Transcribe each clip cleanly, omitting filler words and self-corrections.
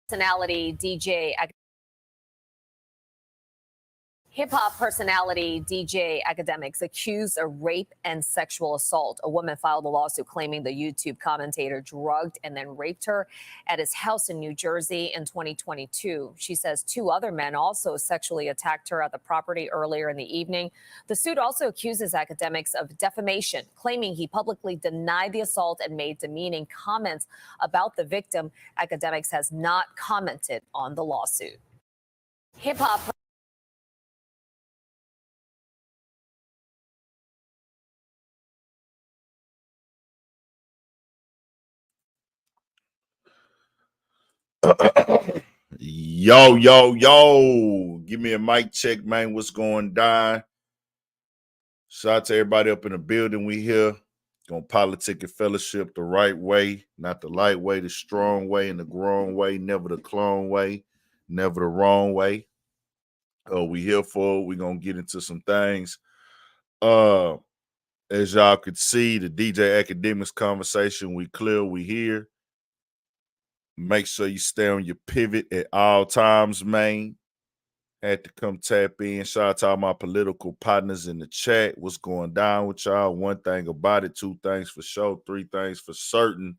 Personality DJ Hip-hop personality DJ Akademiks accused of rape and sexual assault. A woman filed a lawsuit claiming the YouTube commentator drugged and then raped her at his house in New Jersey in 2022. She says two other men also sexually attacked her at the property earlier in the evening. The suit also accuses Akademiks of defamation, claiming he publicly denied the assault and made demeaning comments about the victim. Akademiks has not commented on the lawsuit. Hip-hop Yo. Give me a mic check, man. What's going down? Shout out to everybody up in the building. We here. Gonna politic and fellowship the right way, not the light way, the strong way, and the grown way, never the clone way, never the wrong way. We here for it. We gonna get into some things. As y'all could see, the DJ Akademiks conversation, we clear, we here. Make sure you stay on your pivot at all times, man. Had to come tap in. Shout out to all my political partners in the chat. What's going down with y'all? One thing about it, two things for sure, three things for certain.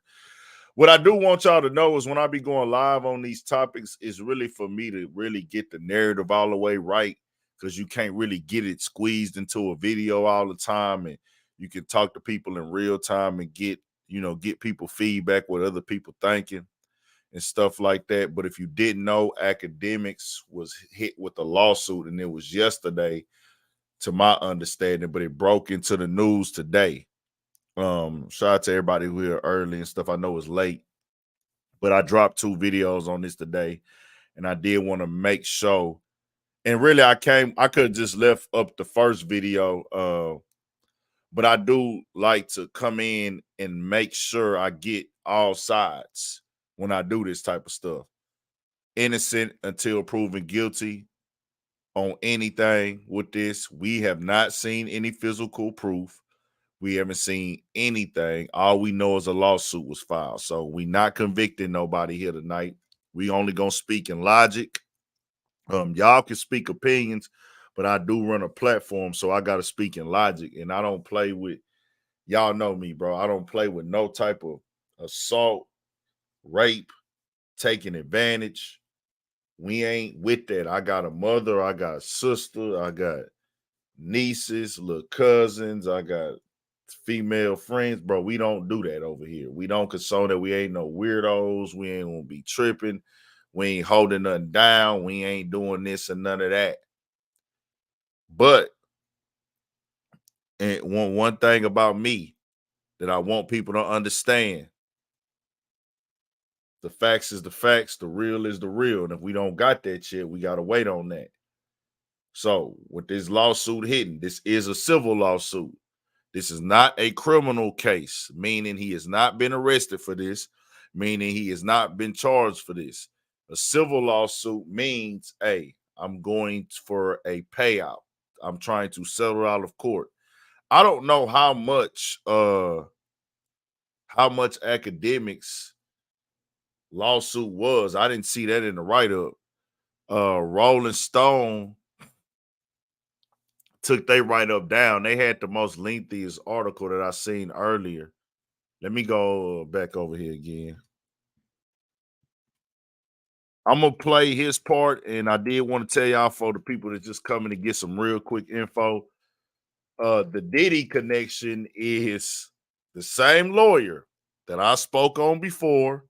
What I do want y'all to know is when I be going live on these topics, is really for me to really get the narrative all the way right, because you can't really get it squeezed into a video all the time, and you can talk to people in real time and get people feedback, what other people thinking and stuff like that. But if you didn't know, Akademiks was hit with a lawsuit, and it was yesterday, to my understanding, but it broke into the news today. Shout out to everybody who here early and stuff. I know it's late, but I dropped 2 videos on this today, and I did want to make sure. And really, I could have just left up the first video, but I do like to come in and make sure I get all sides when I do this type of stuff. Innocent until proven guilty on anything with this. We have not seen any physical proof. We haven't seen anything. All we know is a lawsuit was filed. So we not convicting nobody here tonight. We only gonna speak in logic. Y'all can speak opinions, but I do run a platform, so I gotta speak in logic. And I don't play with, y'all know me, bro. I don't play with no type of assault, rape, taking advantage. We ain't with that. I got a mother, I got a sister, I got nieces, little cousins, I got female friends, bro. We don't do that over here. We don't console that. We ain't no weirdos. We ain't gonna be tripping. We ain't holding nothing down. We ain't doing this and none of that. But and one thing about me that I want people to understand: the facts is the facts, the real is the real. And if we don't got that shit, we gotta wait on that. So with this lawsuit hitting, this is a civil lawsuit. This is not a criminal case, meaning he has not been arrested for this, meaning he has not been charged for this. A civil lawsuit means, hey, I'm going for a payout. I'm trying to settle out of court. I don't know how much Akademiks lawsuit was. I didn't see that in the write-up. Rolling Stone took they write-up down. They had the most lengthiest article that I seen earlier. Let me go back over here again. I'm going to play his part, and I did want to tell y'all, for the people that just coming to get some real quick info, the Diddy connection is the same lawyer that I spoke on before,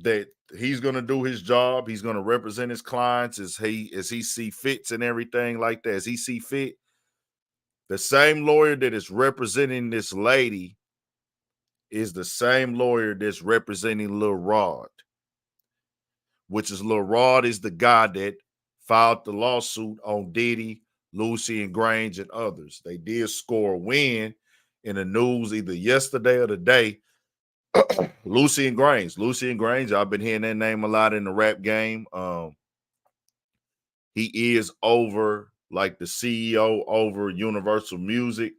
that he's going to do his job. He's going to represent his clients as he see fits and everything like that, as he see fit. The same lawyer that is representing this lady is the same lawyer that's representing Lil Rod, which is Lil Rod is the guy that filed the lawsuit on Diddy, Lucy and Grange, and others. They did score a win in the news either yesterday or today. Lucy and Grange, I've been hearing that name a lot in the rap game. He is over, like the CEO over Universal Music.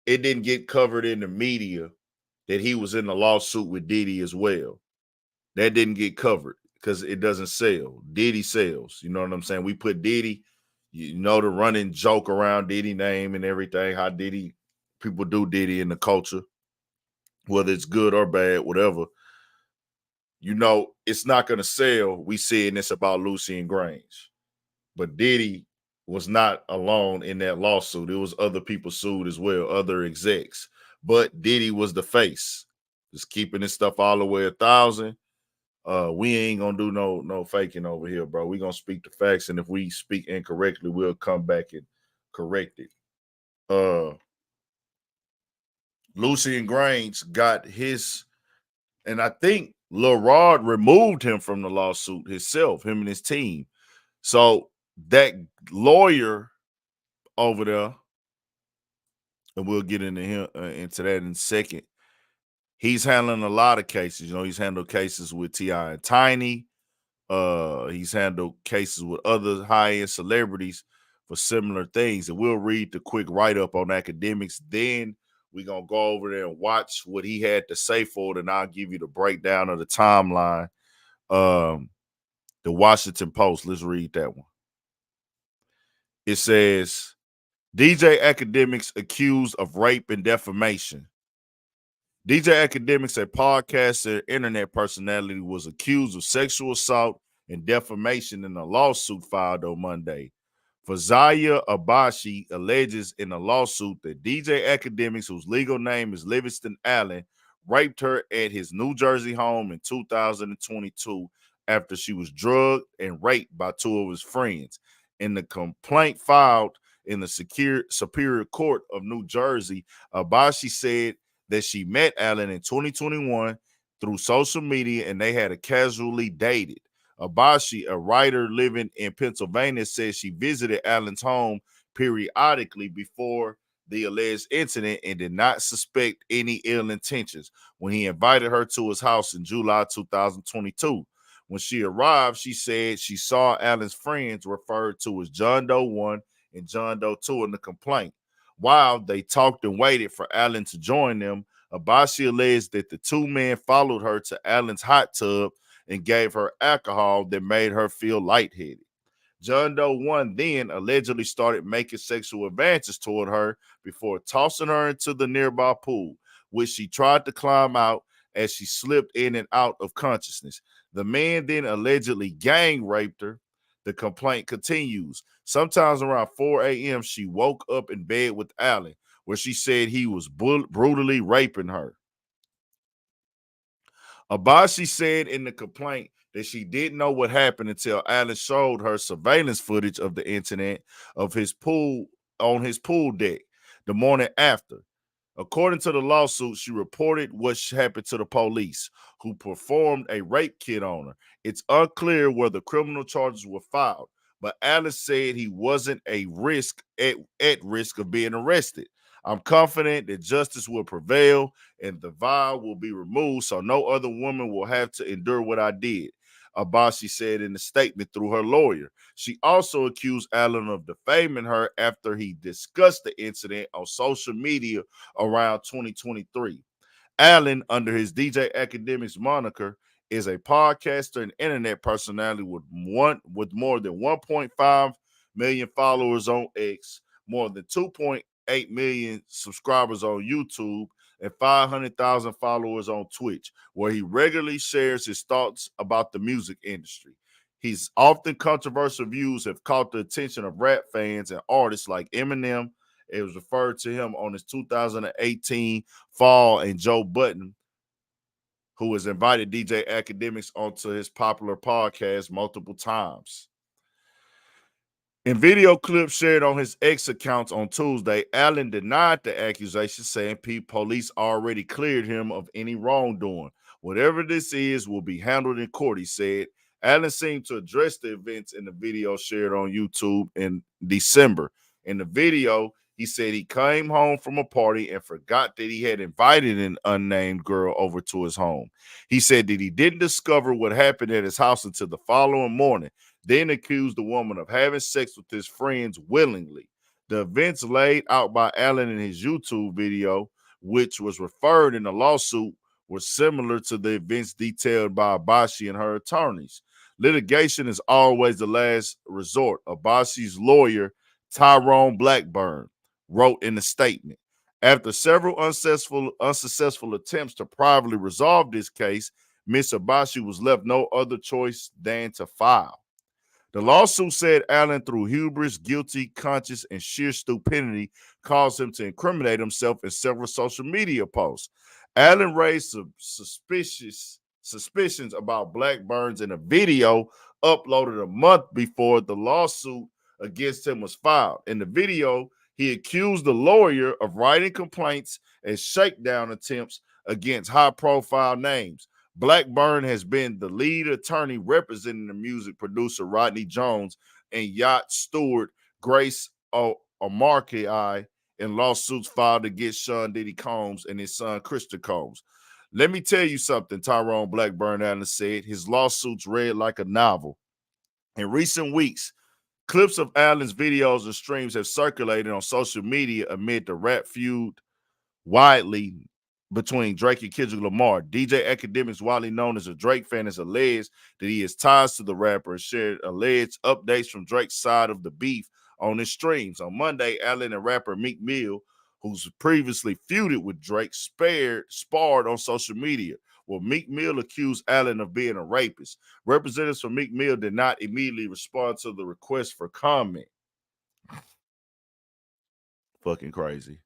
It didn't get covered in the media that he was in the lawsuit with Diddy as well. That didn't get covered because it doesn't sell. Diddy sells. You know what I'm saying? We put Diddy, you know, the running joke around Diddy name and everything, how Diddy, people do Diddy in the culture, whether it's good or bad, whatever. You know, it's not going to sell. We see, and it's about Lucy and Grange. But Diddy was not alone in that lawsuit. It was other people sued as well, other execs. But Diddy was the face. Just keeping this stuff all the way 1,000. We ain't gonna do no faking over here, bro. We gonna speak the facts, and if we speak incorrectly, we'll come back and correct it. Lucy and Grange got his, and I think Lil Rod removed him from the lawsuit himself, him and his team. So that lawyer over there, and we'll get into him into that in a second. He's handling a lot of cases. You know, he's handled cases with T.I. and Tiny. He's handled cases with other high-end celebrities for similar things. And we'll read the quick write-up on Akademiks. Then we're going to go over there and watch what he had to say for it, and I'll give you the breakdown of the timeline. The Washington Post, let's read that one. It says, DJ Akademiks accused of rape and defamation. DJ Akademiks, a podcaster and internet personality, was accused of sexual assault and defamation in a lawsuit filed on Monday. Fazaya Abashi alleges in a lawsuit that DJ Akademiks, whose legal name is Livingston Allen, raped her at his New Jersey home in 2022 after she was drugged and raped by two of his friends. In the complaint filed in the Superior Court of New Jersey, Abashi said that she met Allen in 2021 through social media and they had casually dated. Abashi, a writer living in Pennsylvania, says she visited Allen's home periodically before the alleged incident and did not suspect any ill intentions when he invited her to his house in July 2022. When she arrived, she said she saw Allen's friends referred to as John Doe 1 and John Doe 2 in the complaint. While they talked and waited for Allen to join them, Abashi alleged that the two men followed her to Allen's hot tub and gave her alcohol that made her feel lightheaded. John Doe 1 then allegedly started making sexual advances toward her before tossing her into the nearby pool, which she tried to climb out as she slipped in and out of consciousness. The man then allegedly gang raped her. The complaint continues. Sometimes around 4 a.m., she woke up in bed with Allen, where she said he was brutally raping her. Abashi said in the complaint that she didn't know what happened until Allen showed her surveillance footage of the incident of his pool on his pool deck the morning after. According to the lawsuit, she reported what happened to the police, who performed a rape kit on her. It's unclear whether criminal charges were filed, but Allen said he wasn't at risk of being arrested. I'm confident that justice will prevail and the vial will be removed so no other woman will have to endure what I did, Abashi said in a statement through her lawyer. She also accused Allen of defaming her after he discussed the incident on social media around 2023. Allen, under his DJ Akademiks moniker, is a podcaster and internet personality with more than 1.5 million followers on X, more than 2.8 million subscribers on YouTube, and 500,000 followers on Twitch, where he regularly shares his thoughts about the music industry. His often controversial views have caught the attention of rap fans and artists like Eminem. It was referred to him on his 2018 Fall, and Joe Budden, who has invited DJ Akademiks onto his popular podcast multiple times. In video clips shared on his X accounts on Tuesday, Allen denied the accusation, saying police already cleared him of any wrongdoing. Whatever this is will be handled in court, he said. Allen seemed to address the events in the video shared on YouTube in December. In the video, he said he came home from a party and forgot that he had invited an unnamed girl over to his home. He said that he didn't discover what happened at his house until the following morning, then accused the woman of having sex with his friends willingly. The events laid out by Allen in his YouTube video, which was referred in the lawsuit, were similar to the events detailed by Abashi and her attorneys. Litigation is always the last resort, Abashi's lawyer, Tyrone Blackburn, wrote in a statement. After several unsuccessful attempts to privately resolve this case, Ms. Abashi was left no other choice than to file. The lawsuit said Allen, through hubris, guilty conscience, and sheer stupidity, caused him to incriminate himself in several social media posts. Allen raised suspicions about Blackburns in a video uploaded a month before the lawsuit against him was filed. In the video, he accused the lawyer of writing complaints and shakedown attempts against high-profile names. Blackburn has been the lead attorney representing the music producer Rodney Jones and yacht steward Grace O'Markey in lawsuits filed against Sean Diddy Combs and his son Christian Combs. Let me tell you something, Tyrone Blackburn Allen said. His lawsuits read like a novel. In recent weeks, clips of Allen's videos and streams have circulated on social media amid the rap feud widely between Drake and Kendrick Lamar. DJ Akademiks, widely known as a Drake fan, has alleged that he has ties to the rapper and shared alleged updates from Drake's side of the beef on his streams. On Monday, Allen and rapper Meek Mill, who's previously feuded with Drake, sparred on social media. Well, Meek Mill accused Allen of being a rapist. Representatives from Meek Mill did not immediately respond to the request for comment. Fucking crazy.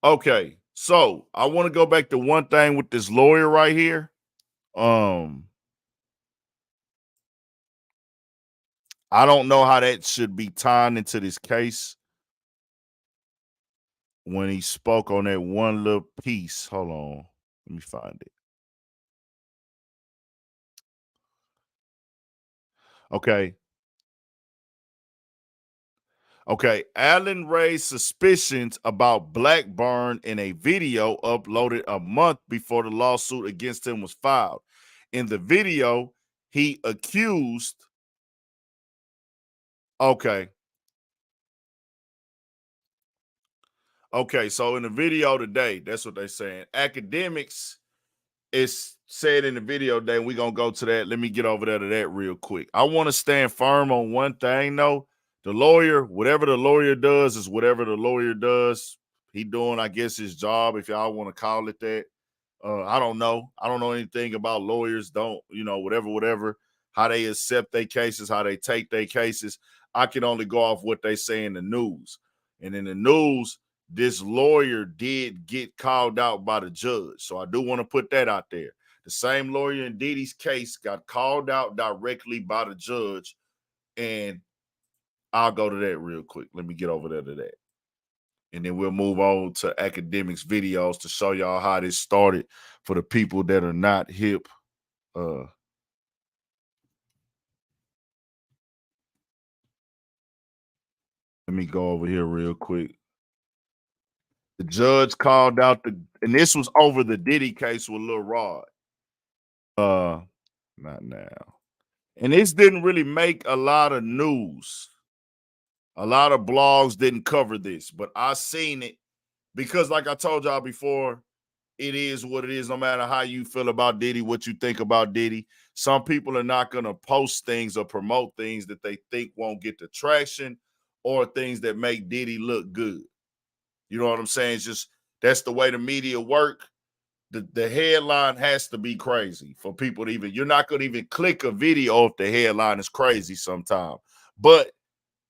Okay, so I want to go back to one thing with this lawyer right here. I don't know how that should be tied into this case when he spoke on that one little piece. Hold on, let me find it. Okay. Allen raised suspicions about Blackburn in a video uploaded a month before the lawsuit against him was filed. In the video, he accused. Okay, so in the video today, that's what they're saying. Akademiks is said in the video today, and we're going to go to that. Let me get over there to that real quick. I want to stand firm on one thing, though. The lawyer, whatever the lawyer does is whatever the lawyer does. He doing, I guess, his job, if y'all want to call it that. I don't know. I don't know anything about lawyers. Don't, whatever, how they accept their cases, how they take their cases. I can only go off what they say in the news. And in the news, this lawyer did get called out by the judge. So I do want to put that out there. The same lawyer in Diddy's case got called out directly by the judge. And I'll go to that real quick. Let me get over there to that. And then we'll move on to Akademiks videos to show y'all how this started for the people that are not hip. Let me go over here real quick. The judge called out and this was over the Diddy case with Lil Rod. Not now. And this didn't really make a lot of news. A lot of blogs didn't cover this, but I seen it because, like I told y'all before, it is what it is. No matter how you feel about Diddy, what you think about Diddy, some people are not going to post things or promote things that they think won't get the traction or things that make Diddy look good. You know what I'm saying? It's just that's the way the media work. The headline has to be crazy for people to even, you're not going to even click a video if the headline is crazy sometimes. But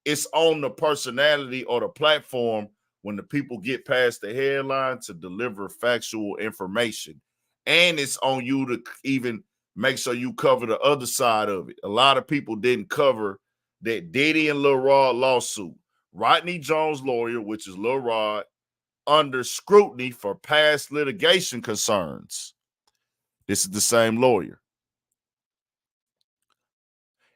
it's on the personality or the platform when the people get past the headline to deliver factual information. And it's on you to even make sure you cover the other side of it. A lot of people didn't cover that Diddy and Lil Rod lawsuit. Rodney Jones' lawyer, which is Lil Rod, under scrutiny for past litigation concerns. This is the same lawyer.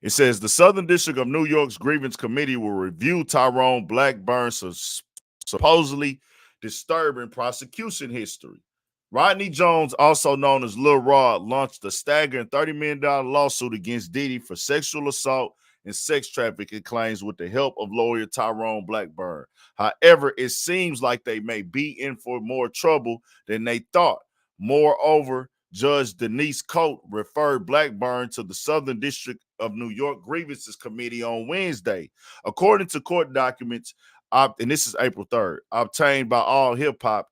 It says the Southern District of New York's Grievance Committee will review Tyrone Blackburn's supposedly disturbing prosecution history. Rodney Jones, also known as Lil Rod, launched a staggering $30 million lawsuit against Diddy for sexual assault and sex trafficking claims with the help of lawyer Tyrone Blackburn. However, it seems like they may be in for more trouble than they thought. Moreover, Judge Denise Coate referred Blackburn to the Southern District of New York Grievances Committee on Wednesday. According to court documents, and this is April 3rd, obtained by All Hip Hop,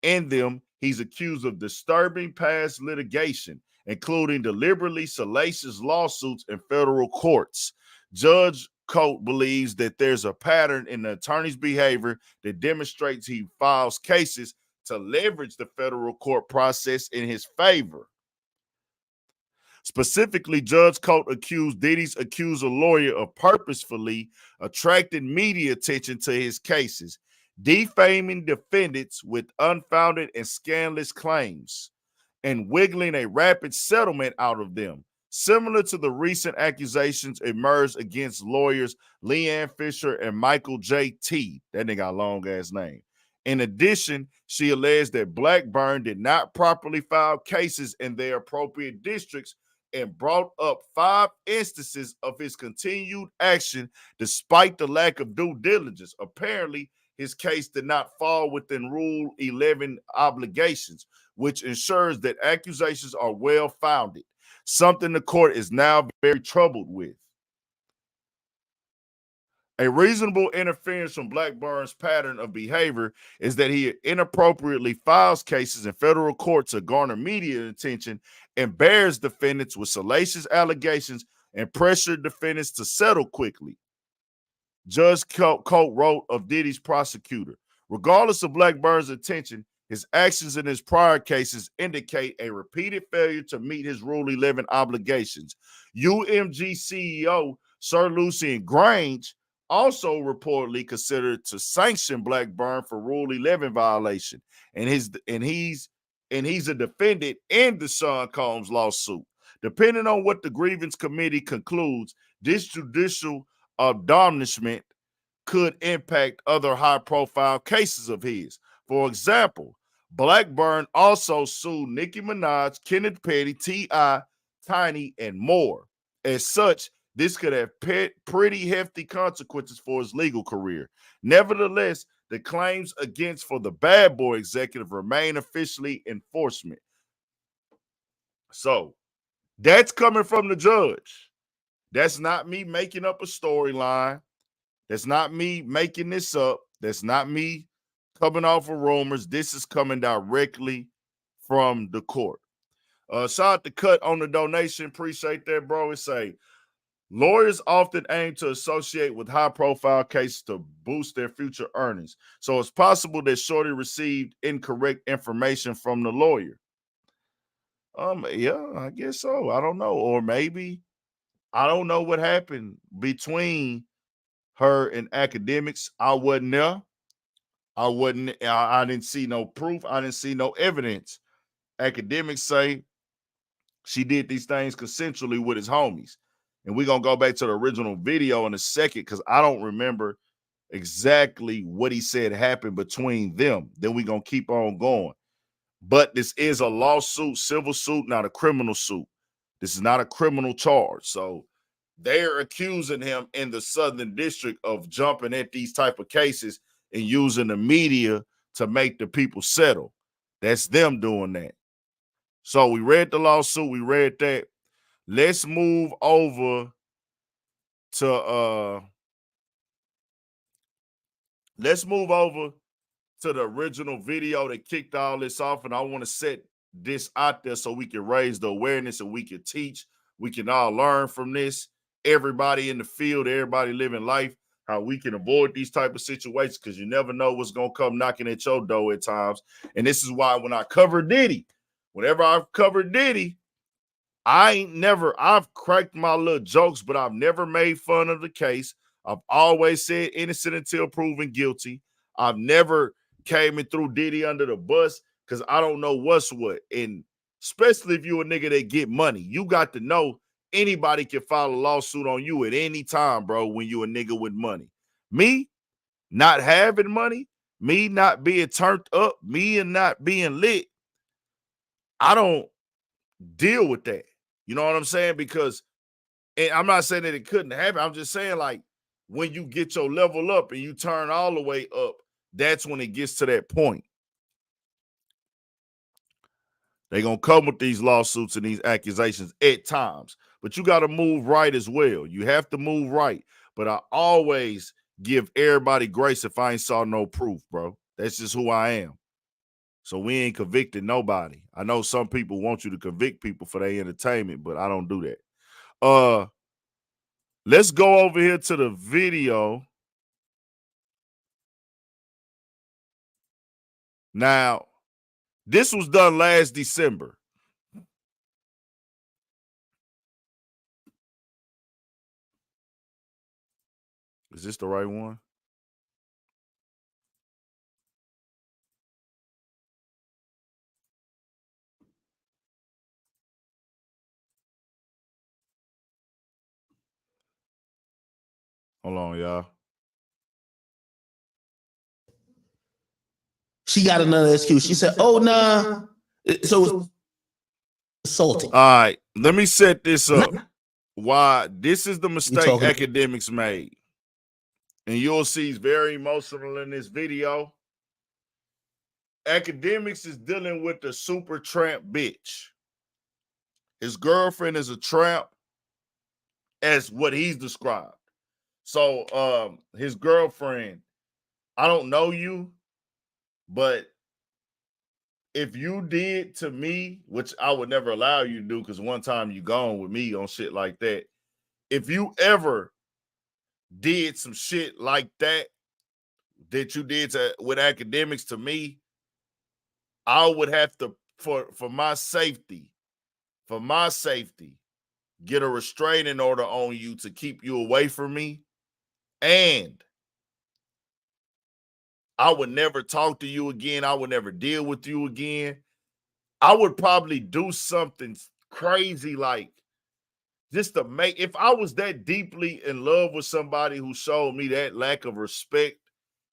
in them, he's accused of disturbing past litigation, including deliberately salacious lawsuits in federal courts. Judge Coate believes that there's a pattern in the attorney's behavior that demonstrates he files cases to leverage the federal court process in his favor. Specifically, Judge Coate accused Diddy's accuser lawyer of purposefully attracting media attention to his cases, defaming defendants with unfounded and scandalous claims, and wiggling a rapid settlement out of them, similar to the recent accusations emerged against lawyers Leanne Fisher and Michael J.T. That nigga got a long-ass name. In addition, she alleged that Blackburn did not properly file cases in their appropriate districts and brought up 5 instances of his continued action despite the lack of due diligence. Apparently, his case did not fall within Rule 11 obligations, which ensures that accusations are well-founded, something the court is now very troubled with. A reasonable interference from Blackburn's pattern of behavior is that he inappropriately files cases in federal court to garner media attention, embarrass defendants with salacious allegations, and pressure defendants to settle quickly. Judge Coate wrote of Diddy's prosecutor. Regardless of Blackburn's intention, his actions in his prior cases indicate a repeated failure to meet his Rule 11 obligations. UMG CEO Sir Lucian Grange also reportedly considered to sanction Blackburn for Rule 11 violation, and he's a defendant in the Sean Combs lawsuit. Depending on what the grievance committee concludes, this judicial admonishment could impact other high-profile cases of his. For example, Blackburn also sued Nicki Minaj, Kenneth Petty, T.I., Tiny, and more. As such, this could have pretty hefty consequences for his legal career. Nevertheless, the claims against for the Bad Boy executive remain officially enforcement. So, that's coming from the judge. That's not me making up a storyline. That's not me making this up. That's not me coming off of rumors. This is coming directly from the court. Shout out to Cut on the donation. Appreciate that, bro. It say, lawyers often aim to associate with high-profile cases to boost their future earnings. So it's possible that Shorty received incorrect information from the lawyer. Yeah, I guess so. I don't know. Or maybe, I don't know what happened between her and Akademiks. I wasn't there. I didn't see no proof. I didn't see no evidence. Akademiks say she did these things consensually with his homies. And we're going to go back to the original video in a second because I don't remember exactly what he said happened between them. Then we're going to keep on going. But this is a lawsuit, civil suit, not a criminal suit. This is not a criminal charge. So they're accusing him in the Southern District of jumping at these type of cases and using the media to make the people settle. That's them doing that. So we read the lawsuit. We read that. Let's move over to the original video that kicked all this off, and I want to set this out there so we can raise the awareness and we can teach. We can all learn from this. Everybody in the field, everybody living life, how we can avoid these type of situations because you never know what's going to come knocking at your door at times. And this is why when I cover Diddy, whenever I've covered Diddy, I've cracked my little jokes, but I've never made fun of the case. I've always said innocent until proven guilty. I've never came and threw Diddy under the bus because I don't know what's what. And especially if you a nigga that get money, you got to know anybody can file a lawsuit on you at any time, bro, when you a nigga with money. Me not having money, me not being turned up, me and not being lit, I don't deal with that. You know what I'm saying? Because, and I'm not saying that it couldn't happen. I'm just saying, like, when you get your level up and you turn all the way up, that's when it gets to that point. They're going to come with these lawsuits and these accusations at times. But you got to move right as well. You have to move right. But I always give everybody grace if I ain't saw no proof, bro. That's just who I am. So we ain't convicted nobody. I know some people want you to convict people for their entertainment, but I don't do that. Let's go over here to the video. Now, this was done last December. Is this the right one? Hold on, y'all. She got another excuse. She said, "Oh, nah." So it's assaulting. All right, let me set this up. Why this is the mistake Akademiks made. And you'll see he's very emotional in this video. Akademiks is dealing with the super tramp bitch. His girlfriend is a tramp, as what he's described. So his girlfriend, I don't know you, but if you did to me, which I would never allow you to do, because one time you gone with me on shit like that. If you ever did some shit like that you did with Akademiks to me, I would have to, for my safety, get a restraining order on you to keep you away from me. And I would never talk to you again. I would never deal with you again. I would probably do something crazy, like just to make, if I was that deeply in love with somebody who showed me that lack of respect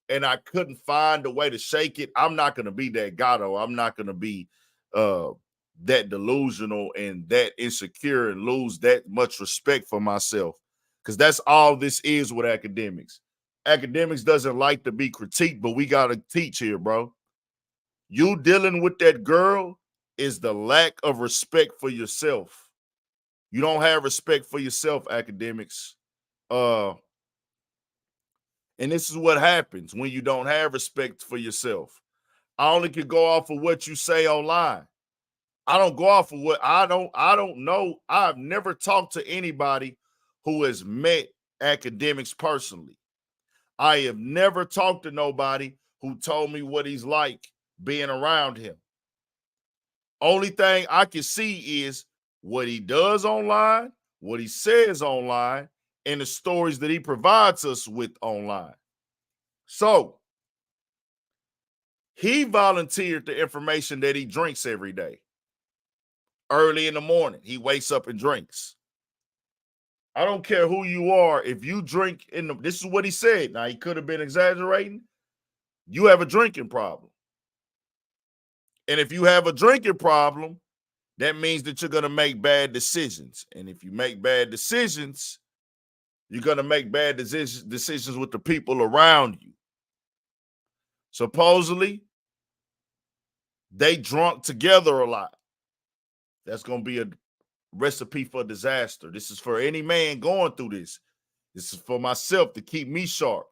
and I couldn't find a way to shake it, I'm not going to be that gato. I'm not going to be that delusional and that insecure and lose that much respect for myself, because that's all this is with Akademiks. Akademiks doesn't like to be critiqued, but we got to teach here, bro. You dealing with that girl is the lack of respect for yourself. You don't have respect for yourself, Akademiks. And this is what happens when you don't have respect for yourself. I only can go off of what you say online. I don't go off of what I don't know. I've never talked to anybody who has met Akademiks personally. I have never talked to nobody who told me what he's like being around him. Only thing I can see is what he does online, what he says online, and the stories that he provides us with online. So he volunteered the information that he drinks every day. Early in the morning, he wakes up and drinks. I don't care who you are. If you drink this is what he said. Now, he could have been exaggerating. You have a drinking problem. And if you have a drinking problem, that means that you're going to make bad decisions. And if you make bad decisions, you're going to make bad decisions with the people around you. Supposedly, they drunk together a lot. That's going to be a recipe for disaster. This is for any man going through this. This is for myself to keep me sharp.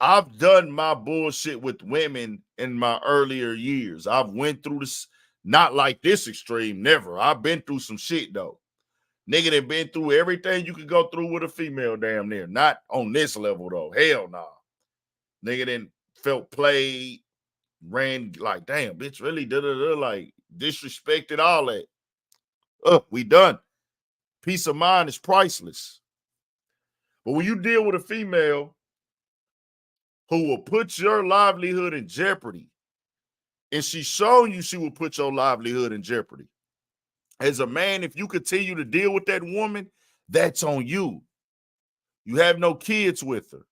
I've done my bullshit with women in my earlier years. I've went through this, not like this extreme, never. I've been through some shit, though. Nigga done been through everything you could go through with a female damn near. Not on this level, though. Hell no. Nigga done felt played, ran like, damn, bitch, really, like, disrespected, all that. We done. Peace of mind is priceless. But when you deal with a female who will put your livelihood in jeopardy, and she's showing you she will put your livelihood in jeopardy, as a man, if you continue to deal with that woman, that's on you. You have no kids with her.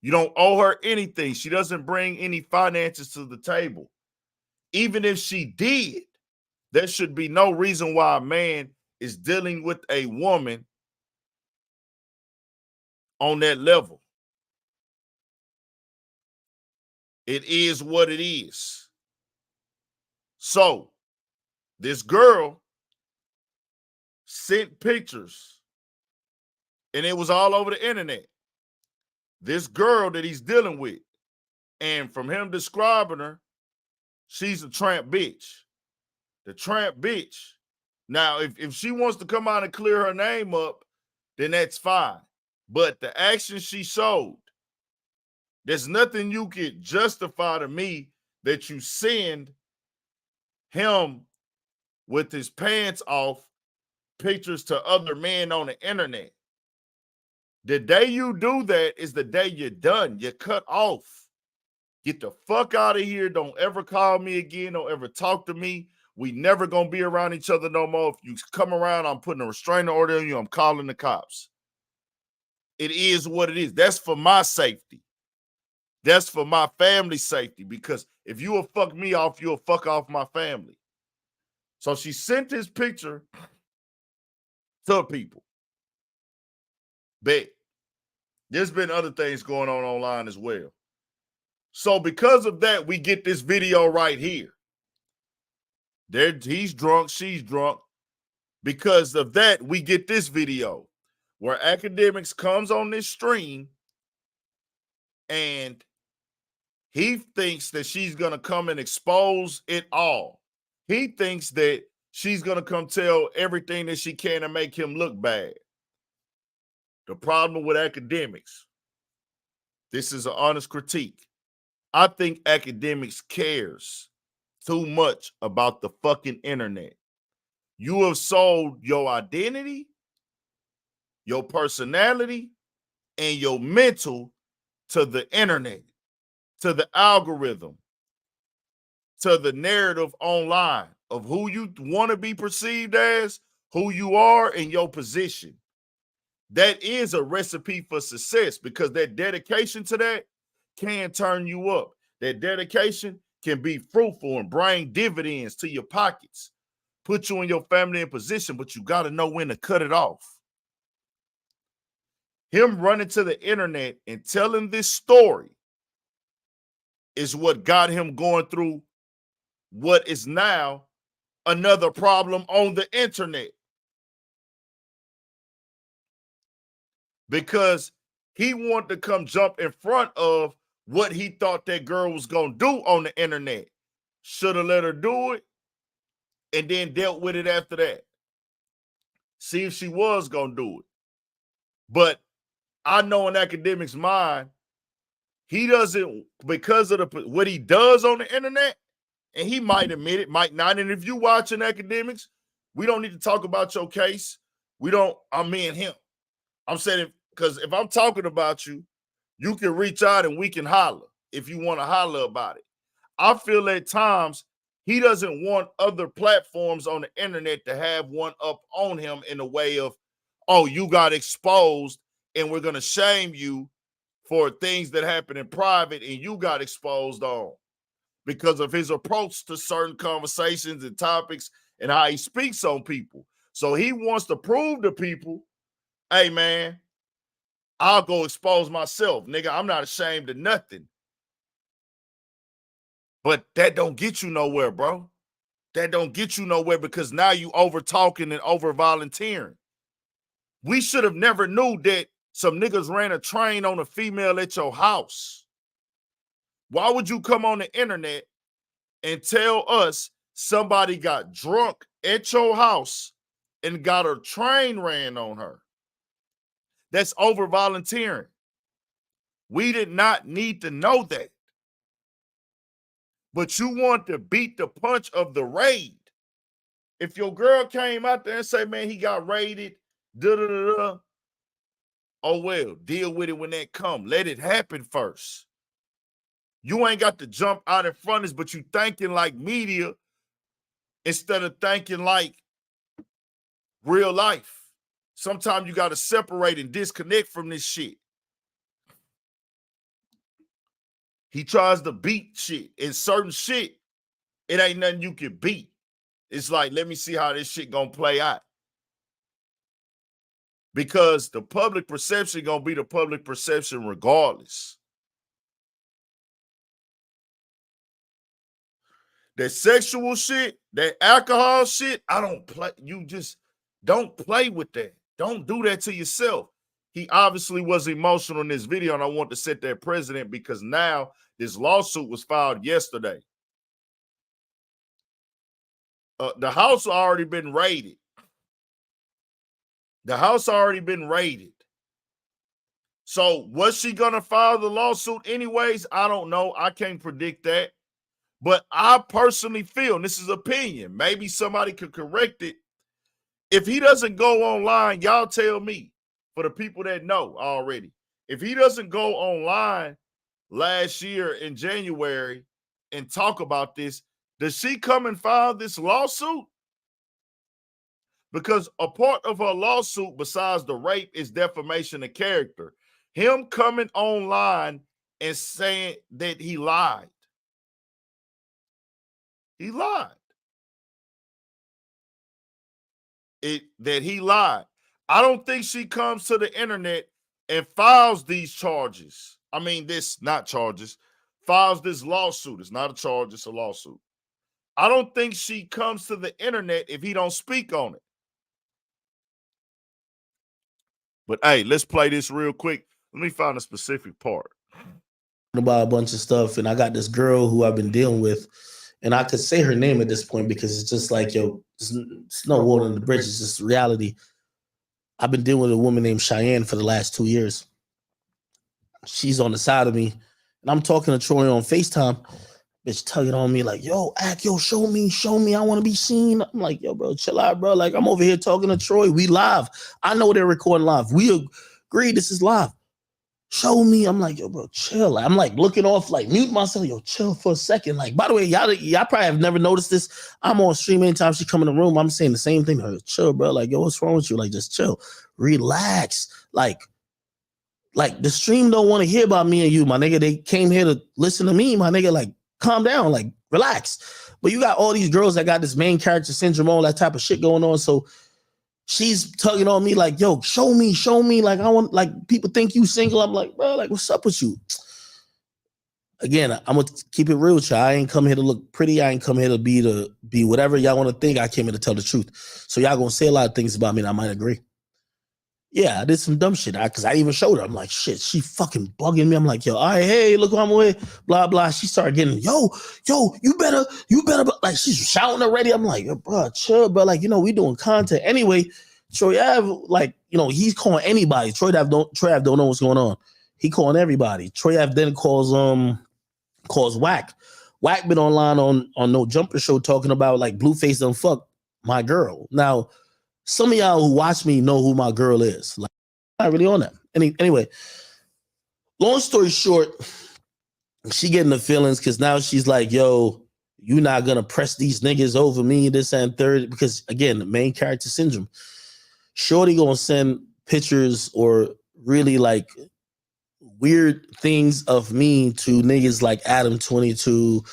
You don't owe her anything. She doesn't bring any finances to the table. Even if she did, there should be no reason why a man is dealing with a woman on that level. It is what it is. So This girl sent pictures, and it was all over the internet. This girl that he's dealing with, and from him describing her, she's a tramp bitch. The tramp bitch. Now, if she wants to come out and clear her name up, then that's fine. But the action she showed, there's nothing you could justify to me that you send him with his pants off pictures to other men on the internet. The day you do that is the day you're done. You're cut off. Get the fuck out of here. Don't ever call me again. Don't ever talk to me. We never gonna be around each other no more. If you come around, I'm putting a restraining order on you. I'm calling the cops. It is what it is. That's for my safety. That's for my family's safety, because if you will fuck me off, you'll fuck off my family. So she sent this picture to people. Bet. There's been other things going on online as well. So because of that, we get this video right here. He's drunk, she's drunk. Because of that, we get this video where Akademiks comes on this stream and he thinks that she's going to come and expose it all. He thinks that she's going to come tell everything that she can to make him look bad. The problem with Akademiks, this is an honest critique. I think Akademiks cares too much about the fucking internet. You have sold your identity, your personality, and your mental to the internet, to the algorithm, to the narrative online of who you want to be perceived as, who you are, and your position. That is a recipe for success, because that dedication to that can turn you up. That dedication can be fruitful and bring dividends to your pockets, put you and your family in position, but you got to know when to cut it off. Him running to the internet and telling this story is what got him going through what is now another problem on the internet. Because he wanted to come jump in front of what he thought that girl was going to do on the internet. Should have let her do it and then dealt with it after that. See if she was going to do it. But I know in Akademiks' mind, he doesn't, because of what he does on the internet, and he might admit it, might not. And if you watching Akademiks, we don't need to talk about your case. I'm me and him. I'm saying, because if I'm talking about you, you can reach out and we can holler if you want to holler about it. I feel at times he doesn't want other platforms on the internet to have one up on him in a way of, oh, you got exposed and we're going to shame you for things that happen in private and you got exposed on, because of his approach to certain conversations and topics and how he speaks on people. So he wants to prove to people, hey, man, I'll go expose myself. Nigga, I'm not ashamed of nothing. But that don't get you nowhere, bro. That don't get you nowhere, because now you over talking and over volunteering. We should have never knew that some niggas ran a train on a female at your house. Why would you come on the internet and tell us somebody got drunk at your house and got a train ran on her? That's over volunteering. We did not need to know that. But you want to beat the punch of the raid. If your girl came out there and say, man, he got raided, da-da-da-da, oh, well, deal with it when that come. Let it happen first. You ain't got to jump out in front of us, but you thinking like media instead of thinking like real life. Sometimes you got to separate and disconnect from this shit. He tries to beat shit. And certain shit, it ain't nothing you can beat. It's like, let me see how this shit gonna play out. Because the public perception gonna be the public perception regardless. That sexual shit, that alcohol shit, I don't play. You just don't play with that. Don't do that to yourself. He obviously was emotional in this video, and I want to set that precedent because now this lawsuit was filed yesterday. The house already been raided. The house already been raided. So was she gonna file the lawsuit anyways? I don't know. I can't predict that. But I personally feel, and this is opinion, maybe somebody could correct it. If he doesn't go online, y'all tell me, for the people that know already. If he doesn't go online last year in January and talk about this, does she come and file this lawsuit? Because a part of her lawsuit, besides the rape, is defamation of character. Him coming online and saying that he lied. He lied. That he lied. I don't think she comes to the internet and files these charges. I mean, not charges, files this lawsuit. It's not a charge, it's a lawsuit. I don't think she comes to the internet if he don't speak on it. But hey, let's play this real quick. Let me find a specific part. About a bunch of stuff, and I got this girl who I've been dealing with, and I could say her name at this point because it's just like, yo, it's no water under the bridge. It's just reality. I've been dealing with a woman named Cheyenne for the last 2 years. She's on the side of me, and I'm talking to Troy on FaceTime. Bitch tugging on me like, yo, yo, show me, I want to be seen. I'm like, yo, bro, chill out, bro. Like, I'm over here talking to Troy. We live. I know they're recording live. We agree this is live. Show me. I'm like, yo, bro, chill. I'm like looking off, like mute myself. Yo, chill for a second. Like, by the way, y'all probably have never noticed this. I'm on stream anytime she come in the room. I'm saying the same thing to her. Chill, bro. Like, yo, what's wrong with you? Like, just chill. Relax. Like the stream don't want to hear about me and you, my nigga. They came here to listen to me, my nigga. Like, calm down. Like, relax. But you got all these girls that got this main character syndrome, all that type of shit going on. So she's tugging on me like, yo, show me. Like, I want, like, people think you single. I'm like, bro, like, what's up with you? Again, I'm going to keep it real with you. I ain't come here to look pretty. I ain't come here to be whatever y'all want to think. I came here to tell the truth. So y'all going to say a lot of things about me and I might agree. Yeah, I did some dumb shit. Because I even showed her. I'm like, shit, she fucking bugging me. I'm like, yo, all right, hey, look who I'm with. Blah, blah. She started getting, yo, you better. Like, she's shouting already. I'm like, yo, bro, chill, bro. Like, we doing content. Anyway, Troy Ave, like, he's calling anybody. Troy Ave don't know what's going on. He calling everybody. Troy Ave then calls Whack. Whack been online on No Jumper Show talking about, like, Blueface done fuck my girl. Now, some of y'all who watch me know who my girl is. Like, I'm not really on that. Anyway, long story short, she getting the feelings because now she's like, yo, you not going to press these niggas over me, this and third. Because, again, the main character syndrome. Shorty going to send pictures or really, like, weird things of me to niggas like Adam 22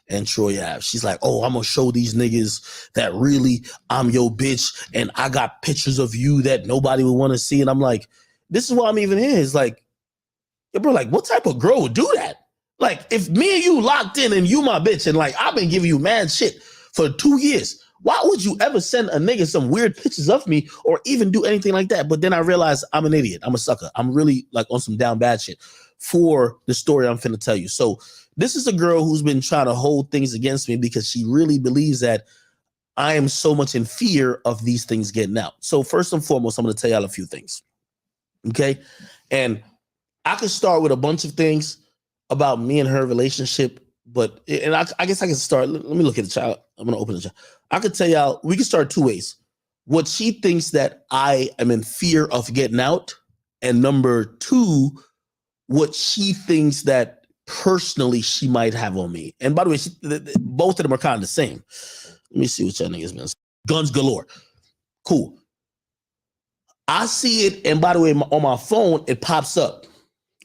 and Troy Ave. She's like, oh, I'm gonna show these niggas that really I'm your bitch and I got pictures of you that nobody would want to see. And I'm like, this is why I'm even here. It's like, yo, bro, like, what type of girl would do that? Like, if me and you locked in and you my bitch and, like, I've been giving you mad shit for 2 years, why would you ever send a nigga some weird pictures of me or even do anything like that? But then I realized I'm an idiot. I'm a sucker. I'm really, like, on some down bad shit for the story I'm finna tell you. So this is a girl who's been trying to hold things against me because she really believes that I am so much in fear of these things getting out. So first and foremost, I'm going to tell y'all a few things. Okay. And I could start with a bunch of things about me and her relationship, but, and I guess I can start. Let me look at the child. I'm going to open the child. I could tell y'all, we can start 2 ways. What she thinks that I am in fear of getting out. And number 2, what she thinks that personally she might have on me. And by the way, both of them are kind of the same. Let me see what y'all niggas been. Guns galore. Cool. I see it, and by the way, on my phone, it pops up.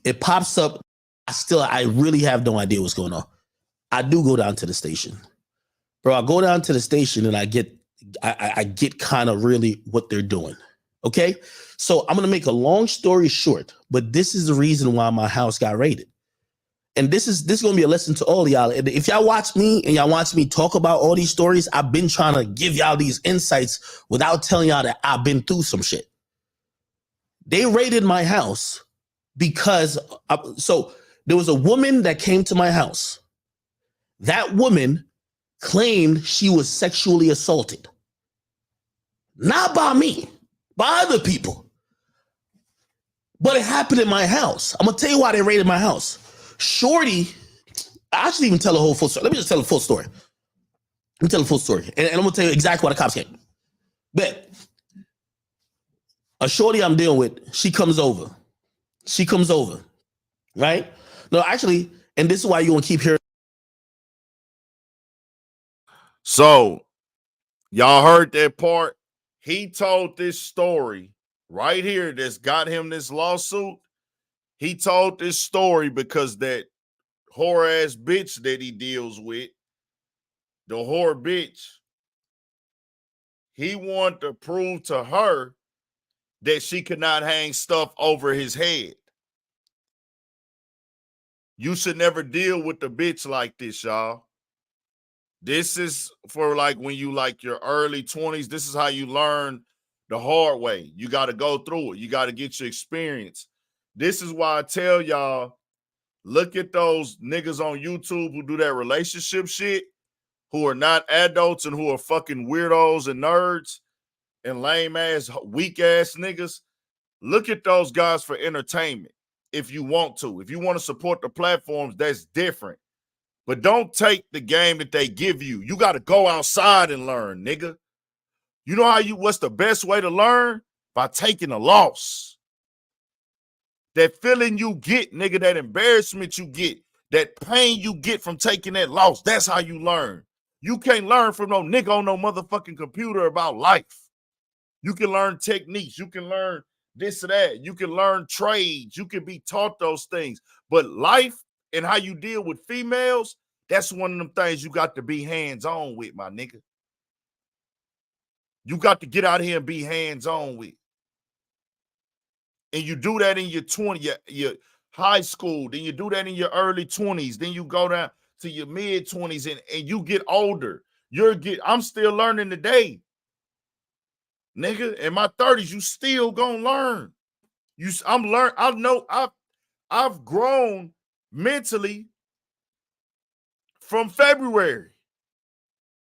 It pops up. I really have no idea what's going on. I do go down to the station. Bro, I go down to the station and I get kind of really what they're doing. Okay? So I'm going to make a long story short, but this is the reason why my house got raided. And this is gonna be a lesson to all y'all. If y'all watch me and y'all watch me talk about all these stories, I've been trying to give y'all these insights without telling y'all that I've been through some shit. They raided my house because so there was a woman that came to my house. That woman claimed she was sexually assaulted. Not by me, by other people. But it happened in my house. I'm gonna tell you why they raided my house. Shorty, I should even tell a whole full story. Let me just tell a full story. Let me tell a full story. And I'm gonna tell you exactly why the cops came. But a shorty I'm dealing with, she comes over. Right? No, actually, and this is why you gonna keep hearing. So, y'all heard that part? He told this story right here that's got him this lawsuit. He told this story because that whore ass bitch that he deals with, the whore bitch, he wanted to prove to her that she could not hang stuff over his head. You should never deal with the bitch like this, y'all. This is for like when you like your early 20s. This is how you learn the hard way. You got to go through it. You got to get your experience. This is why I tell y'all, look at those niggas on YouTube who do that relationship shit, who are not adults and who are fucking weirdos and nerds and lame ass, weak ass niggas. Look at those guys for entertainment if you want to. If you want to support the platforms, that's different. But don't take the game that they give you. You got to go outside and learn, nigga. You know what's the best way to learn? By taking a loss. That feeling you get, nigga, that embarrassment you get, that pain you get from taking that loss, that's how you learn. You can't learn from no nigga on no motherfucking computer about life. You can learn techniques. You can learn this or that. You can learn trades. You can be taught those things. But life and how you deal with females, that's one of them things you got to be hands-on with, my nigga. You got to get out here and be hands-on with. And you do that in your 20s, your high school. Then you do that in your early 20s. Then you go down to your mid-20s and you get older. I'm still learning today. Nigga, in my 30s, you still gonna learn. I've grown mentally from February.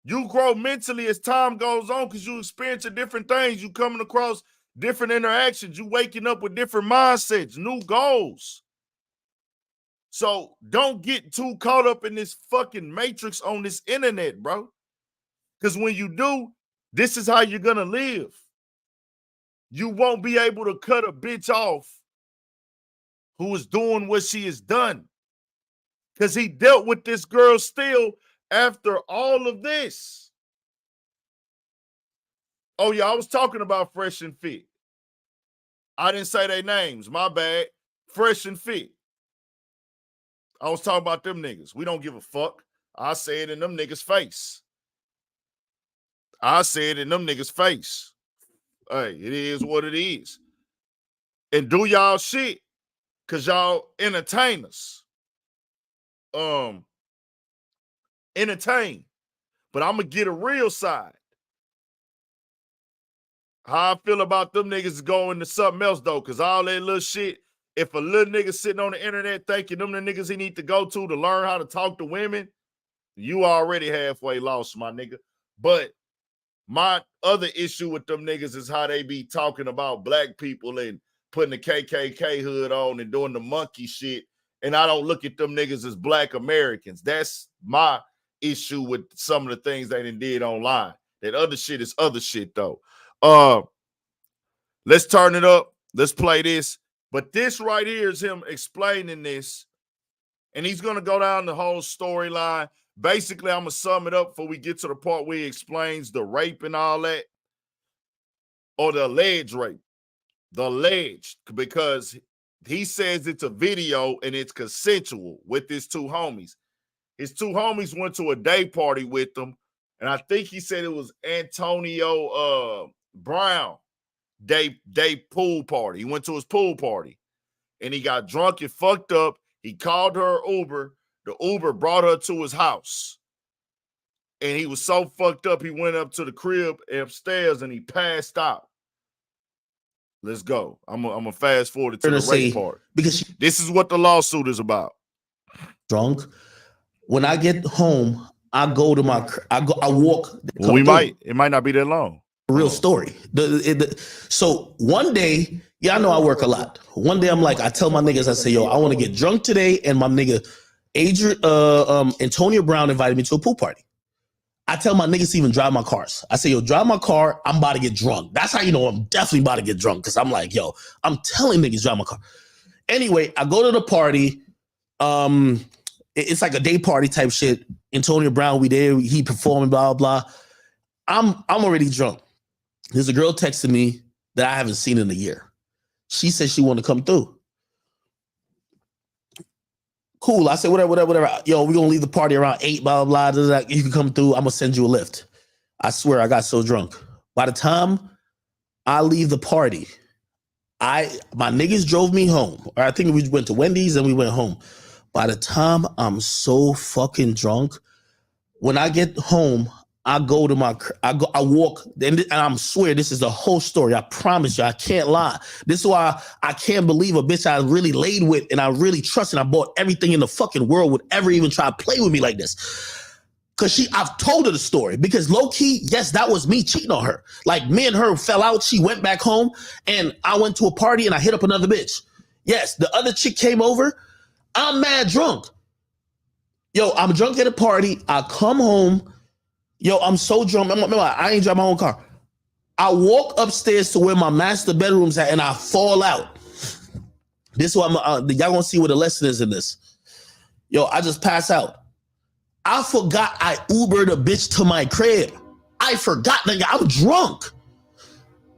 You grow mentally as time goes on because you experience different things. You coming across different interactions. You waking up with different mindsets, new goals. So don't get too caught up in this fucking matrix on this internet, bro. Because when you do, this is how you're gonna live. You won't be able to cut a bitch off who is doing what she has done. Because he dealt with this girl still after all of this. Oh, yeah, I was talking about Fresh and Fit. I didn't say their names. My bad. Fresh and Fit. I was talking about them niggas. We don't give a fuck. I say it in them niggas' face. Hey, it is what it is. And do y'all shit because y'all entertainers. Entertain. But I'm going to get a real side. How I feel about them niggas is going to something else, though, because all that little shit, if a little nigga sitting on the internet thinking them the niggas he need to go to learn how to talk to women, you already halfway lost, my nigga. But my other issue with them niggas is how they be talking about black people and putting the KKK hood on and doing the monkey shit. And I don't look at them niggas as black Americans. That's my issue with some of the things they did online. That other shit is other shit, though. Let's turn it up. Let's play this. But this right here is him explaining this. And he's going to go down the whole storyline. Basically, I'm going to sum it up before we get to the part where he explains the rape and all that. Or the alleged rape. The alleged. Because he says it's a video and it's consensual with his two homies. His two homies went to a day party with them. And I think he said it was Antonio Brown day pool party. He went to his pool party. And he got drunk and fucked up. He called her Uber. The Uber brought her to his house. And he was so fucked up, he went up to the crib upstairs and he passed out. Let's go. I'm gonna fast forward to the rape part. Because this is what the lawsuit is about. Drunk. When I get home, I go to my, I walk. Well, it might not be that long. Real story. So one day, y'all know I work a lot. One day I'm like, I tell my niggas, I say, yo, I want to get drunk today. And my nigga, Antonio Brown invited me to a pool party. I tell my niggas to even drive my cars. I say, yo, drive my car. I'm about to get drunk. That's how you know I'm definitely about to get drunk. Cause I'm like, yo, I'm telling niggas drive my car. Anyway, I go to the party. It's like a day party type shit. Antonio Brown, we there. He performing, blah, blah. I'm already drunk. There's a girl texting me that I haven't seen in a year. She said she want to come through. Cool. I said, whatever. Yo, we're going to leave the party around 8, blah, blah, blah, blah. You can come through. I'm going to send you a lift. I swear I got so drunk. By the time I leave the party, my niggas drove me home. Or I think we went to Wendy's and we went home. By the time I'm so fucking drunk, when I get home, I go to I walk, and I swear this is the whole story. I promise you, I can't lie. This is why I can't believe a bitch I really laid with and I really trust and I bought everything in the fucking world would ever even try to play with me like this. Cause I've told her the story. Because low key, yes, that was me cheating on her. Like me and her fell out. She went back home and I went to a party and I hit up another bitch. Yes, the other chick came over. I'm mad drunk. Yo, I'm drunk at a party. I come home. Yo, I'm so drunk. I ain't drive my own car. I walk upstairs to where my master bedroom's at and I fall out. This is what y'all gonna see what the lesson is in this. Yo, I just pass out. I forgot I Ubered a bitch to my crib. I forgot, nigga. I'm drunk.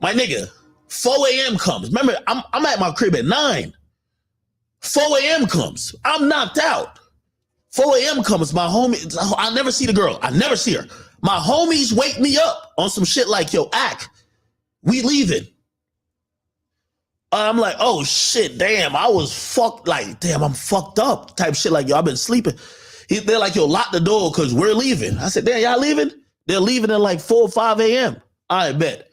My nigga, 4 a.m. comes. Remember, I'm at my crib at 9. 4 a.m. comes. I'm knocked out. 4 a.m. comes. My homie, I never see the girl. I never see her. My homies wake me up on some shit like, yo, we leaving. I'm like, oh shit, damn, I was fucked. Like, damn, I'm fucked up type shit. Like, yo, I've been sleeping. They're like, yo, lock the door because we're leaving. I said, damn, y'all leaving? They're leaving at like 4 or 5 a.m. I bet.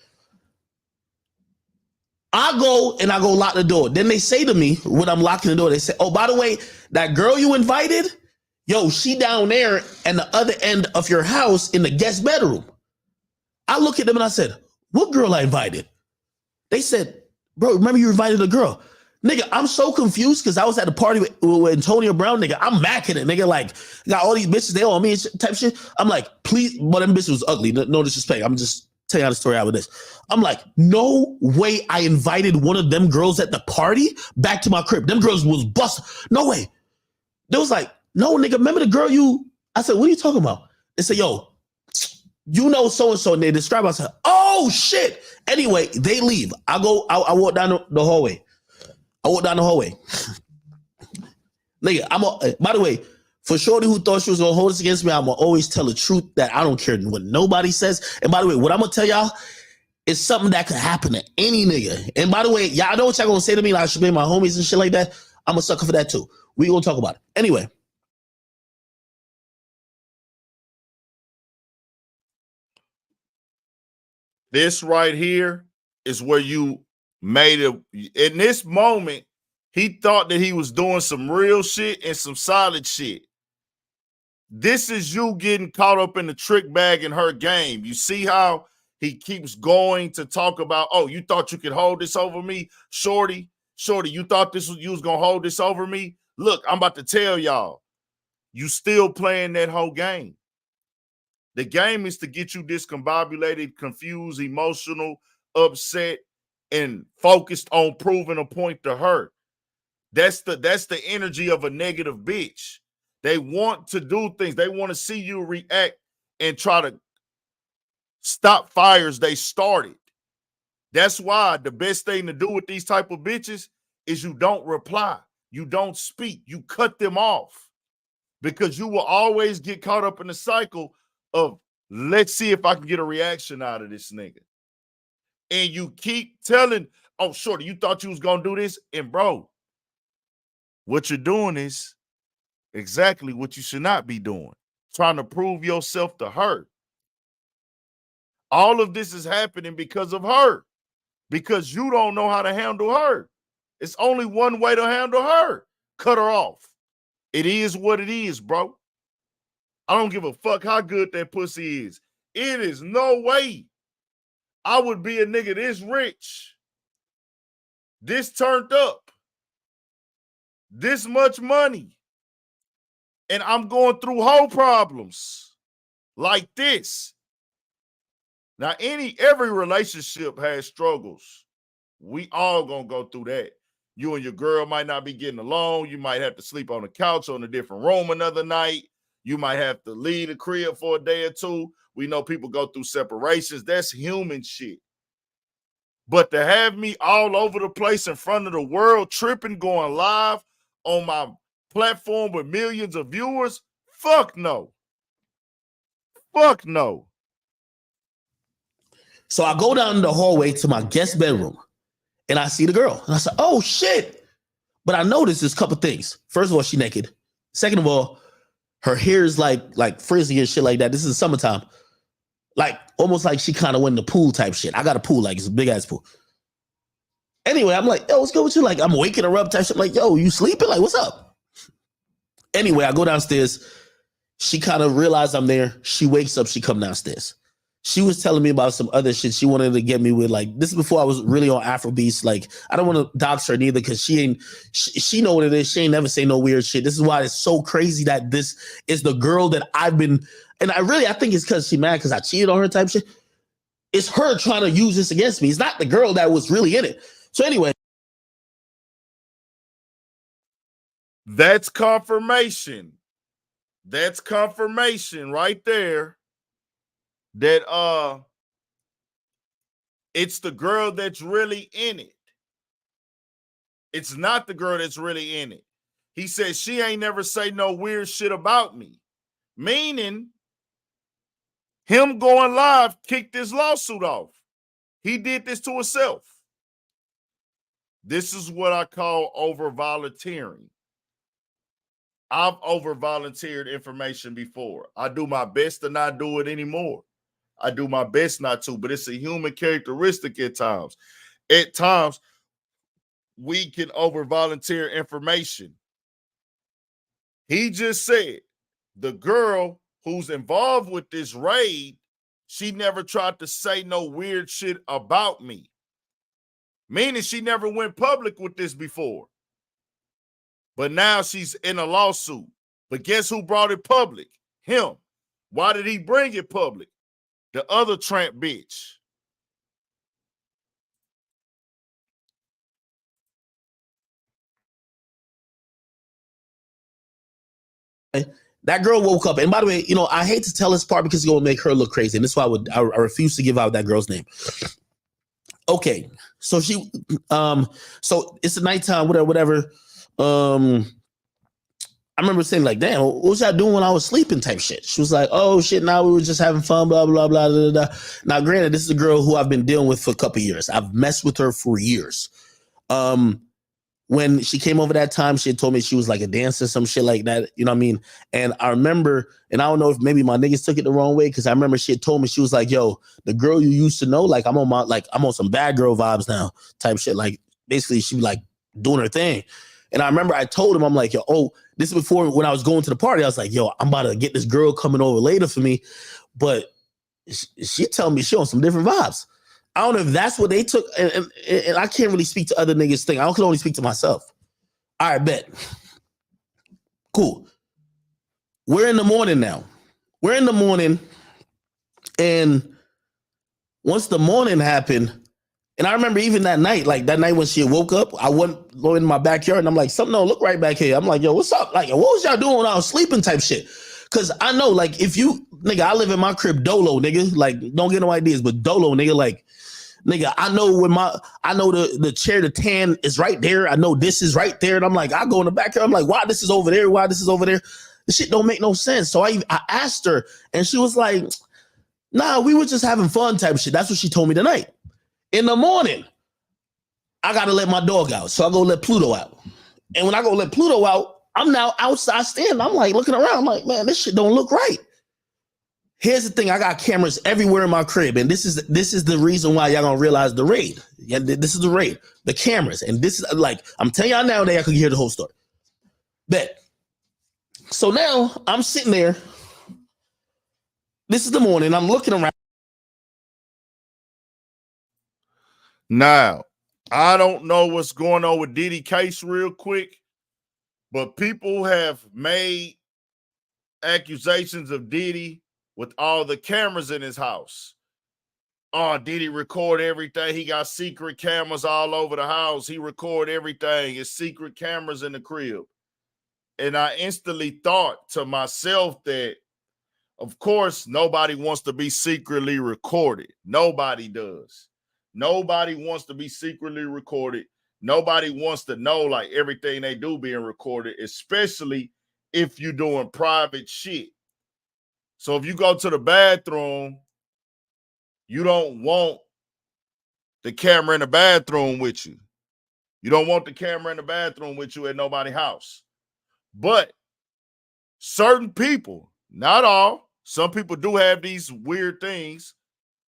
I go lock the door. Then they say to me when I'm locking the door, they say, oh, by the way, that girl you invited, yo, she down there at the other end of your house in the guest bedroom. I look at them and I said, what girl I invited? They said, bro, remember you invited a girl. Nigga, I'm so confused because I was at the party with Antonio Brown, nigga. I'm macking it, nigga. Like, got all these bitches, they all on me type shit. I'm like, please, but them bitches was ugly. No disrespect. I'm just telling you how the story out with this. I'm like, no way I invited one of them girls at the party back to my crib. Them girls was busting. No way. They was like, no, nigga, remember the girl I said, what are you talking about? They said, yo, you know so-and-so, and they describe us. I said, oh, shit. Anyway, they leave. I walk down the hallway. Nigga, by the way, for shorty who thought she was going to hold this against me, I'm going to always tell the truth that I don't care what nobody says. And by the way, what I'm going to tell y'all is something that could happen to any nigga. And by the way, y'all know what y'all going to say to me, like I should be my homies and shit like that. I'm a sucker for that too. We going to talk about it. Anyway. This right here is where you made it. In this moment, he thought that he was doing some real shit and some solid shit. This is you getting caught up in the trick bag in her game. You see how he keeps going to talk about, oh, you thought you could hold this over me? Shorty, you thought you was going to hold this over me? Look, I'm about to tell y'all, you still playing that whole game. The game is to get you discombobulated, confused, emotional, upset, and focused on proving a point to her. That's the energy of a negative bitch. They want to do things. They want to see you react and try to stop fires they started. That's why the best thing to do with these type of bitches is you don't reply. You don't speak. You cut them off because you will always get caught up in the cycle of let's see if I can get a reaction out of this nigga. And you keep telling, oh, shorty, you thought you was going to do this? And bro, What you're doing is exactly what you should not be doing. Trying to prove yourself to her. All of this is happening because of her. Because you don't know how to handle her. It's only one way to handle her. Cut her off. It is what it is, bro. I don't give a fuck how good that pussy is. It is no way I would be a nigga this rich, this turned up, this much money, and I'm going through whole problems like this. Now, every relationship has struggles. We all gonna go through that. You and your girl might not be getting along. You might have to sleep on the couch on a different room another night. You might have to leave the crib for a day or two. We know people go through separations. That's human shit. But to have me all over the place in front of the world, tripping, going live on my platform with millions of viewers, fuck no. Fuck no. So I go down the hallway to my guest bedroom and I see the girl. And I said, oh shit. But I noticed there's a couple things. First of all, she naked. Second of all, her hair is like frizzy and shit like that. This is summertime. Like almost like she kind of went in the pool type shit. I got a pool, like it's a big ass pool. Anyway, I'm like, yo, what's good with you? Like, I'm waking her up type shit. I'm like, yo, you sleeping? Like, what's up? Anyway, I go downstairs. She kind of realized I'm there. She wakes up, she come downstairs. She was telling me about some other shit she wanted to get me with. Like, this is before I was really on Afrobeats. Like, I don't want to dox her neither because she know what it is. She ain't never say no weird shit. This is why it's so crazy that this is the girl that I've been, and I think it's because she mad because I cheated on her type shit. It's her trying to use this against me. It's not the girl that was really in it. So anyway. That's confirmation. That's confirmation right there that it's the girl that's really in it. It's not the girl that's really in it. He said she ain't never say no weird shit about me. Meaning him going live kicked this lawsuit off. He did this to himself. This is what I call over-volunteering. I've over-volunteered information before. I do my best to not do it anymore. I do my best not to, but it's a human characteristic at times. At times, we can over-volunteer information. He just said the girl who's involved with this raid, she never tried to say no weird shit about me. Meaning she never went public with this before. But now she's in a lawsuit. But guess who brought it public? Him. Why did he bring it public? The other tramp bitch. That girl woke up. And by the way, I hate to tell this part because it's going to make her look crazy. And this is why I refuse to give out that girl's name. Okay. So so it's the nighttime, whatever. I remember saying like, damn, what was I doing when I was sleeping type shit? She was like, oh shit, now we were just having fun, blah, blah, blah, blah, blah. Now, granted, this is a girl who I've been dealing with for a couple of years. I've messed with her for years. When she came over that time, she had told me she was like a dancer, some shit like that. You know what I mean? And I remember, and I don't know if maybe my niggas took it the wrong way, because I remember she had told me, she was like, yo, the girl you used to know, like I'm on some bad girl vibes now type shit. Like basically she was like doing her thing. And I remember I told him, I'm like, yo, oh, this is before when I was going to the party. I was like, yo, I'm about to get this girl coming over later for me. But she telling me she on some different vibes. I don't know if that's what they took. And I can't really speak to other niggas' thing. I can only speak to myself. All right, bet. Cool. We're in the morning now. We're in the morning. And once the morning happened, and I remember even that night, like that night when she woke up, I went in my backyard and I'm like, something don't look right back here. I'm like, yo, what's up? Like, what was y'all doing when I was sleeping type shit? Cause I know, like, if you, nigga, I live in my crib dolo, nigga. Like, don't get no ideas, but dolo, nigga, like, nigga, I know the chair to tan is right there. I know this is right there. And I'm like, I go in the backyard. I'm like, why this is over there? Why this is over there? This shit don't make no sense. So I asked her and she was like, nah, we were just having fun type shit. That's what she told me tonight. In the morning, I got to let my dog out. So I go let Pluto out. And when I go let Pluto out, I'm now outside standing. I'm like looking around. I'm like, man, this shit don't look right. Here's the thing: I got cameras everywhere in my crib, and this is the reason why y'all gonna realize the raid. Yeah, this is the raid, the cameras, and this is like I'm telling y'all now. That I could hear the whole story. Bet. So now I'm sitting there. This is the morning. I'm looking around. Now, I don't know what's going on with Diddy case real quick, but people have made accusations of Diddy with all the cameras in his house. Oh, Diddy record everything. He got secret cameras all over the house. He record everything. It's secret cameras in the crib. And I instantly thought to myself that, of course, nobody wants to be secretly recorded. Nobody does. Nobody wants to be secretly recorded. Nobody wants to know like everything they do being recorded, especially if you're doing private shit. So if you go to the bathroom, you don't want the camera in the bathroom with you. You don't want the camera in the bathroom with you at nobody's house. But certain people, not all, some people do have these weird things.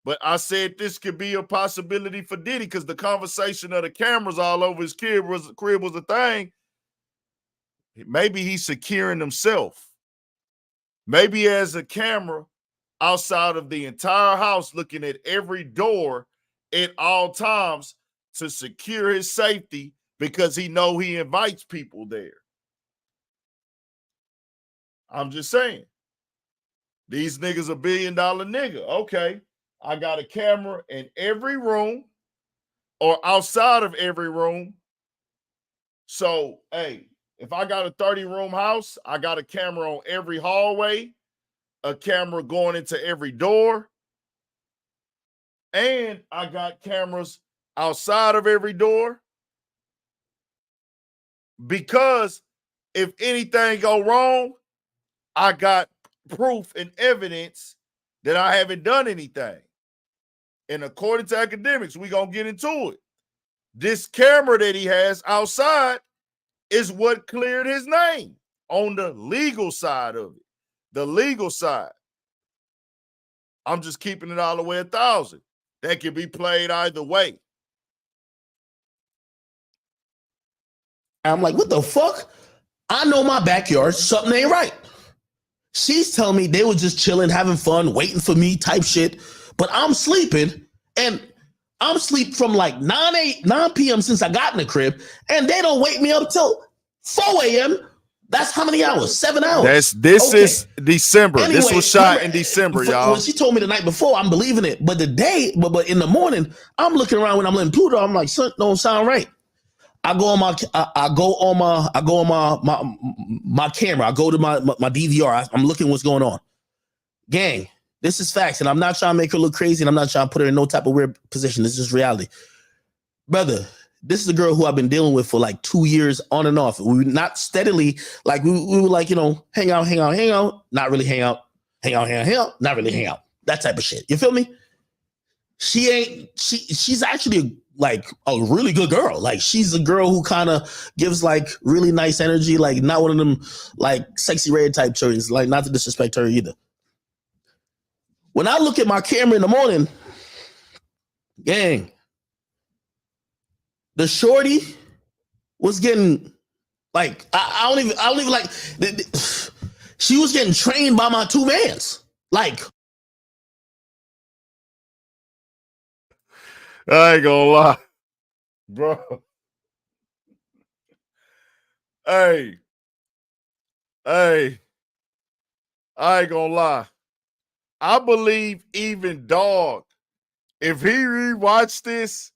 But I said this could be a possibility for Diddy because the conversation of the cameras all over his crib was a thing. Maybe he's securing himself. Maybe he has a camera outside of the entire house looking at every door at all times to secure his safety because he know he invites people there. I'm just saying. These niggas $1 billion nigga. Okay. I got a camera in every room or outside of every room. So, hey, if I got a 30-room house, I got a camera on every hallway, a camera going into every door, and I got cameras outside of every door. Because if anything go wrong, I got proof and evidence that I haven't done anything. And according to Akademiks, we're going to get into it. This camera that he has outside is what cleared his name on the legal side of it. The legal side. I'm just keeping it all the way 1,000. That can be played either way. I'm like, what the fuck? I know my backyard, something ain't right. She's telling me they were just chilling, having fun, waiting for me type shit. But I'm sleeping, and I'm sleep from like 9 p.m. since I got in the crib, and they don't wake me up till 4 a.m. That's how many hours? 7 hours. This is December. Anyway, this was shot in December, y'all. When she told me the night before, I'm believing it. But but in the morning, I'm looking around when I'm letting Pluto. I'm like, son, don't sound right. I go on my camera. I go to my DVR. I'm looking what's going on. Gang, this is facts, and I'm not trying to make her look crazy, and I'm not trying to put her in no type of weird position. This is just reality. Brother, this is a girl who I've been dealing with for like 2 years on and off. We were not steadily, like we were like, hang out, not really hang out, not really hang out. That type of shit. You feel me? She's actually like a really good girl. Like she's a girl who kind of gives like really nice energy, like not one of them like sexy red type churches, like not to disrespect her either. When I look at my camera in the morning, gang, the shorty was getting like, I don't even like, she was getting trained by my two mans. Like, I ain't gonna lie, bro. Hey, I ain't gonna lie. I believe even Dog, if he rewatched this,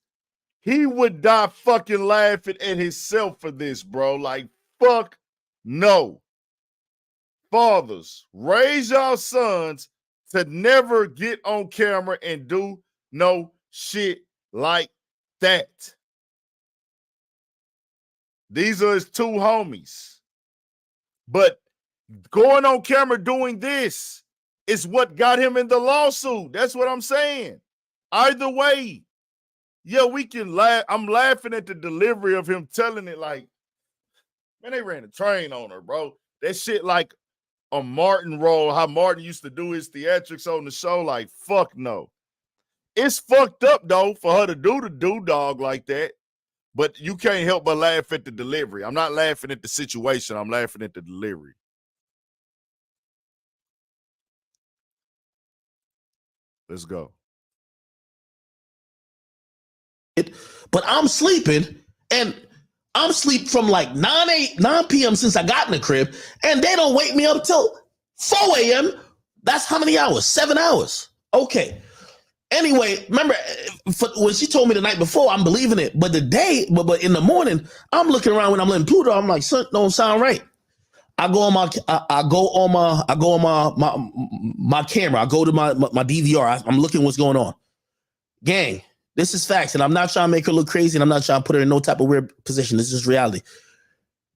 he would die fucking laughing at himself for this, bro. Like, fuck no. Fathers, raise y'all sons to never get on camera and do no shit like that. These are his two homies. But going on camera doing this is what got him in the lawsuit. That's what I'm saying. Either way, yeah, we can laugh. I'm laughing at the delivery of him telling it like, Man, they ran a train on her, bro. That shit like a Martin role, how Martin used to do his theatrics on the show. Like, fuck no. It's fucked up, though, for her to do the dog like that. But you can't help but laugh at the delivery. I'm not laughing at the situation. I'm laughing at the delivery. Let's go. But I'm sleeping, and I'm sleep from like 9 p.m. since I got in the crib, and they don't wake me up till 4 a.m. That's how many hours? 7 hours. Okay. Anyway, remember when she told me the night before, I'm believing it. But but in the morning, I'm looking around when I'm letting Pluto. I'm like, son, don't sound right. I go on my camera. I go to my DVR. I'm looking what's going on. Gang, this is facts, and I'm not trying to make her look crazy, and I'm not trying to put her in no type of weird position. This is reality.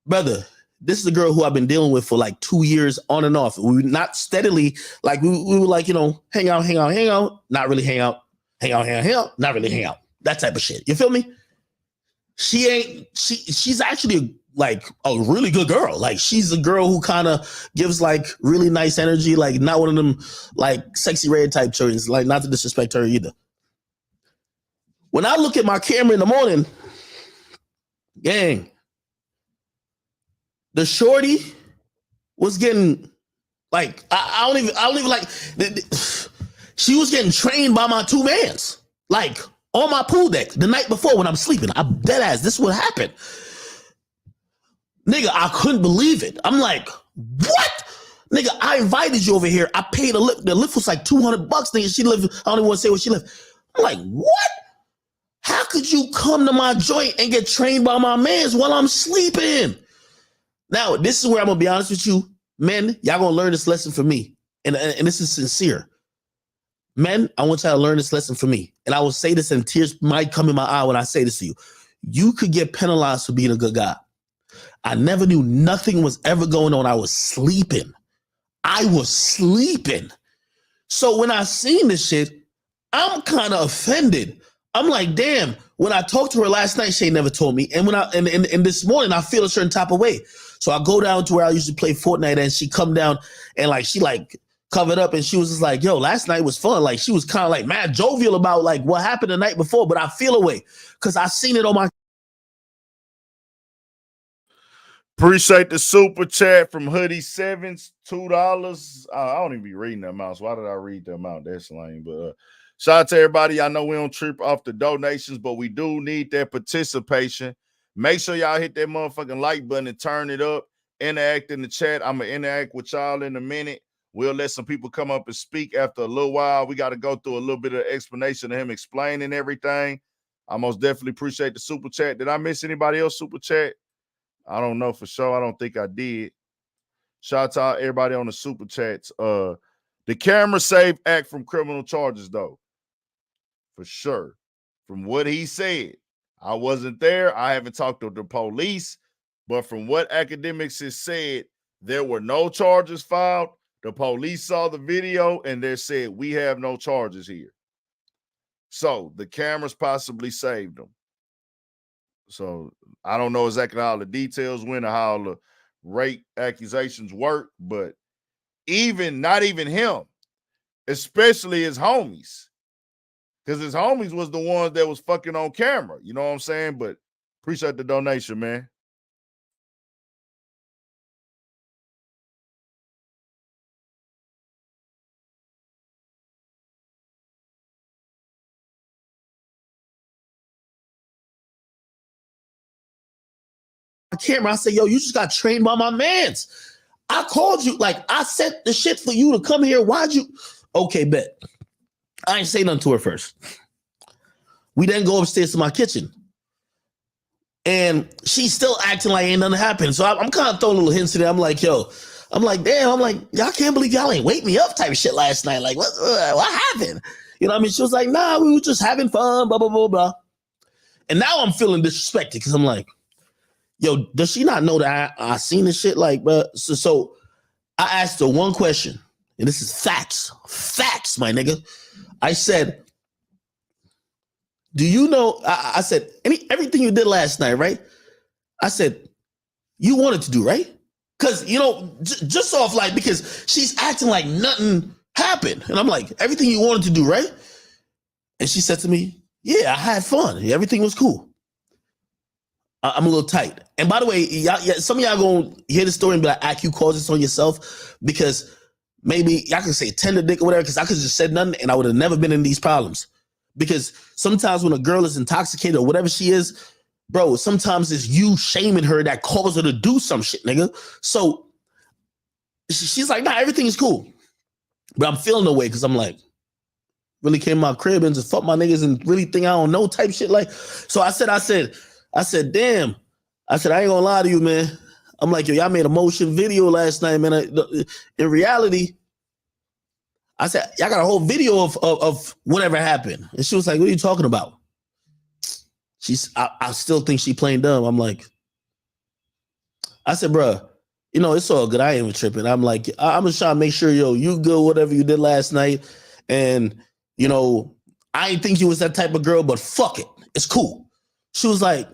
Brother, this is a girl who I've been dealing with for like 2 years on and off. We not steadily, like we were like, hang out, not really hang out, not really hang out. That type of shit. You feel me? She's actually like a really good girl. Like she's a girl who kind of gives like really nice energy, like not one of them like sexy red type children, like not to disrespect her either. When I look at my camera in the morning, gang, the shorty was getting like I don't even like. She was getting trained by my two mans, like on my pool deck the night before when I'm sleeping. I'm dead ass. This would happen, nigga. I couldn't believe it. I'm like, what, nigga? I invited you over here. I paid a lift. The lift was like $200, nigga. She lived. I don't even want to say where she lived. I'm like, what? How could you come to my joint and get trained by my mans while I'm sleeping? Now, this is where I'm going to be honest with you. Men, y'all going to learn this lesson from me. And this is sincere. Men, I want y'all to learn this lesson from me. And I will say this, and tears might come in my eye when I say this to you. You could get penalized for being a good guy. I never knew nothing was ever going on. I was sleeping. So when I seen this shit, I'm kind of offended. I'm like, damn, when I talked to her last night, she never told me. And when and this morning, I feel a certain type of way. So I go down to where I used to play Fortnite, and she come down and like she like covered up, and she was just like, yo, last night was fun. Like she was kind of like mad jovial about like what happened the night before, but I feel a way because I seen it on my. Appreciate the super chat from Hoodie Sevens, $2. I don't even be reading the amounts. Why did I read the amount? That's lame. But shout out to everybody. I know we don't trip off the donations, but we do need that participation. Make sure y'all hit that motherfucking like button and turn it up. Interact in the chat. I'm going to interact with y'all in a minute. We'll let some people come up and speak after a little while. We got to go through a little bit of explanation of him explaining everything. I most definitely appreciate the super chat. Did I miss anybody else super chat? I don't know for sure. I don't think I did. Shout out to everybody on the super chats. The camera save act from criminal charges, though. For sure. From what he said. I wasn't there. I haven't talked to the police. But from what Akademiks has said, there were no charges filed. The police saw the video and they said, we have no charges here. So the cameras possibly saved them. So I don't know exactly how the details went or how the rape accusations work, but not even him, especially his homies, because his homies was the ones that was fucking on camera. You know what I'm saying? But appreciate the donation, man. Camera, I said, yo, you just got trained by my mans. I called you, like I set the shit for you to come here. Why'd you? Okay, bet. I ain't say nothing to her first. We then go upstairs to my kitchen. And she's still acting like ain't nothing happened. So I'm kind of throwing little hints in there. I'm like, yo, I'm like, damn, I'm like, y'all can't believe y'all ain't wake me up type of shit last night. Like, what happened? You know what I mean? She was like, nah, we were just having fun, blah, blah, blah, blah. And now I'm feeling disrespected because I'm like, yo, does she not know that I seen this shit? Like, but so I asked her one question, and this is facts, my nigga. I said, do you know? I said everything you did last night, right? I said, you wanted to do, right? Because, you know, just off like, because she's acting like nothing happened. And I'm like, everything you wanted to do, right? And she said to me, yeah, I had fun. Everything was cool. I'm a little tight. And by the way, some of y'all gonna hear the story and be like, "IQ cause this on yourself," because maybe y'all can say tender dick or whatever, because I could have just said nothing and I would have never been in these problems. Because sometimes when a girl is intoxicated or whatever she is, bro, sometimes it's you shaming her that causes her to do some shit, nigga. So she's like, nah, everything is cool. But I'm feeling the way because I'm like, really came to my crib and just fuck my niggas and really think I don't know type shit. Like, so I said, damn. I said, I ain't gonna lie to you, man. I'm like, yo, y'all made a motion video last night, man. In reality, I said, y'all got a whole video of whatever happened. And she was like, what are you talking about? I still think she playing dumb. I'm like, I said, bruh, you know, it's all good. I ain't even tripping. I'm like, I'm just trying to make sure, yo, you good, whatever you did last night. And, you know, I ain't think you was that type of girl, but fuck it. It's cool. She was like,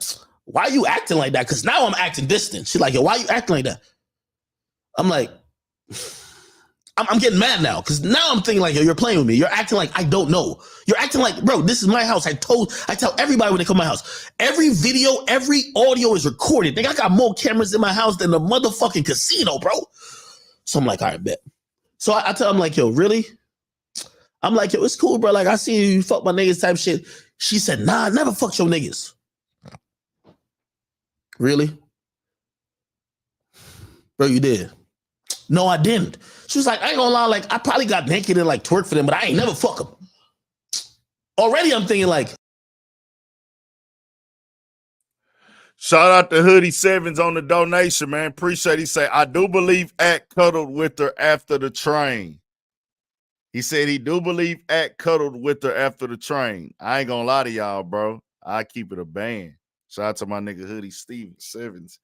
why are you acting like that? Because now I'm acting distant. She's like, yo, why are you acting like that? I'm like, I'm getting mad now because now I'm thinking like, yo, you're playing with me. You're acting like I don't know. You're acting like, bro, this is my house. I tell everybody when they come to my house. Every video, every audio is recorded. I got more cameras in my house than the motherfucking casino, bro. So I'm like, all right, bet. So I tell him like, yo, really? I'm like, yo, it's cool, bro. Like, I see you fuck my niggas type shit. She said, nah, I never fucked your niggas. Really? Bro, you did. No, I didn't. She was like, I ain't gonna lie, like, I probably got naked and like twerk for them, but I ain't never fuck them. Already I'm thinking like. Shout out to Hoodie Sevens on the donation, man. Appreciate it. He say, I do believe Act cuddled with her after the train. He said he do believe Act cuddled with her after the train. I ain't gonna lie to y'all, bro. I keep it a band. Shout out to my nigga Hoodie Sevens.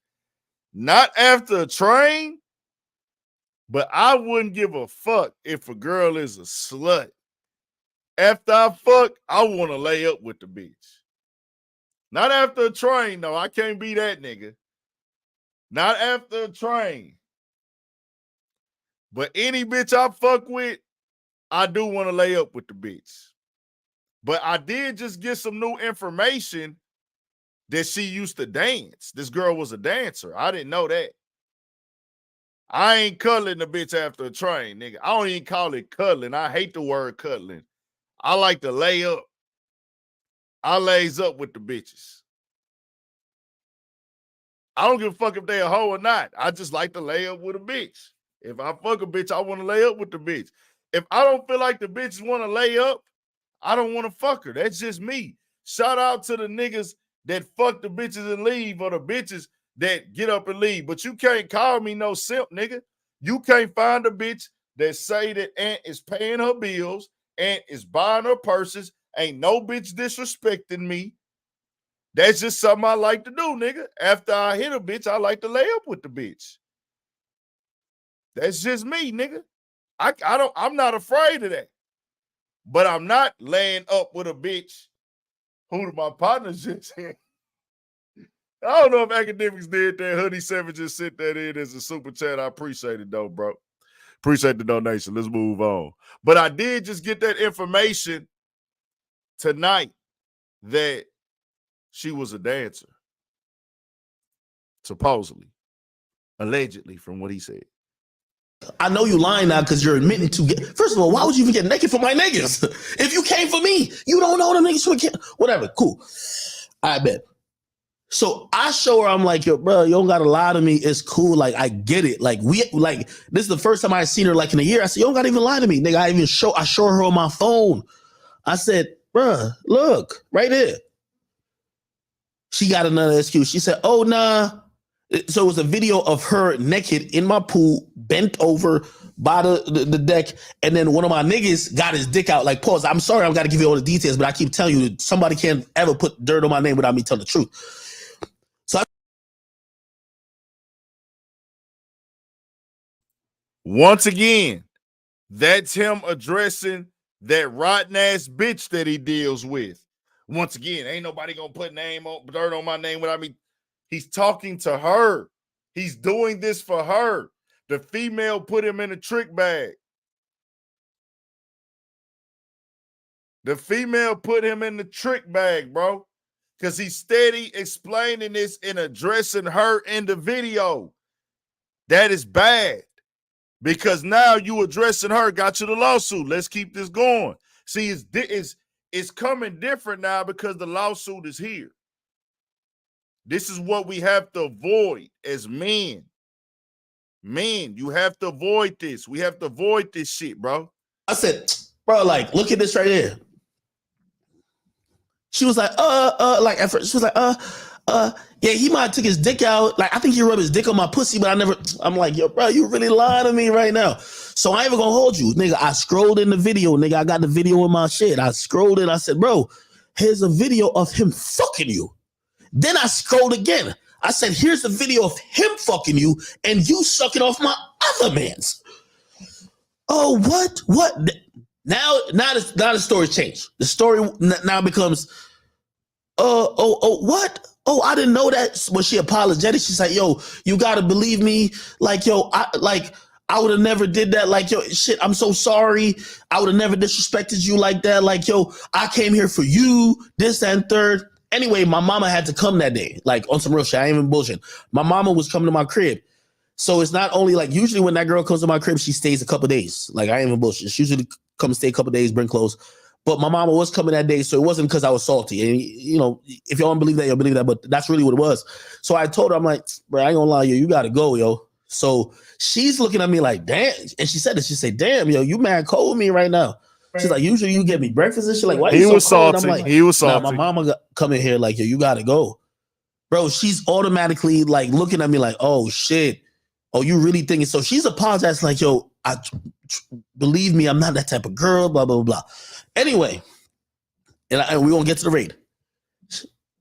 Not after a train, but I wouldn't give a fuck if a girl is a slut. After I fuck, I want to lay up with the bitch. Not after a train, though. I can't be that nigga. Not after a train. But any bitch I fuck with, I do want to lay up with the bitch. But I did just get some new information that she used to dance. This girl was a dancer. I didn't know that. I ain't cuddling the bitch after a train, nigga. I don't even call it cuddling. I hate the word cuddling. I like to lay up. I lays up with the bitches. I don't give a fuck if they a hoe or not. I just like to lay up with a bitch. If I fuck a bitch, I want to lay up with the bitch. If I don't feel like the bitches want to lay up, I don't want to fuck her. That's just me. Shout out to the niggas that fuck the bitches and leave, or the bitches that get up and leave. But you can't call me no simp, nigga. You can't find a bitch that say that Aunt is paying her bills, Aunt is buying her purses, ain't no bitch disrespecting me. That's just something I like to do, nigga. After I hit a bitch, I like to lay up with the bitch. That's just me, nigga. I'm not afraid of that. But I'm not laying up with a bitch who my partner's just in. I don't know if Academics did that. Hoodie 7 just sent that in as a super chat. I appreciate it, though, bro. Appreciate the donation. Let's move on. But I did just get that information tonight that she was a dancer. Supposedly. Allegedly, from what he said. I know you lying now because you're admitting to get. First of all, why would you even get naked for my niggas? If you came for me, you don't know them niggas. Whatever, cool. I bet. So I show her, I'm like, yo, bro, you don't gotta lie to me. It's cool. Like, I get it. Like, this is the first time I seen her like in a year. I said, you don't gotta even lie to me. Nigga, I show her on my phone. I said, bro, look, right here. She got another excuse. She said, oh, nah. So it was a video of her naked in my pool, bent over by the deck, and then one of my niggas got his dick out. Like, pause. I'm sorry, I've got to give you all the details, but I keep telling you, somebody can't ever put dirt on my name without me telling the truth. So once again, that's him addressing that rotten ass bitch that he deals with. Once again, ain't nobody gonna put dirt on my name without me. He's talking to her. He's doing this for her. The female put him in a trick bag. The female put him in the trick bag, bro. Because he's steady explaining this and addressing her in the video. That is bad. Because now you addressing her, got you the lawsuit. Let's keep this going. See, it's coming different now because the lawsuit is here. This is what we have to avoid as men. Men, you have to avoid this. We have to avoid this shit, bro. I said, bro, like, look at this right here. She was like, like at first, she was like, yeah, he might have took his dick out. Like, I think he rubbed his dick on my pussy, but I'm like, yo, bro, you really lying to me right now. So I ain't even gonna hold you. Nigga, I scrolled in the video, nigga. I got the video in my shit. I scrolled in, I said, bro, here's a video of him fucking you. Then I scrolled again. I said, here's a video of him fucking you and you sucking off my other man's. Oh, what? Now the story's changed. The story now becomes, what? Oh, I didn't know that. When she apologetic, she's like, yo, you gotta believe me. Like, yo, I would have never did that. Like, yo, shit, I'm so sorry. I would have never disrespected you like that. Like, yo, I came here for you, this and third. Anyway, my mama had to come that day, like on some real shit. I ain't even bullshit. My mama was coming to my crib. So it's not only like, usually when that girl comes to my crib, she stays a couple days. Like, I ain't even bullshit. She usually come stay a couple days, bring clothes. But my mama was coming that day, so it wasn't because I was salty. And, you know, if y'all don't believe that, you'll believe that. But that's really what it was. So I told her, I'm like, bro, I ain't gonna lie, yo, you gotta go, yo. So she's looking at me like, damn. And she said this. She said, damn, yo, you mad cold with me right now. She's like, usually you get me breakfast and shit. Like, why you so cold? I'm like, he was salty. Nah, my mama coming here like, yo, you gotta go. Bro, she's automatically like looking at me like, oh shit. Oh, you really thinking? So she's apologizing like, yo, believe me, I'm not that type of girl, blah, blah, blah. Anyway, and we're going to get to the raid.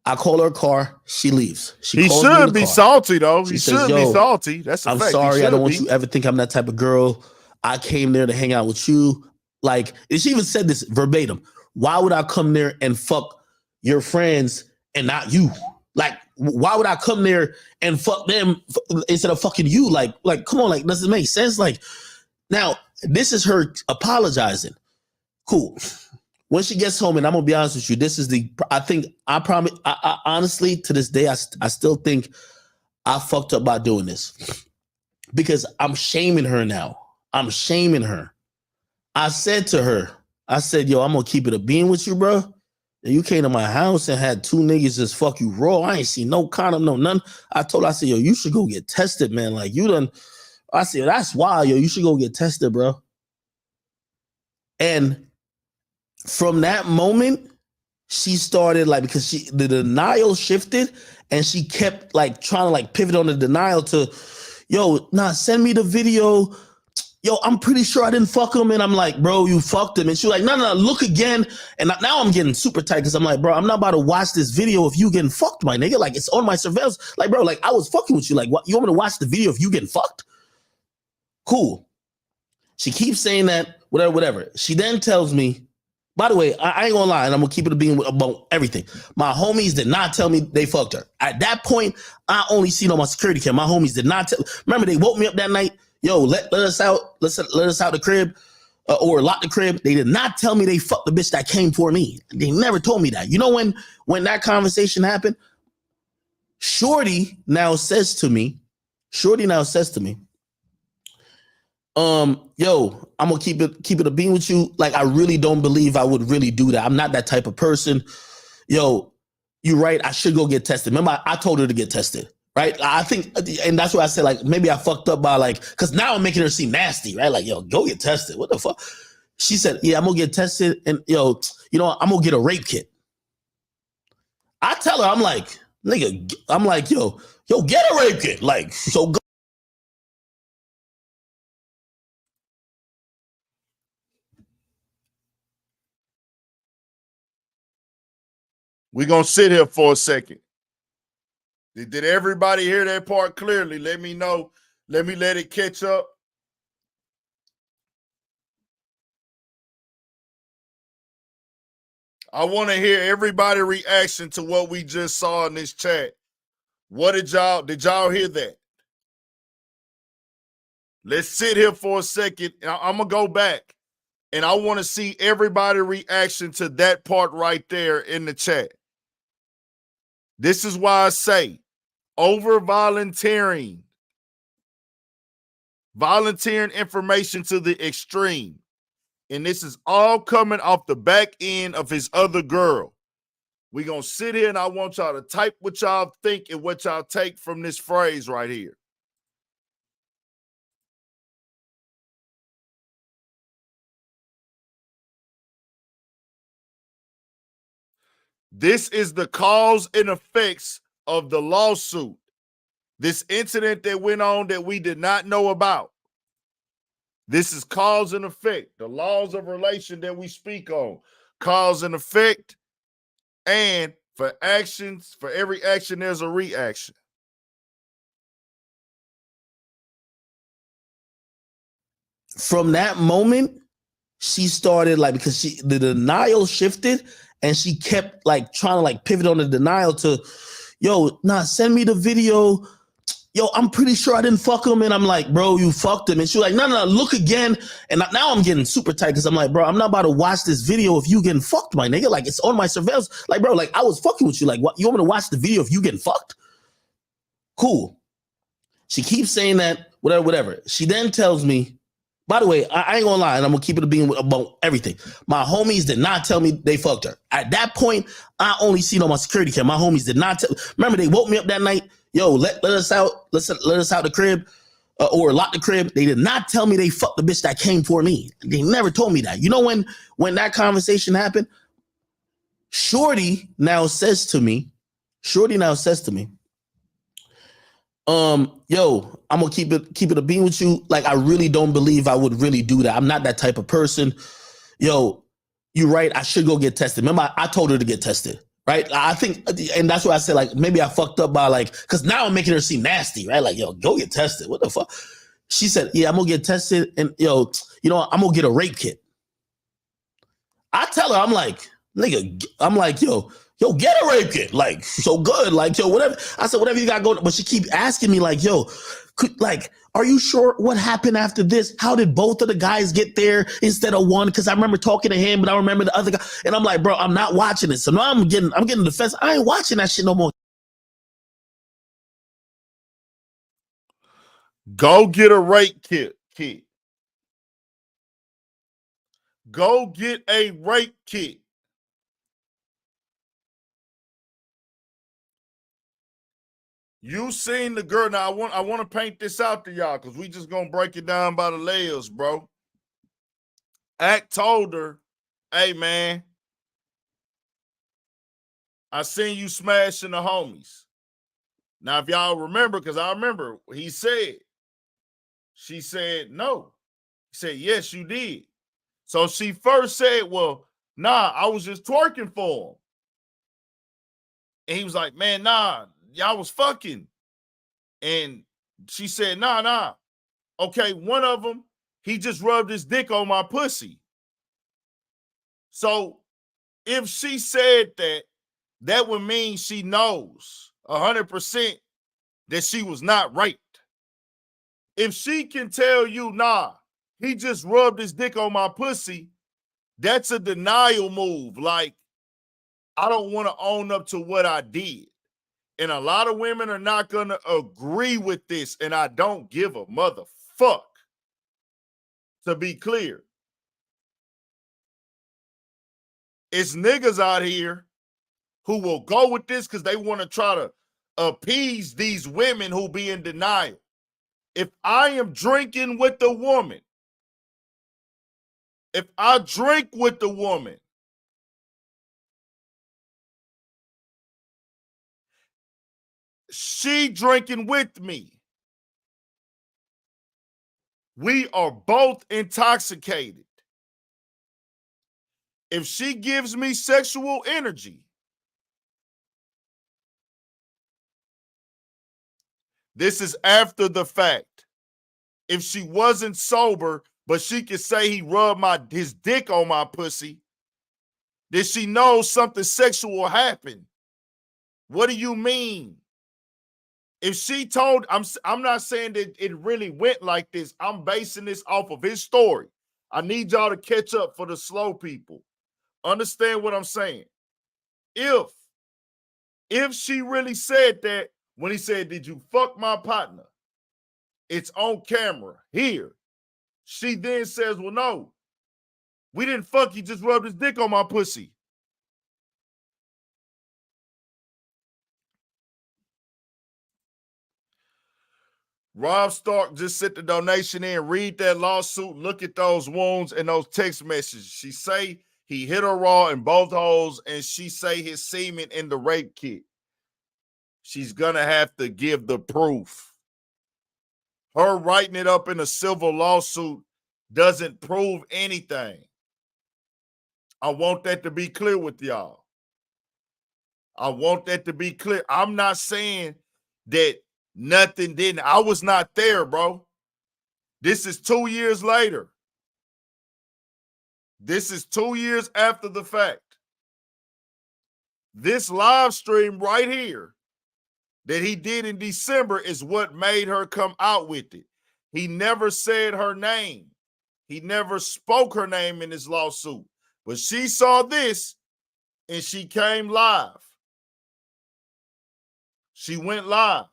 I call her car. She leaves. He should be salty, though. He should be salty. That's a fact. I'm sorry. I don't want you ever think I'm that type of girl. I came there to hang out with you. Like, and she even said this verbatim. Why would I come there and fuck your friends and not you? Like, why would I come there and fuck them instead of fucking you? Like, come on, like, does it make sense? Like, now, this is her apologizing. Cool. When she gets home, and I'm gonna be honest with you, this is I honestly, to this day, I still think I fucked up by doing this because I'm shaming her now. I'm shaming her. I said to her, yo, I'm gonna keep it a bean with you, bro. And you came to my house and had two niggas just fuck you raw. I ain't seen no condom, no none. I told her, I said, yo, you should go get tested, man. Like, you done. I said, that's wild, yo. You should go get tested, bro. And from that moment, she started like, because the denial shifted and she kept like trying to like pivot on the denial to, yo, nah, send me the video. Yo, I'm pretty sure I didn't fuck him. And I'm like, bro, you fucked him. And she's like, no, look again. And now I'm getting super tight because I'm like, bro, I'm not about to watch this video of you getting fucked, my nigga. Like, it's on my surveillance. Like, bro, like, I was fucking with you. Like, what? You want me to watch the video of you getting fucked? Cool. She keeps saying that, whatever. She then tells me, by the way, I ain't gonna lie, and I'm gonna keep it being about everything. My homies did not tell me they fucked her. At that point, I only seen on my security cam. My homies did not tell. Remember, they woke me up that night. Yo, let us out. Let us out the crib, or lock the crib. They did not tell me they fucked the bitch that came for me. They never told me that. You know when that conversation happened, Shorty now says to me, yo, I'm gonna keep it a bean with you. Like, I really don't believe I would really do that. I'm not that type of person. Yo, you're right. I should go get tested. Remember, I told her to get tested, right? I think, and that's why I said, like, maybe I fucked up by like, because now I'm making her seem nasty, right? Like, yo, go get tested. What the fuck? She said, yeah, I'm gonna get tested, and yo, you know, I'm gonna get a rape kit. I tell her, I'm like, nigga, I'm like, yo, get a rape kit. Like, so go. We're going to sit here for a second. Did everybody hear that part clearly? Let me know. Let me let it catch up. I want to hear everybody's reaction to what we just saw in this chat. What did y'all hear that? let's sit here for a second. I'm going to go back, and I want to see everybody's reaction to that part right there in the chat. This is why I say over-volunteering, volunteering information to the extreme. And this is all coming off the back end of his other girl. We're going to sit here, and I want y'all to type what y'all think and what y'all take from this phrase right here. This is the cause and effects of the lawsuit. This incident that went on that we did not know about. This is cause and effect. The laws of relation that we speak on. Cause and effect. And for actions, for every action, there's a reaction. From that moment, she started like, because the denial shifted and she kept like trying to like pivot on the denial to, yo, nah, send me the video. Yo, I'm pretty sure I didn't fuck him. And I'm like, bro, you fucked him. And she was like, no, look again. And now I'm getting super tight because I'm like, bro, I'm not about to watch this video if you getting fucked, my nigga. Like, it's on my surveillance. Like, bro, like, I was fucking with you. Like, what? You want me to watch the video if you getting fucked? Cool. She keeps saying that, whatever. She then tells me, by the way, I ain't gonna lie, and I'm gonna keep it being about everything. My homies did not tell me they fucked her. At that point, I only seen on my security cam. My homies did not tell. Remember, they woke me up that night. Yo, let us out. Let us out the crib, or lock the crib. They did not tell me they fucked the bitch that came for me. They never told me that. You know when that conversation happened, Shorty now says to me, yo, I'm gonna keep it a beam with you. Like, I really don't believe I would really do that. I'm not that type of person. Yo, you're right. I should go get tested. Remember, I told her to get tested, right? I think, and that's why I said, like, maybe I fucked up by like, because now I'm making her seem nasty, right? Like, yo, go get tested. What the fuck? She said, yeah, I'm gonna get tested, and yo, you know, I'm gonna get a rape kit. I tell her, I'm like, nigga, I'm like, yo, get a rape kit. Like, so good. Like, yo, whatever. I said, whatever you got going. But she keep asking me, like, yo, are you sure what happened after this? How did both of the guys get there instead of one? Because I remember talking to him, but I remember the other guy. And I'm like, bro, I'm not watching it. So now I'm getting the fence. I ain't watching that shit no more. Go get a rape kit. Go get a rape kit. You seen the girl. Now I want to paint this out to y'all because we just gonna break it down by the layers, bro. Act told her, hey man, I seen you smashing the homies. Now, if y'all remember, because I remember she said no. He said, yes, you did. So she first said, well, nah, I was just twerking for him. And he was like, man, nah, y'all was fucking. And she said, nah. Okay, one of them, he just rubbed his dick on my pussy. So if she said that, that would mean she knows 100% that she was not raped. If she can tell you, nah, he just rubbed his dick on my pussy, that's a denial move. Like, I don't want to own up to what I did. And a lot of women are not going to agree with this, and I don't give a motherfuck, to be clear. It's niggas out here who will go with this because they want to try to appease these women who be in denial. If I am drinking with the woman, if I drink with the woman, she drinking with me, we are both intoxicated. If she gives me sexual energy, this is after the fact. If she wasn't sober, but she could say he rubbed his dick on my pussy, then she knows something sexual happened. What do you mean? If she told, I'm not saying that it really went like this. I'm basing this off of his story. I need y'all to catch up for the slow people. Understand what I'm saying. If she really said that when he said, "Did you fuck my partner?" It's on camera here. She then says, "Well, no, we didn't fuck. He just rubbed his dick on my pussy." Rob Stark just sent the donation in. Read that lawsuit. Look at those wounds and those text messages. She say he hit her raw in both holes, and she say his semen in the rape kit. She's gonna have to give the proof. Her writing it up in a civil lawsuit doesn't prove anything. I want that to be clear with y'all. I want that to be clear. I'm not saying that nothing didn't. I was not there, bro. This is 2 years later. This is 2 years after the fact. This live stream right here that he did in December is what made her come out with it. He never said her name. He never spoke her name in his lawsuit. But she saw this and she came live. She went live.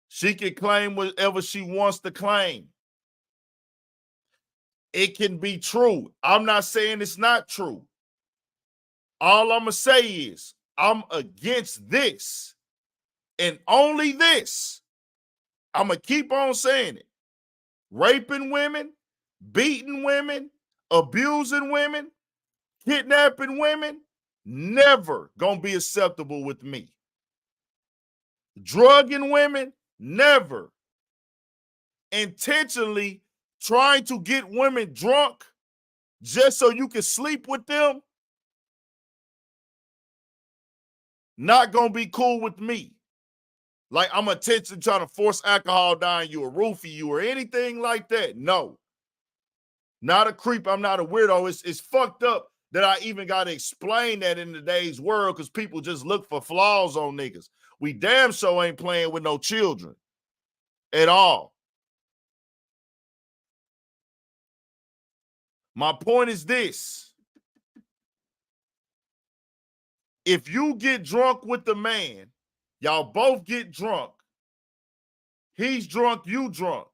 She can claim whatever she wants to claim. It can be true. I'm not saying it's not true. All I'm going to say is I'm against this and only this. I'm going to keep on saying it. Raping women, beating women, abusing women, kidnapping women, never going to be acceptable with me. Drugging women, never. Intentionally trying to get women drunk just so you can sleep with them, not going to be cool with me. Like I'm intentionally trying to force alcohol down you or roofie you or anything like that. No. Not a creep. I'm not a weirdo. It's fucked up that I even got to explain that in today's world because people just look for flaws on niggas. We damn sure ain't playing with no children at all. My point is this. If you get drunk with the man, y'all both get drunk. He's drunk, you drunk.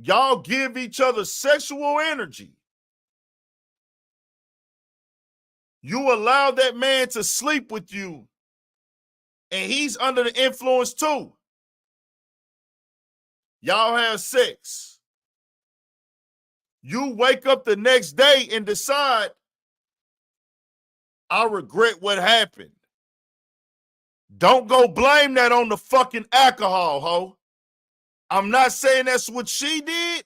Y'all give each other sexual energy. You allow that man to sleep with you, and he's under the influence too. Y'all have sex. You wake up the next day and decide, I regret what happened. Don't go blame that on the fucking alcohol, ho. I'm not saying that's what she did.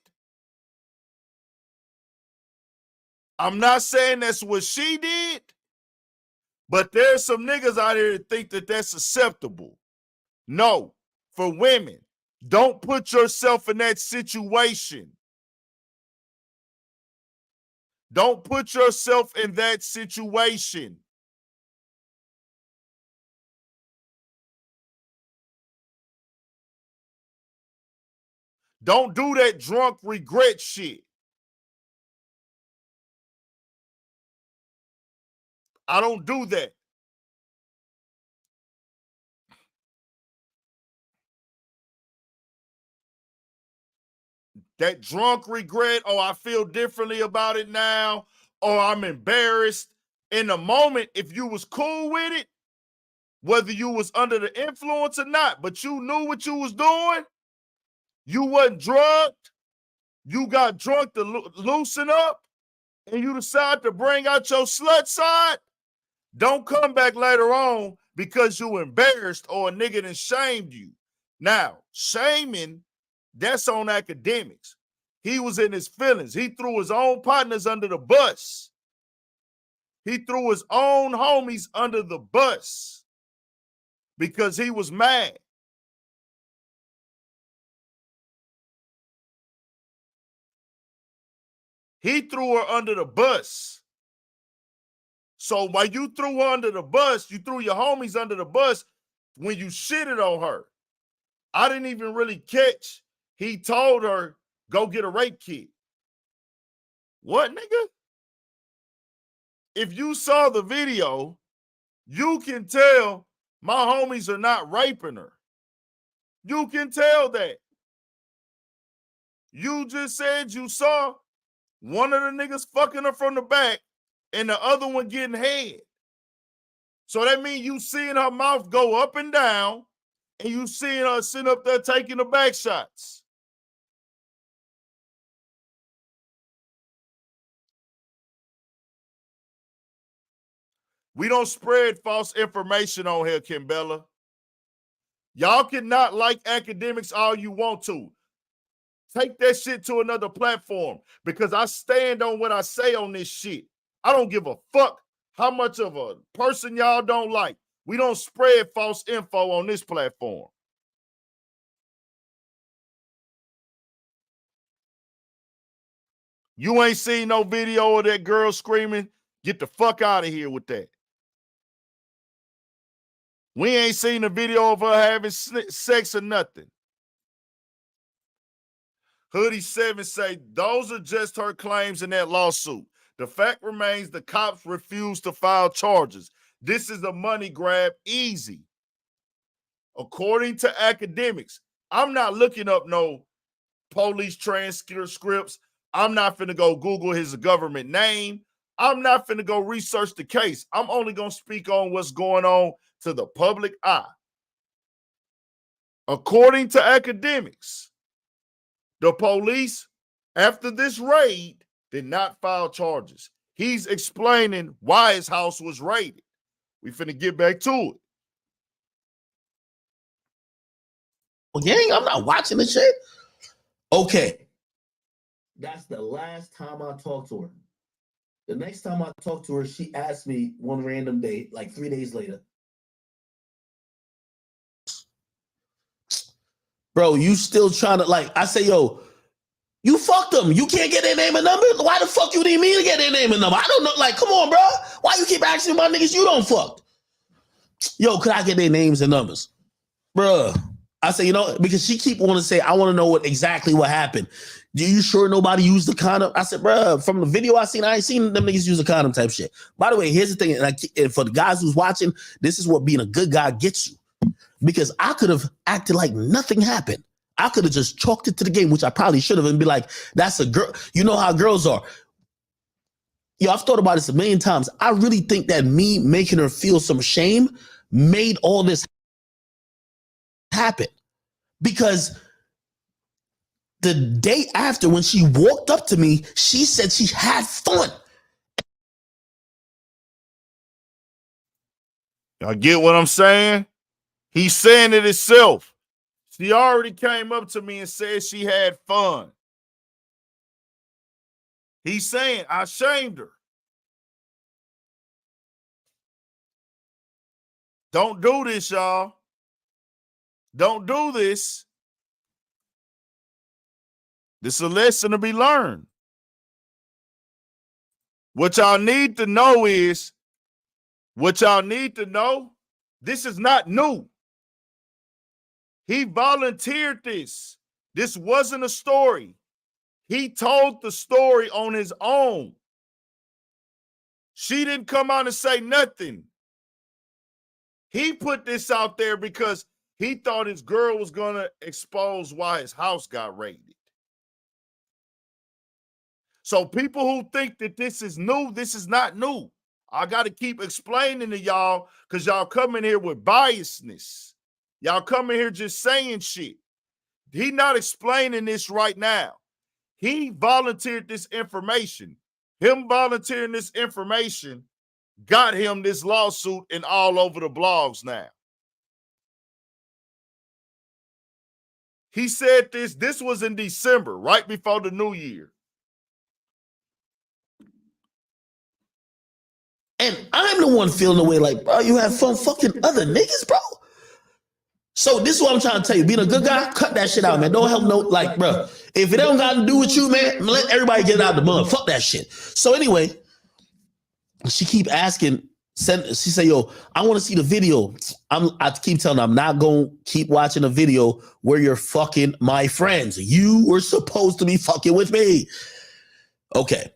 I'm not saying that's what she did. But there's some niggas out here that think that that's acceptable. No, for women, don't put yourself in that situation. Don't put yourself in that situation. Don't do that drunk regret shit. I don't do that. That drunk regret, oh, I feel differently about it now, or I'm embarrassed. In the moment, if you was cool with it, whether you was under the influence or not, but you knew what you was doing, you wasn't drugged, you got drunk to loosen up, and you decide to bring out your slut side, don't come back later on because you embarrassed or a nigga done shamed you. Now, shaming, that's on Akademiks. He was in his feelings. He threw his own partners under the bus. He threw his own homies under the bus because he was mad. He threw her under the bus. So while you threw her under the bus, you threw your homies under the bus when you shitted on her. I didn't even really catch. He told her, go get a rape kit. What, nigga? If you saw the video, you can tell my homies are not raping her. You can tell that. You just said you saw one of the niggas fucking her from the back and the other one getting head. So that means you seeing her mouth go up and down and you seeing her sitting up there taking the back shots. We don't spread false information on here, Kimbella. Y'all cannot like Akademiks all you want to. Take that shit to another platform because I stand on what I say on this shit. I don't give a fuck how much of a person y'all don't like. We don't spread false info on this platform. You ain't seen no video of that girl screaming, get the fuck out of here with that. We ain't seen a video of her having sex or nothing. Hoodie 7 say, those are just her claims in that lawsuit. The fact remains the cops refused to file charges. This is a money grab, easy. According to Akademiks, I'm not looking up no police transcripts. I'm not finna go Google his government name. I'm not finna go research the case. I'm only gonna speak on what's going on to the public eye. According to Akademiks, the police, after this raid, did not file charges. He's explaining why his house was raided. We finna get back to it. Well, gang, I'm not watching the shit. Okay. That's the last time I talked to her. The next time I talked to her, she asked me one random day, like 3 days later, bro, you still trying to, like, I say, yo, you fucked them. You can't get their name and number? Why the fuck you need me to get their name and number? I don't know. Like, come on, bro. Why you keep asking my niggas you don't fuck? Yo, could I get their names and numbers? Bruh. I say, you know, because she keep wanting to say, I want to know exactly what happened. Do you sure nobody used the condom? I said, bruh, from the video I seen, I ain't seen them niggas use a condom type shit. By the way, here's the thing. And for the guys who's watching, this is what being a good guy gets you. Because I could have acted like nothing happened. I could have just chalked it to the game, which I probably should have, and be like, that's a girl. You know how girls are. Yo, I've thought about this a million times. I really think that me making her feel some shame made all this happen. Because the day after, when she walked up to me, she said she had fun. Y'all get what I'm saying? He's saying it himself. She already came up to me and said she had fun. He's saying, I shamed her. Don't do this, y'all. Don't do this. This is a lesson to be learned. What y'all need to know is, this is not new. He volunteered this. This wasn't a story. He told the story on his own. She didn't come out and say nothing. He put this out there because he thought his girl was going to expose why his house got raided. So people who think that this is new, this is not new. I got to keep explaining to y'all because y'all come in here with biasness. Y'all come in here just saying shit. He not explaining this right now. He volunteered this information. Him volunteering this information got him this lawsuit and all over the blogs now. He said this was in December, right before the new year. And I'm the one feeling the way like, bro, you have fun fucking other niggas, bro. So this is what I'm trying to tell you. Being a good guy, cut that shit out, man. Don't help no, like, bro. If it don't got to do with you, man, let everybody get it out of the mud. Fuck that shit. So anyway, She keep asking, she say, yo, I want to see the video. I keep telling her, I'm not going to keep watching a video where you're fucking my friends. You were supposed to be fucking with me. Okay.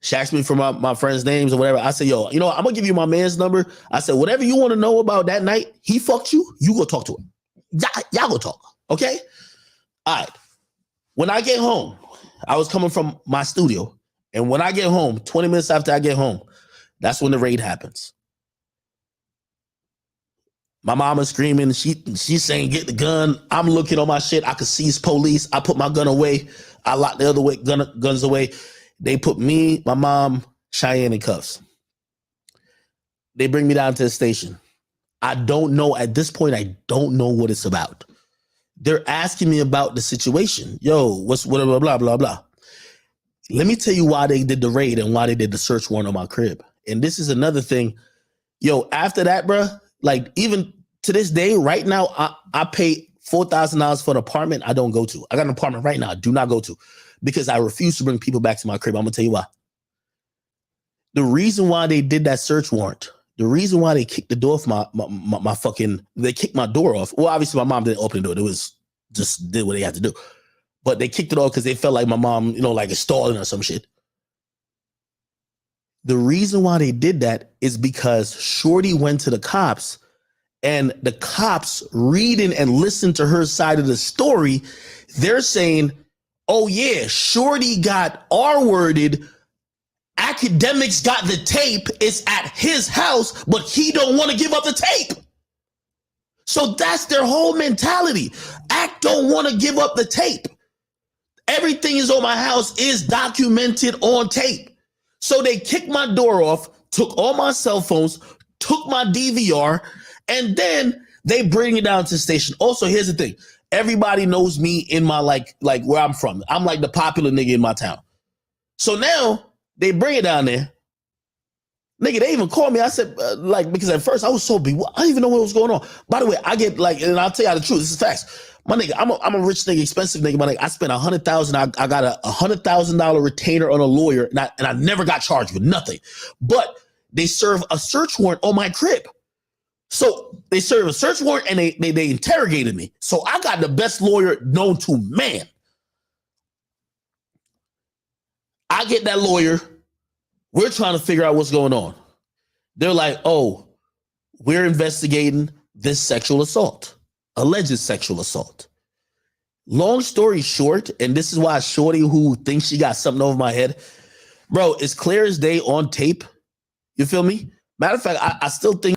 She asked me for my friends' names or whatever. I said, yo, you know, I'm going to give you my man's number. I said, whatever you want to know about that night, he fucked you, you go talk to him. Y'all go talk. Okay? All right. When I get home, I was coming from my studio. And when I get home, 20 minutes after I get home, that's when the raid happens. My mama's screaming. She's saying, get the gun. I'm looking on my shit. I could see it's police. I put my gun away. I locked the other way, guns away. They put me, my mom, Cheyenne in cuffs. They bring me down to the station. I don't know. At this point, I don't know what it's about. They're asking me about the situation. Yo, what's blah, blah, blah, blah. Let me tell you why they did the raid and why they did the search warrant on my crib. And this is another thing. Yo, after that, bruh, like even to this day, right now, I pay $4,000 for an apartment I don't go to. I got an apartment right now I do not go to because I refuse to bring people back to my crib. I'm going to tell you why. The reason why they did that search warrant, the reason why they kicked the door off my fucking, they kicked my door off. Well, obviously my mom didn't open the door. It was just did what they had to do. But they kicked it off because they felt like my mom, you know, like is stalling or some shit. The reason why they did that is because Shorty went to the cops and the cops reading and listening to her side of the story. They're saying, oh yeah, Shorty got R-worded. Akademiks got the tape. It's at his house, but he don't want to give up the tape. So that's their whole mentality. Ak don't want to give up the tape. Everything is on my house is documented on tape. So they kicked my door off, took all my cell phones, took my DVR, and then they bring it down to the station. Also, here's the thing. Everybody knows me in my, like where I'm from. I'm like the popular nigga in my town. So now they bring it down there. Nigga, they even called me. I said, because at first I was so big. I didn't even know what was going on. By the way, I get and I'll tell you the truth. This is facts. My nigga, I'm a rich nigga, expensive nigga. My nigga, I spent $100,000. I got a $100,000 retainer on a lawyer, and I never got charged with nothing. But they serve a search warrant on my crib. So they serve a search warrant and they interrogated me. So I got the best lawyer known to man. I get that lawyer. We're trying to figure out what's going on. They're like, oh, we're investigating this sexual assault, alleged sexual assault. Long story short, and this is why Shorty who thinks she got something over my head, bro, it's clear as day on tape. You feel me? Matter of fact, I still think.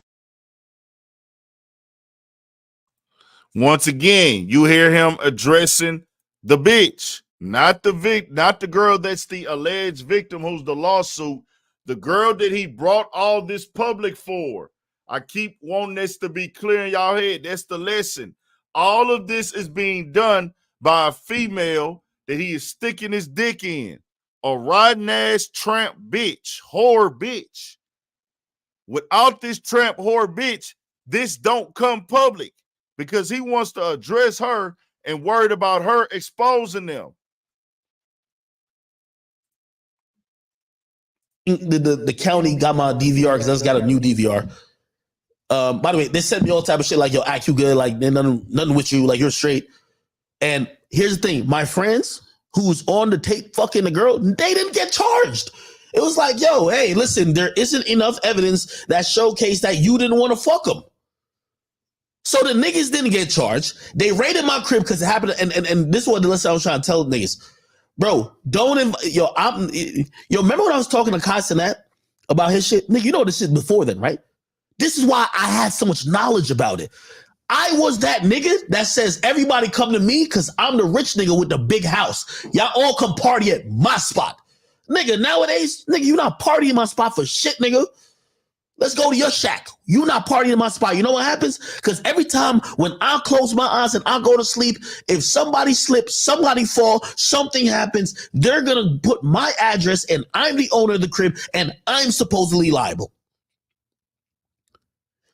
Once again, you hear him addressing the bitch, not the girl that's the alleged victim who's the lawsuit, the girl that he brought all this public for. I keep wanting this to be clear in y'all head. That's the lesson. All of this is being done by a female that he is sticking his dick in. A riding ass tramp bitch, whore bitch. Without this tramp whore bitch, this don't come public because he wants to address her and worried about her exposing them. The county got my DVR because I just got a new DVR. By the way, they sent me all type of shit like, yo, act you good, like nothing with you, like you're straight. And here's the thing, my friends who's on the tape fucking the girl, they didn't get charged. It was like, yo, hey, listen, there isn't enough evidence that showcased that you didn't want to fuck them. So the niggas didn't get charged. They raided my crib because it happened. And this is what the lesson I was trying to tell niggas. Bro, remember when I was talking to Casanat about his shit? Nigga, you know this shit before then, right? This is why I had so much knowledge about it. I was that nigga that says everybody come to me because I'm the rich nigga with the big house. Y'all all come party at my spot. Nigga, nowadays, nigga, you not partying my spot for shit, nigga. Let's go to your shack. You not partying in my spot. You know what happens? Because every time when I close my eyes and I go to sleep, if somebody slips, somebody fall, something happens, they're going to put my address and I'm the owner of the crib and I'm supposedly liable.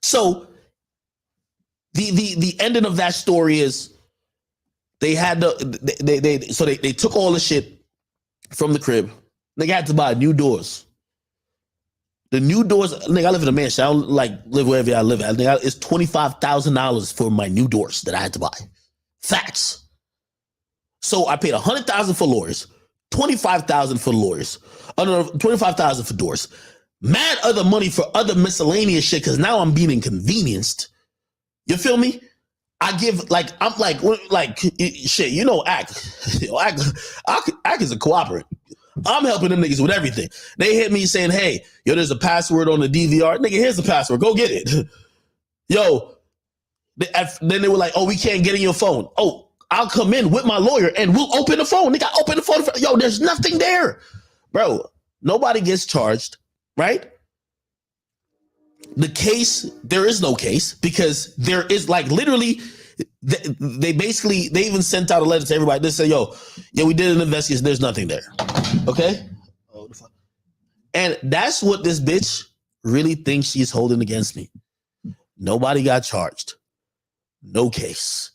So the ending of that story is they had they took all the shit from the crib. They had to buy new doors. The new doors, nigga, I live in a mansion. I don't like live wherever I live at. Nigga, it's $25,000 for my new doors that I had to buy. Facts. So I paid $100,000 for lawyers, $25,000 for lawyers, $25,000 for doors. Mad other money for other miscellaneous shit because now I'm being inconvenienced. You feel me? I give I'm like shit. You know, Ak is a cooperative. I'm helping them niggas with everything. They hit me saying, hey, yo, there's a password on the DVR. Nigga, here's the password. Go get it. Yo, then they were like, oh, we can't get in your phone. Oh, I'll come in with my lawyer and we'll open the phone. Nigga, open the phone. Yo, there's nothing there. Bro, nobody gets charged, right? The case, there is no case because there is like literally, they even sent out a letter to everybody. They said, yo, we did an investigation. There's nothing there. Okay? And that's what this bitch really thinks she's holding against me. Nobody got charged. No case.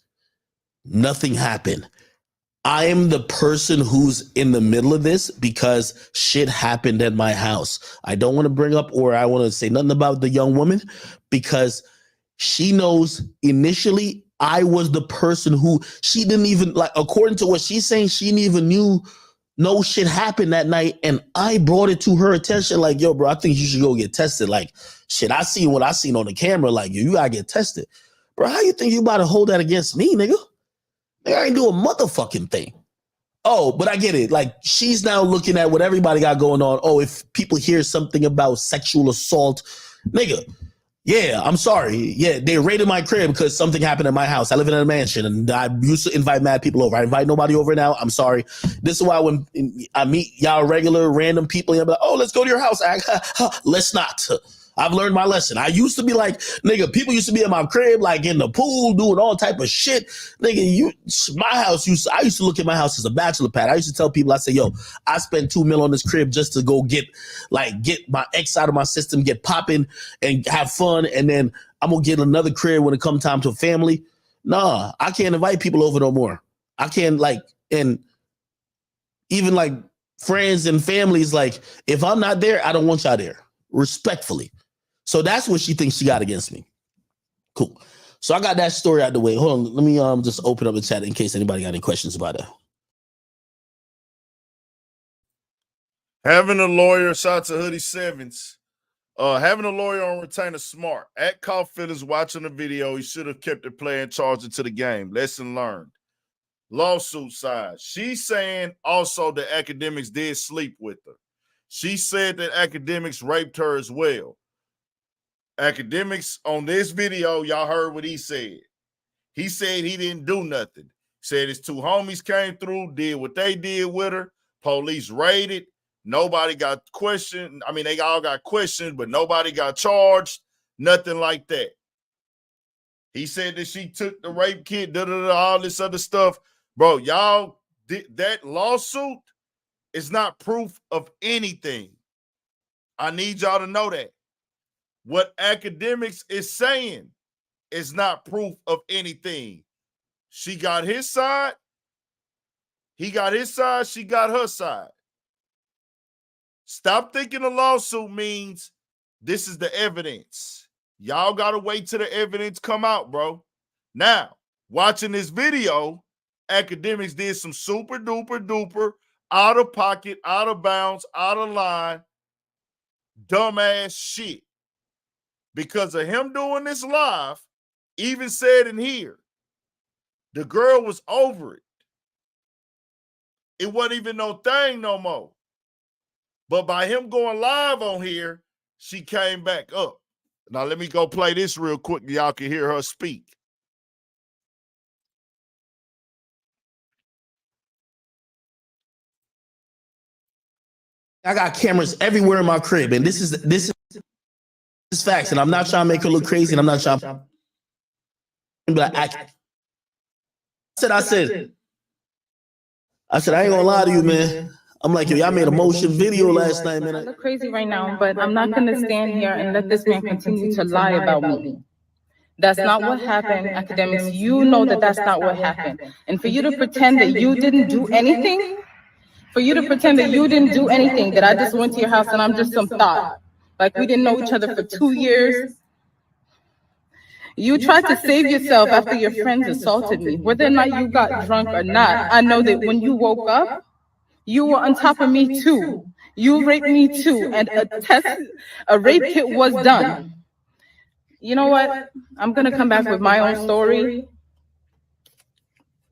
Nothing happened. I am the person who's in the middle of this because shit happened at my house. I don't want to bring up or I want to say nothing about the young woman because she knows initially I was the person who she didn't even like, according to what she's saying, she didn't even knew no shit happened that night. And I brought it to her attention. Like, yo, bro, I think you should go get tested. Like, shit, I seen what I seen on the camera. Like, you gotta get tested. Bro, how you think you about to hold that against me, nigga? Nigga, I ain't do a motherfucking thing. Oh, but I get it. Like, she's now looking at what everybody got going on. Oh, if people hear something about sexual assault, nigga, yeah, I'm sorry. Yeah, they raided my crib because something happened at my house. I live in a mansion and I used to invite mad people over. I invite nobody over now. I'm sorry. This is why when I meet y'all regular random people, I'm like, oh, let's go to your house. Let's not. I've learned my lesson. I used to be like, nigga, people used to be in my crib, like in the pool, doing all type of shit. Nigga, I used to look at my house as a bachelor pad. I used to tell people, I say, yo, I spent $2 million on this crib just to go get my ex out of my system, get popping and have fun. And then I'm going to get another crib when it comes time to family. Nah, I can't invite people over no more. I can't and even like friends and families, like if I'm not there, I don't want y'all there. Respectfully. So that's what she thinks she got against me. Cool. So I got that story out the way. Hold on. Let me just open up the chat in case anybody got any questions about it. Having a lawyer, shout out to Hoodie Sevens. Having a lawyer on retainer smart. At Caulfield is watching the video. He should have kept the player in charge into the game. Lesson learned. Lawsuit side. She's saying also that Akademiks did sleep with her. She said that Akademiks raped her as well. Akademiks on this video, y'all heard what he said. He said he didn't do nothing. Said his two homies came through, did what they did with her. Police raided. Nobody got questioned. I mean, they all got questioned, but nobody got charged. Nothing like that. He said that she took the rape kit, all this other stuff. Bro, y'all, that lawsuit is not proof of anything. I need y'all to know that. What Akademiks is saying is not proof of anything. She got his side. He got his side. She got her side. Stop thinking a lawsuit means this is the evidence. Y'all got to wait till the evidence come out, bro. Now, watching this video, Akademiks did some super duper duper out of pocket, out of bounds, out of line, dumbass shit. Because of him doing this live, even said in here, the girl was over it. It wasn't even no thing no more. But by him going live on here, she came back up. Now let me go play this real quick. Y'all can hear her speak. I got cameras everywhere in my crib, and this is facts. And I'm not trying to make her look crazy, and I'm not trying to be like, I said, I ain't gonna lie to you, man. I'm like, yo, y'all made a motion video last night, man. I look crazy right now, but I'm not gonna stand here and let this man continue to lie about me. That's not what happened, Akademiks. You know that that's not what happened. And for you to pretend that you didn't do anything, that I just went to your house and I'm just some thought. Like we didn't know each other for 2 years. You tried to save yourself after your friends assaulted me. Whether or not you got drunk or not, I know that when you woke up, you were on top of me too. You raped me too, and a rape kit was done. You know what? I'm gonna come back with my own story.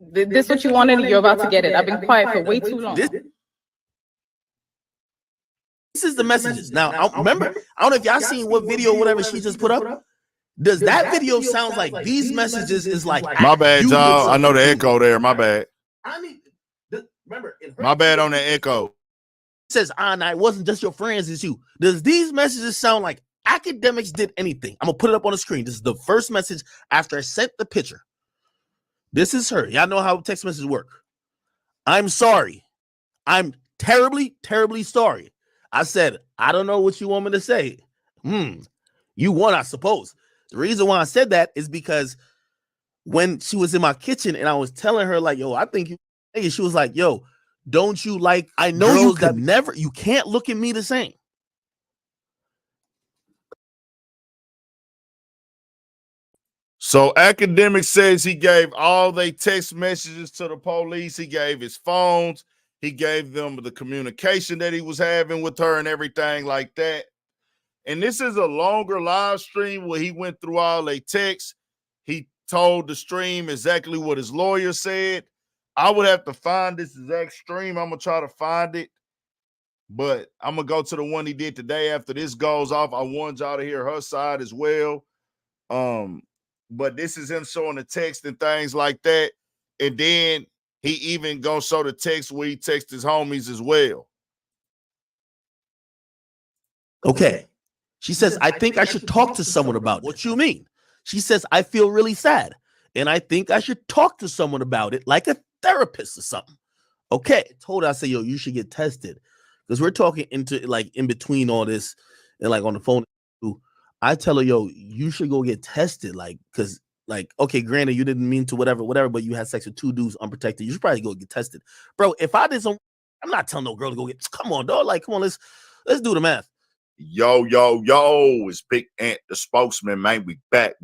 This what you wanted, and you're about to get it. I've been quiet for way too long. This is the messages. Now, remember, I don't know if y'all seen what video, whatever she just put up. Does that video sounds like these messages is like my bad, y'all. I know the something. echo there. My bad. I mean, remember, My bad on the echo. It says, Anna, it wasn't just your friends, it's you. Does these messages sound like Akademiks did anything? I'm gonna put it up on the screen. This is the first message after I sent the picture. This is her. Y'all know how text messages work. I'm sorry. I'm terribly, terribly sorry. I said, I don't know what you want me to say. You won, I suppose. The reason why I said that is because when she was in my kitchen and I was telling her, like, yo, I think you, she was like, yo, don't you like, I know you could never, you can't look at me the same. So Akademiks says he gave all they text messages to the police. He gave his phones. He gave them the communication that he was having with her and everything like that. And this is a longer live stream where he went through all they texts. He told the stream exactly what his lawyer said. I would have to find this exact stream. I'm going to try to find it. But I'm going to go to the one he did today after this goes off. I want y'all to hear her side as well. But this is him showing the text and things like that. And then he even gonna show the text where he texts his homies as well. Okay. She says, I think I should talk to someone about it. What you mean? She says, I feel really sad. And I think I should talk to someone about it, like a therapist or something. Okay. Told her, I said, yo, you should get tested. Because we're talking into like in between all this and like on the phone. I tell her, yo, you should go get tested. Like, because like, okay, granted, you didn't mean to whatever, but you had sex with 2 dudes unprotected. You should probably go get tested. Bro, if I did some, I'm not telling no girl to go get, come on, dog. Like, come on, let's do the math. Yo, it's Big Ant, the spokesman, man. We back.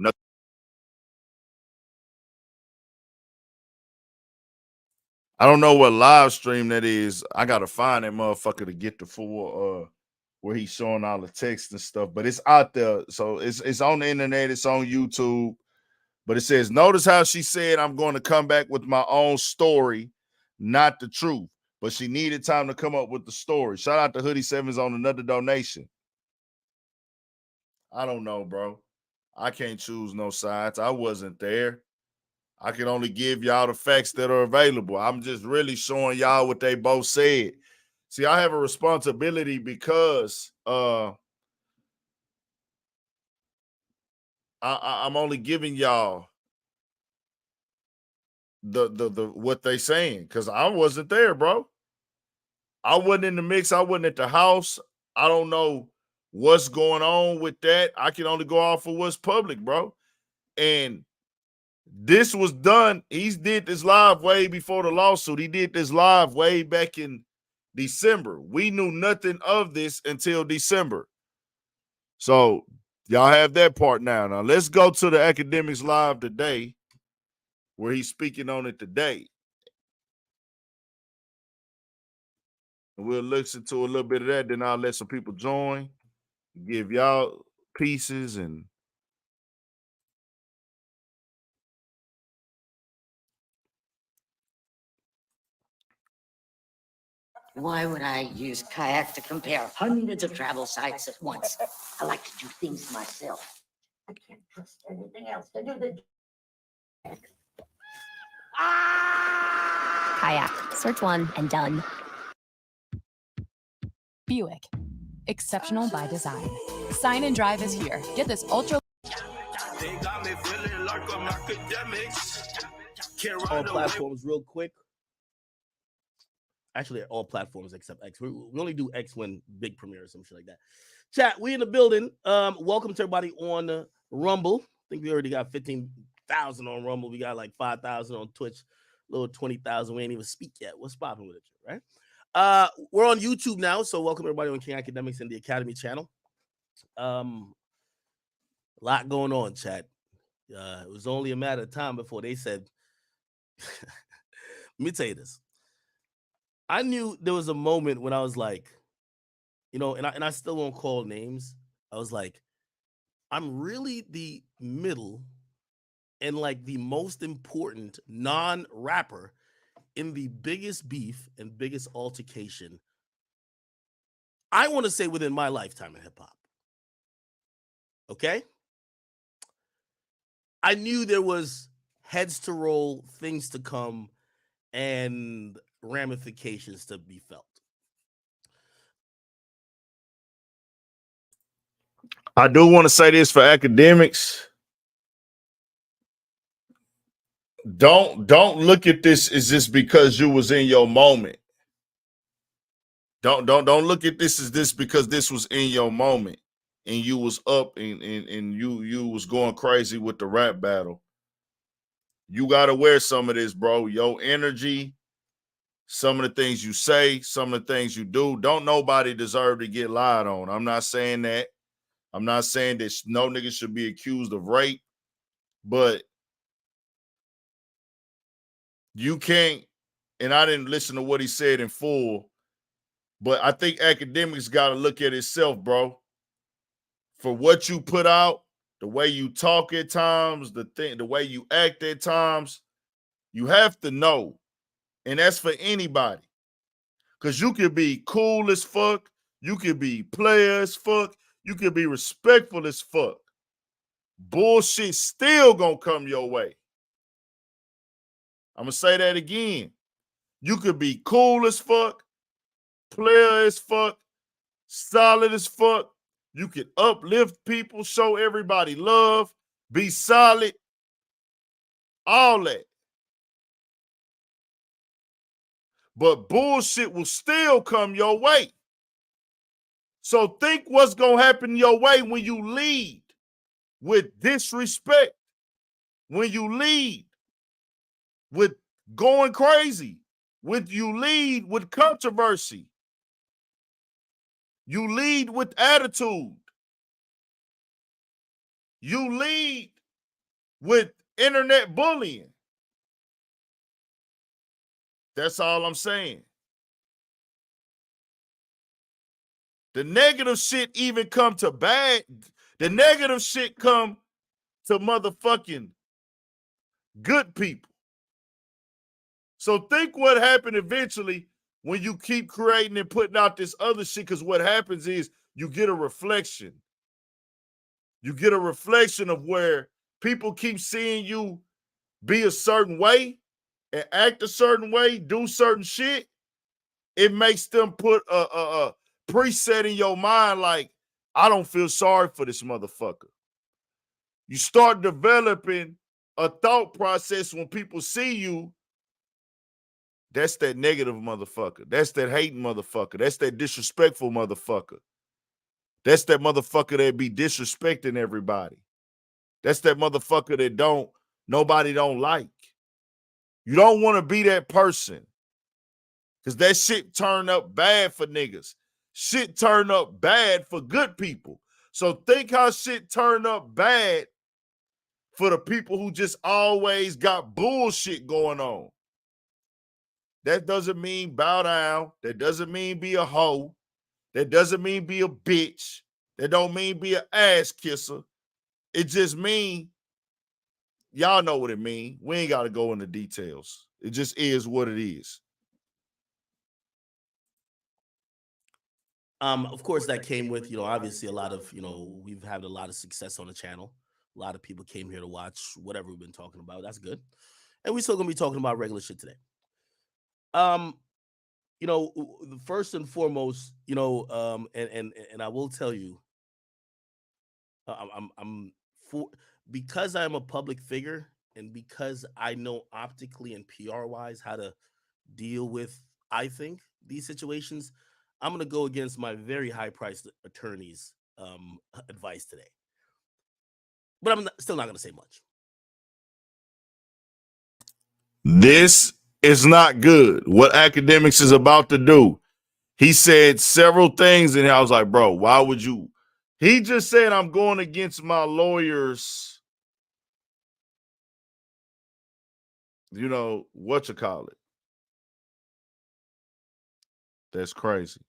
I don't know what live stream that is. I gotta find that motherfucker to get the full where he's showing all the text and stuff, but it's out there. So it's on the internet, it's on YouTube. But it says, notice how she said, I'm going to come back with my own story, not the truth. But she needed time to come up with the story. Shout out to Hoodie Sevens on another donation. I don't know, bro. I can't choose no sides. I wasn't there. I can only give y'all the facts that are available. I'm just really showing y'all what they both said. See, I have a responsibility because I'm only giving y'all the what they saying, because I wasn't there, bro. I wasn't in the mix. I wasn't at the house. I don't know what's going on with that. I can only go off of what's public, bro. And this was done. He did this live way before the lawsuit. He did this live way back in December. We knew nothing of this until December. So y'all have that part now. Now let's go to the Akademiks live today, where he's speaking on it today. And we'll listen to a little bit of that. Then I'll let some people join, give y'all pieces and Why would I use kayak to compare hundreds of travel sites at once? I like to do things myself. I can't trust anything else to do the Kayak. Search one and done. Buick. Exceptional by design. Sign and Drive is here. Get this ultra. They got me feeling like I'm Akademiks. All platforms real quick. Actually, all platforms except X. We only do X when big premiere or some shit like that. Chat, we in the building. Welcome to everybody on Rumble. I think we already got 15,000 on Rumble. We got like 5,000 on Twitch. A little 20,000. We ain't even speak yet. What's popping with it, right? We're on YouTube now, so welcome everybody on King Akademiks and the Academy channel. A lot going on, chat. It was only a matter of time before they said, let me tell you this. I knew there was a moment when I was like, and I still won't call names. I was like, I'm really the middle and like the most important non-rapper in the biggest beef and biggest altercation, I want to say, within my lifetime in hip hop. Okay? I knew there was heads to roll, things to come, and ramifications to be felt. I do want to say this for academics. Don't look at this as just because you was in your moment. Don't look at this as this because this was in your moment and you was up and you was going crazy with the rap battle. You gotta wear some of this, bro. Your energy, some of the things you say, some of the things you do. Don't nobody deserve to get lied on. I'm not saying that. I'm not saying that no nigga should be accused of rape, but you can't, and I didn't listen to what he said in full, but I think academics got to look at itself, bro. For what you put out, the way you talk at times, the way you act at times, you have to know. And that's for anybody. Because you could be cool as fuck, you could be player as fuck, you could be respectful as fuck. Bullshit still gonna come your way. I'm gonna say that again. You could be cool as fuck, player as fuck, solid as fuck. You could uplift people, show everybody love, be solid, all that. But bullshit will still come your way. So think what's gonna happen your way when you lead with disrespect, when you lead with going crazy, when you lead with controversy, you lead with attitude, you lead with internet bullying. That's all I'm saying. The negative shit even come to bad. The negative shit come to motherfucking good people. So think what happened eventually when you keep creating and putting out this other shit, because what happens is you get a reflection. You get a reflection of where people keep seeing you be a certain way and act a certain way, do certain shit. It makes them put a preset in your mind like, I don't feel sorry for this motherfucker. You start developing a thought process when people see you. That's that negative motherfucker. That's that hating motherfucker. That's that disrespectful motherfucker. That's that motherfucker that be disrespecting everybody. That's that motherfucker that nobody don't like. You don't want to be that person. Because that shit turn up bad for niggas. Shit turn up bad for good people. So think how shit turn up bad for the people who just always got bullshit going on. That doesn't mean bow down. That doesn't mean be a hoe. That doesn't mean be a bitch. That don't mean be an ass kisser. It just mean, y'all know what it mean. We ain't got to go into details. It just is what it is. Of course, that came with, obviously a lot of, we've had a lot of success on the channel. A lot of people came here to watch whatever we've been talking about. That's good. And we're still going to be talking about regular shit today. First and foremost, and I will tell you, I'm for, because I'm a public figure and because I know optically and PR wise how to deal with, I think, these situations, I'm going to go against my very high-priced attorney's advice today. But I'm still not going to say much. This is not good. What Akademiks is about to do. He said several things, and I was like, bro, why would you? He just said I'm going against my lawyers. You know, what you call it. That's crazy.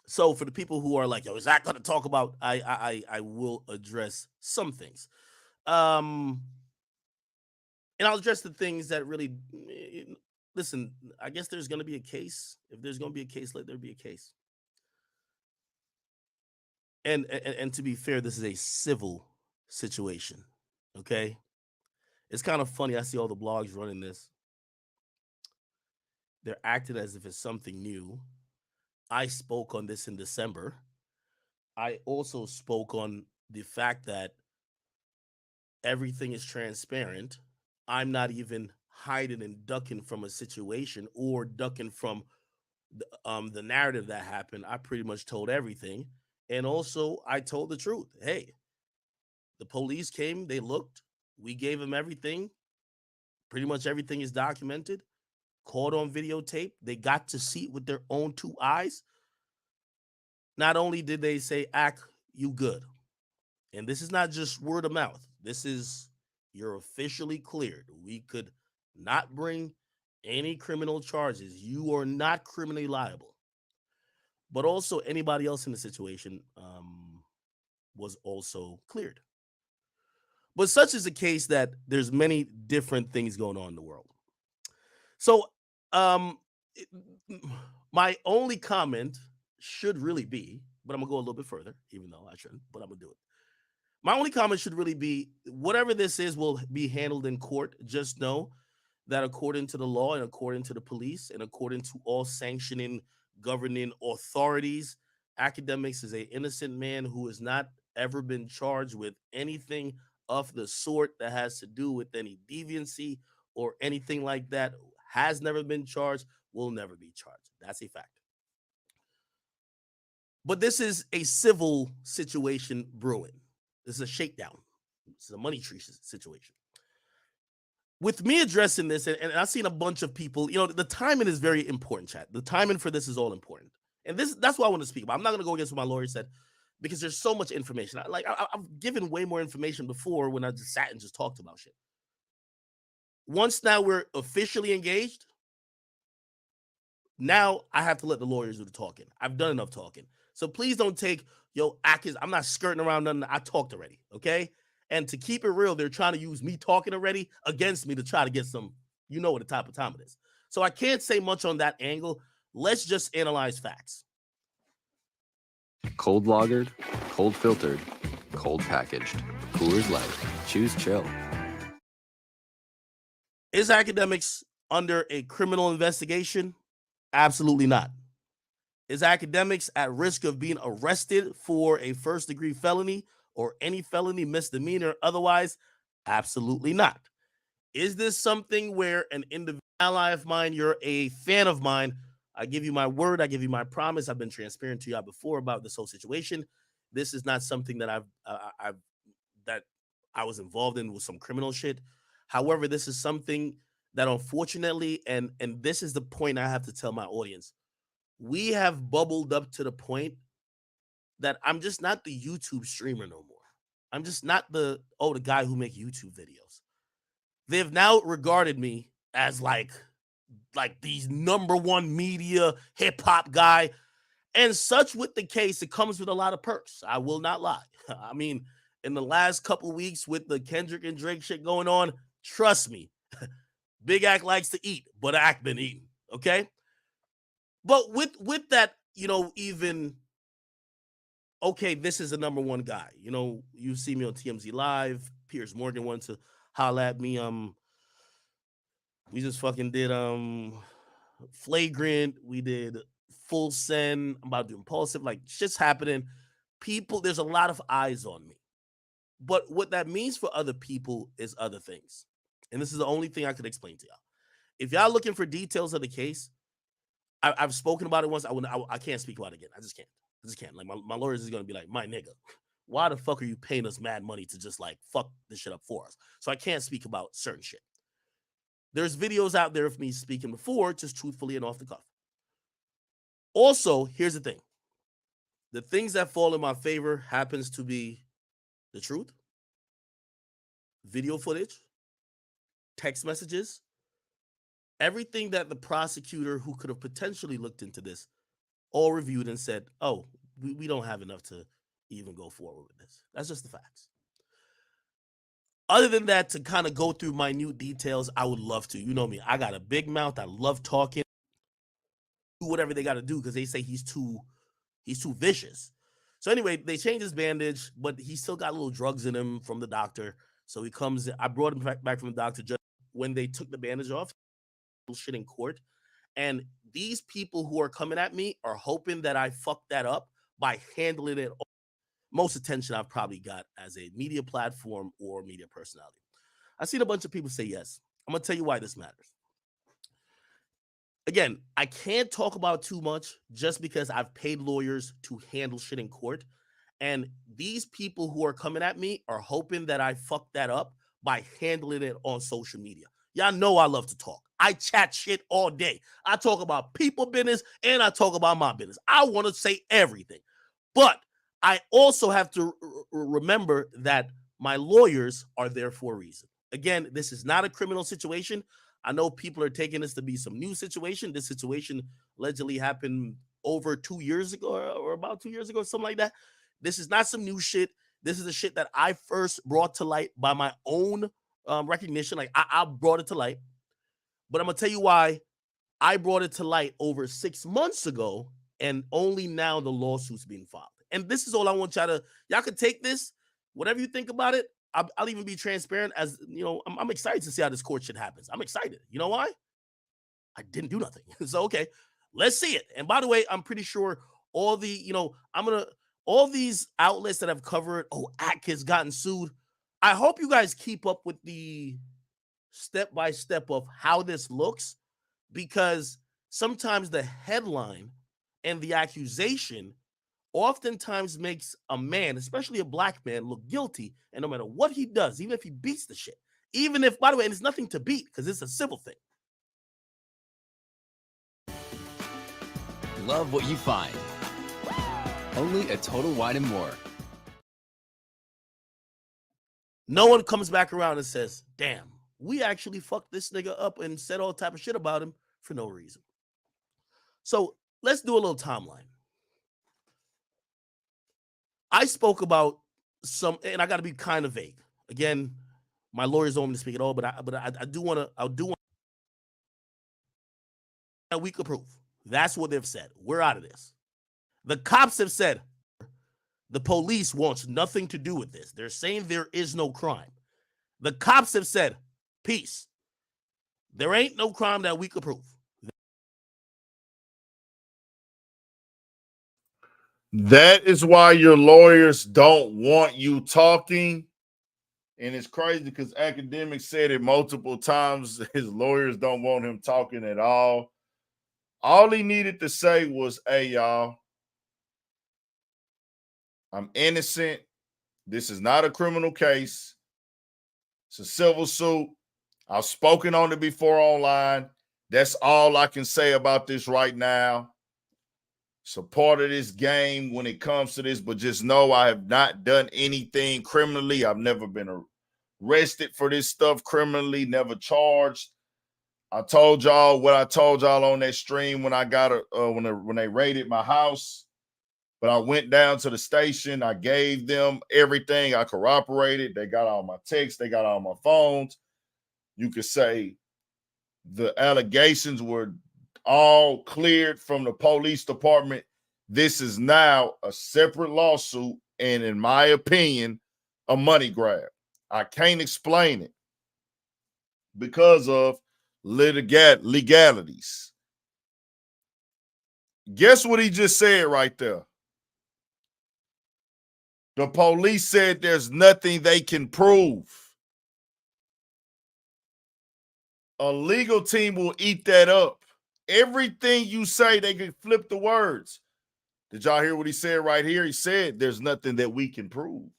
So for the people who are like, yo, is that going to talk about? I will address some things. And I'll address the things that really listen. I guess there's going to be a case. If there's going to be a case, let there be a case. And to be fair, this is a civil situation. Okay, it's kind of funny. I see all the blogs running this. They're acting as if it's something new. I spoke on this in December. I also spoke on the fact that everything is transparent. I'm not even hiding and ducking from a situation or ducking from the narrative that happened. I pretty much told everything. And also, I told the truth. Hey, the police came, they looked, we gave them everything. Pretty much everything is documented, caught on videotape. They got to see it with their own two eyes. Not only did they say, Act, you good. And this is not just word of mouth. This is, you're officially cleared. We could not bring any criminal charges. You are not criminally liable. But also anybody else in the situation was also cleared. But such is the case that there's many different things going on in the world. So my only comment should really be, but I'm going to go a little bit further, even though I shouldn't, but I'm going to do it. My only comment should really be, whatever this is will be handled in court. Just know that according to the law and according to the police and according to all sanctioning, governing authorities, Akademiks is an innocent man who has not ever been charged with anything of the sort that has to do with any deviancy or anything like that. Has never been charged, will never be charged. That's a fact. But this is a civil situation brewing. This is a shakedown. This is a money tree situation. With me addressing this, and I've seen a bunch of people, you know, the timing is very important, chat. The timing for this is all important. And that's what I want to speak about. I'm not going to go against what my lawyer said because there's so much information. I've given way more information before when I just sat and just talked about shit. Once now we're officially engaged, now I have to let the lawyers do the talking. I've done enough talking. So please don't take, I'm not skirting around nothing. I talked already, okay? And to keep it real, they're trying to use me talking already against me to try to get some, you know what the type of time it is. So I can't say much on that angle. Let's just analyze facts. Cold lagered, cold filtered, cold packaged. Coors Light. Choose chill. Is Akademiks under a criminal investigation? Absolutely not. Is Akademiks at risk of being arrested for a first-degree felony or any felony, misdemeanor, otherwise? Absolutely not. Is this something where an individual ally of mine, you're a fan of mine, I give you my word, I give you my promise, I've been transparent to y'all before about this whole situation. This is not something that I was involved in with some criminal shit. However, this is something that unfortunately, and this is the point I have to tell my audience, we have bubbled up to the point that I'm just not the YouTube streamer no more. I'm just not the guy who make YouTube videos. They've now regarded me as like these number one media hip hop guy. And such with the case, it comes with a lot of perks. I will not lie. I mean, in the last couple of weeks with the Kendrick and Drake shit going on, trust me, Big Act likes to eat, but Act been eating, okay? But with that, even, okay, this is the number one guy. You see me on TMZ Live. Piers Morgan wanted to holla at me. We just fucking did Flagrant. We did Full Send. I'm about to do Impulsive. Like, shit's happening. People, there's a lot of eyes on me. But what that means for other people is other things. And this is the only thing I could explain to y'all. If y'all looking for details of the case, I've spoken about it once. I can't speak about it again. I just can't. Like, my lawyers is going to be like, my nigga, why the fuck are you paying us mad money to just like fuck this shit up for us? So I can't speak about certain shit. There's videos out there of me speaking before, just truthfully and off the cuff. Also, here's the thing. The things that fall in my favor happens to be the truth, video footage, text messages, everything that the prosecutor who could have potentially looked into this all reviewed and said, oh, we don't have enough to even go forward with this. That's just the facts. Other than that, to kind of go through minute details, I would love to. You know me, I got a big mouth. I love talking. Do whatever they got to do because they say he's too vicious. So anyway, they changed his bandage, but he still got little drugs in him from the doctor. So he comes. I brought him back from the doctor just when they took the bandage off. Shit in court, and these people who are coming at me are hoping that I fuck that up by handling it. Most attention I've probably got as a media platform or media personality. I've seen a bunch of people say yes. I'm gonna tell you why this matters. Again, I can't talk about too much just because I've paid lawyers to handle shit in court. And these people who are coming at me are hoping that I fuck that up by handling it on social media. Y'all know I love to talk. I chat shit all day. I talk about people business and I talk about my business. I want to say everything. But I also have to remember that my lawyers are there for a reason. Again, this is not a criminal situation. I know people are taking this to be some new situation. This situation allegedly happened over 2 years ago or about 2 years ago, something like that. This is not some new shit. This is the shit that I first brought to light by my own recognition. Like I brought it to light. But I'm going to tell you why I brought it to light over 6 months ago and only now the lawsuit's being filed. And this is all I want y'all can take this, whatever you think about it. I'll even be transparent as, you know, I'm excited to see how this court shit happens. I'm excited. You know why? I didn't do nothing. So, okay, let's see it. And by the way, I'm pretty sure all the, you know, all these outlets that have covered, Atkins gotten sued. I hope you guys keep up with the step-by-step of how this looks, because sometimes the headline and the accusation oftentimes makes a man, especially a black man, look guilty. And no matter what he does, even if he beats the shit, even if, by the way, and it's nothing to beat because it's a civil thing. Love what you find. Only at Total Wine and More. No one comes back around and says, damn, we actually fucked this nigga up and said all type of shit about him for no reason. So let's do a little timeline. I spoke about some, and I got to be kind of vague. Again, my lawyers don't want me to speak at all, but I do want a week of proof. That's what they've said. We're out of this. The cops have said the police wants nothing to do with this. They're saying there is no crime. The cops have said, peace. There ain't no crime that we could prove. That is why your lawyers don't want you talking. And it's crazy because Akademiks said it multiple times. His lawyers don't want him talking at all. All he needed to say was, hey, y'all, I'm innocent. This is not a criminal case. It's a civil suit. I've spoken on it before online. That's all I can say about this right now. It's a part of this game when it comes to this, but just know I have not done anything criminally. I've never been arrested for this stuff criminally, never charged. I told y'all what I told y'all on that stream when I got when they raided my house. But I went down to the station. I gave them everything. I corroborated. They got all my texts. They got all my phones. You could say the allegations were all cleared from the police department. This is now a separate lawsuit, and in my opinion, a money grab. I can't explain it because of legalities. Guess what he just said right there? The police said there's nothing they can prove. A legal team will eat that up. Everything you say, they can flip the words. Did y'all hear what he said right here? He said there's nothing that we can prove.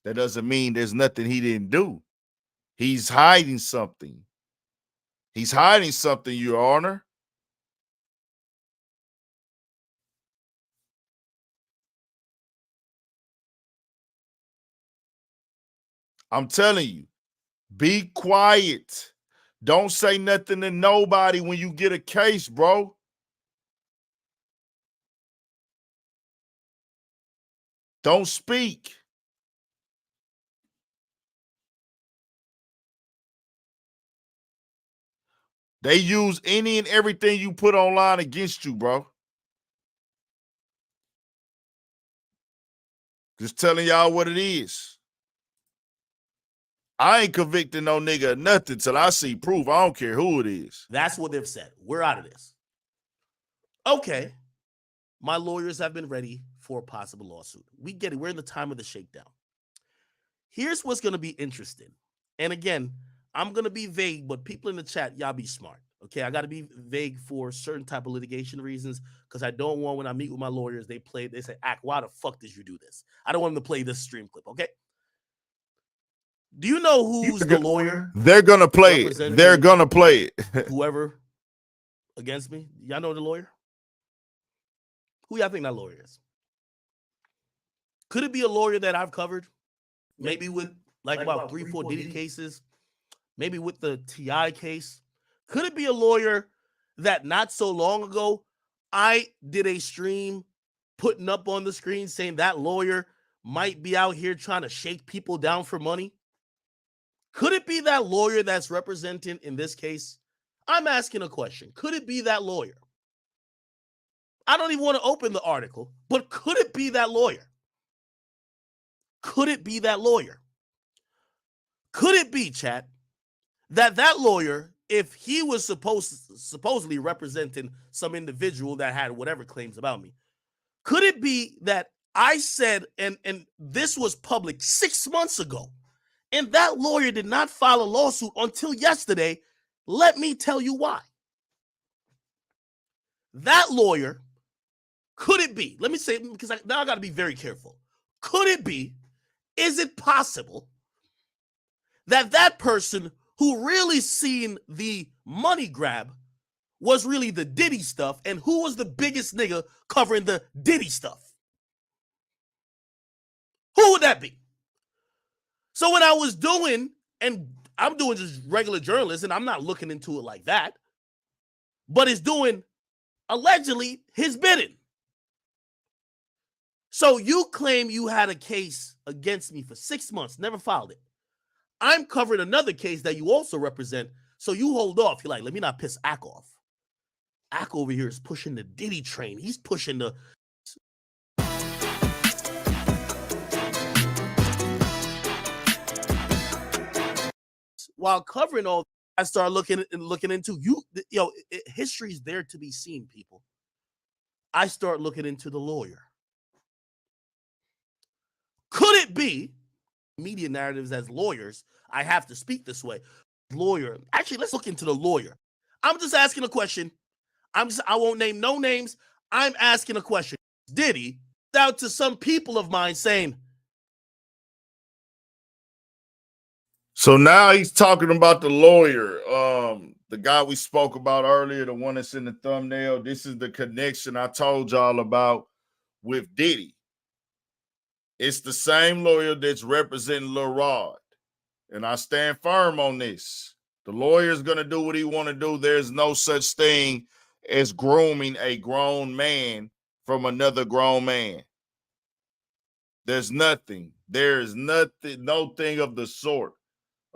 That doesn't mean there's nothing he didn't do. He's hiding something. He's hiding something, Your Honor. I'm telling you, be quiet. Don't say nothing to nobody when you get a case, bro. Don't speak. They use any and everything you put online against you, bro. Just telling y'all what it is. I ain't convicting no nigga of nothing till I see proof. I don't care who it is. That's what they've said. We're out of this. Okay. My lawyers have been ready for a possible lawsuit. We get it. We're in the time of the shakedown. Here's what's going to be interesting. And again, I'm going to be vague, but people in the chat, y'all be smart. Okay, I got to be vague for certain type of litigation reasons because I don't want when I meet with my lawyers, they say, Ak, why the fuck did you do this? I don't want them to play this stream clip, okay? Do you know who's the lawyer? They're going to play it. They're going to play it. Whoever against me? Y'all know the lawyer? Who y'all think that lawyer is? Could it be a lawyer that I've covered? Maybe with like about 3-4 Diddy cases. Maybe with the T.I. case. Could it be a lawyer that not so long ago I did a stream putting up on the screen saying that lawyer might be out here trying to shake people down for money? Could it be that lawyer that's representing in this case? I'm asking a question. Could it be that lawyer? I don't even want to open the article, but could it be that lawyer? Could it be that lawyer? Could it be, chat, that lawyer, if he was supposedly representing some individual that had whatever claims about me, could it be that I said, and this was public 6 months ago, and that lawyer did not file a lawsuit until yesterday? Let me tell you why. That lawyer, could it be, let me say, because now I got to be very careful. Could it be, is it possible that person who really seen the money grab was really the Diddy stuff, and who was the biggest nigga covering the Diddy stuff? Who would that be? So when I was doing, and I'm doing just regular journalism, and I'm not looking into it like that, but it's doing allegedly his bidding. So you claim you had a case against me for 6 months, never filed it. I'm covering another case that you also represent, so you hold off. You're like, let me not piss Ak off. Ak over here is pushing the Diddy train. He's pushing the... While covering all, I start looking into history's there to be seen, people. I start looking into the lawyer. Could it be media narratives as lawyers? I have to speak this way. Lawyer. Actually, let's look into the lawyer. I'm just asking a question. I won't name no names. I'm asking a question. Diddy out to some people of mine saying. So now he's talking about the lawyer, the guy we spoke about earlier, the one that's in the thumbnail. This is the connection I told y'all about with Diddy. It's the same lawyer that's representing Lil Rod. And I stand firm on this. The lawyer's going to do what he want to do. There's no such thing as grooming a grown man from another grown man. There's nothing. There is nothing, no thing of the sort.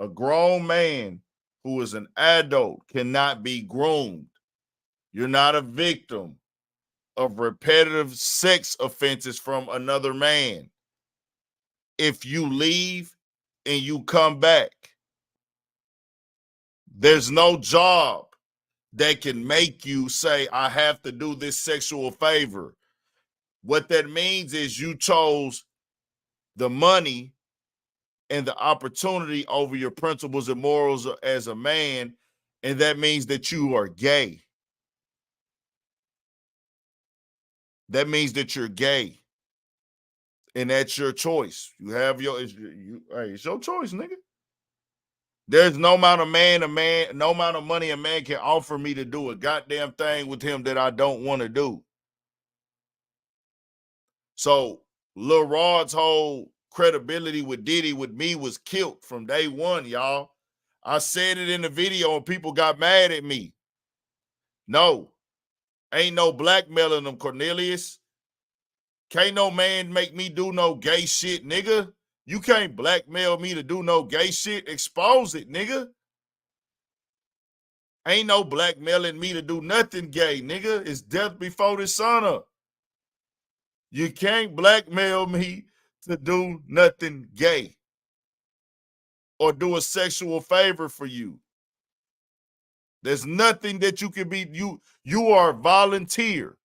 A grown man who is an adult cannot be groomed. You're not a victim of repetitive sex offenses from another man. If you leave and you come back, there's no job that can make you say, I have to do this sexual favor. What that means is you chose the money and the opportunity over your principles and morals as a man, and that means that you are gay. That means that you're gay. And that's your choice. You have it's your choice, nigga. There's no amount of no amount of money a man can offer me to do a goddamn thing with him that I don't want to do. So Lil Rod's whole credibility with Diddy with me was killed from day one, y'all. I said it in the video and people got mad at me. No, ain't no blackmailing them, Cornelius. Can't no man make me do no gay shit, nigga. You can't blackmail me to do no gay shit. Expose it, nigga. Ain't no blackmailing me to do nothing gay, nigga. It's death before the sun up. You can't blackmail me to do nothing gay or do a sexual favor for you. There's nothing that you can be, you are a volunteer.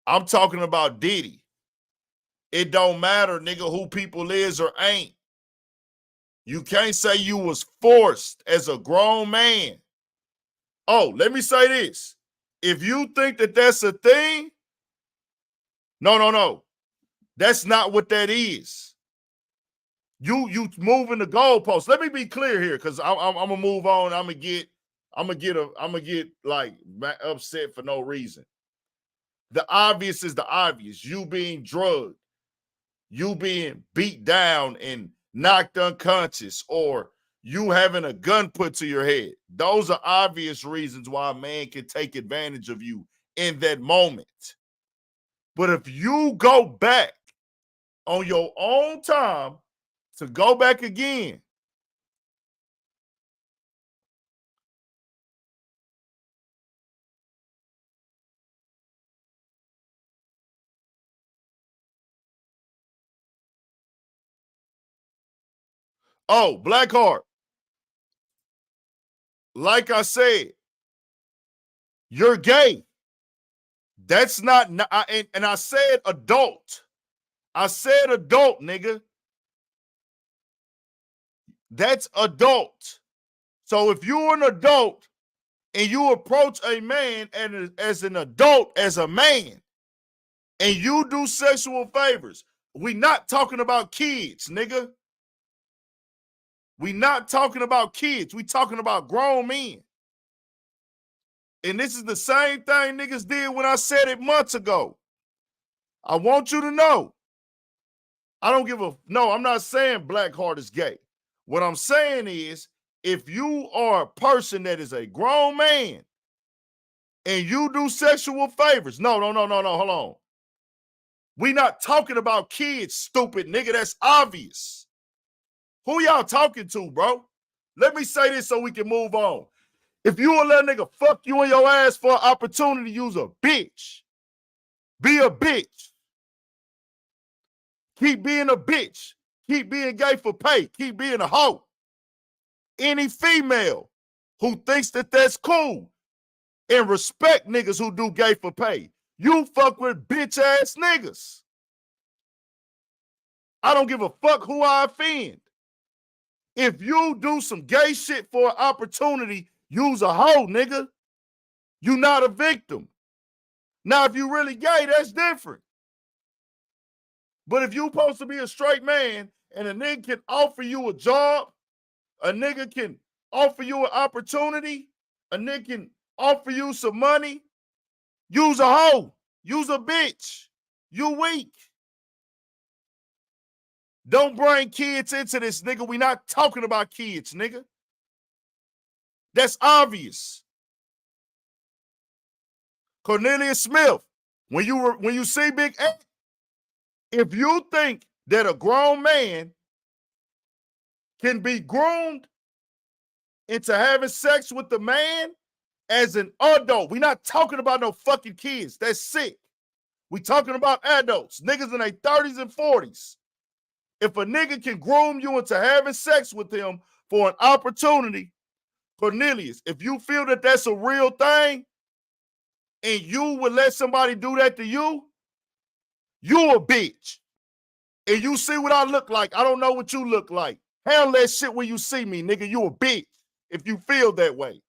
I'm talking about Diddy. It don't matter, nigga, who people is or ain't. You can't say you was forced as a grown man. Oh, let me say this. If you think that that's a thing, no. That's not what that is. You moving the goalpost. Let me be clear here, because I'm gonna move on. I'm gonna get like upset for no reason. The obvious is the obvious. You being drugged, you being beat down and knocked unconscious, or you having a gun put to your head. Those are obvious reasons why a man can take advantage of you in that moment. But if you go back on your own time to go back again, oh, Blackheart, like I said, you're gay. That's not, and I said adult. I said adult, nigga. That's adult. So if you're an adult and you approach a man as an adult, as a man, and you do sexual favors, we not talking about kids, nigga. We not talking about kids. We talking about grown men. And this is the same thing niggas did when I said it months ago. I want you to know. I don't give a, no, I'm not saying Blackheart is gay. What I'm saying is, if you are a person that is a grown man and you do sexual favors, no, hold on. We not talking about kids, stupid nigga. That's obvious. Who y'all talking to, bro? Let me say this so we can move on. If you will let a nigga fuck you in your ass for an opportunity, use a bitch. Be a bitch. Keep being a bitch. Keep being gay for pay. Keep being a hoe. Any female who thinks that that's cool and respect niggas who do gay for pay, you fuck with bitch ass niggas. I don't give a fuck who I offend. If you do some gay shit for an opportunity, use a hoe, nigga. You not a victim. Now, if you really gay, that's different. But if you supposed to be a straight man and a nigga can offer you a job, a nigga can offer you an opportunity, a nigga can offer you some money, use a hoe, use a bitch. You weak. Don't bring kids into this, nigga. We not talking about kids, nigga. That's obvious. Cornelius Smith, when you see Big A, if you think that a grown man can be groomed into having sex with the man as an adult, we not talking about no fucking kids. That's sick. We talking about adults, niggas in their 30s and 40s. If a nigga can groom you into having sex with him for an opportunity, Cornelius, if you feel that that's a real thing and you would let somebody do that to you, you a bitch. And you see what I look like. I don't know what you look like. Handle that shit when you see me, nigga. You a bitch if you feel that way.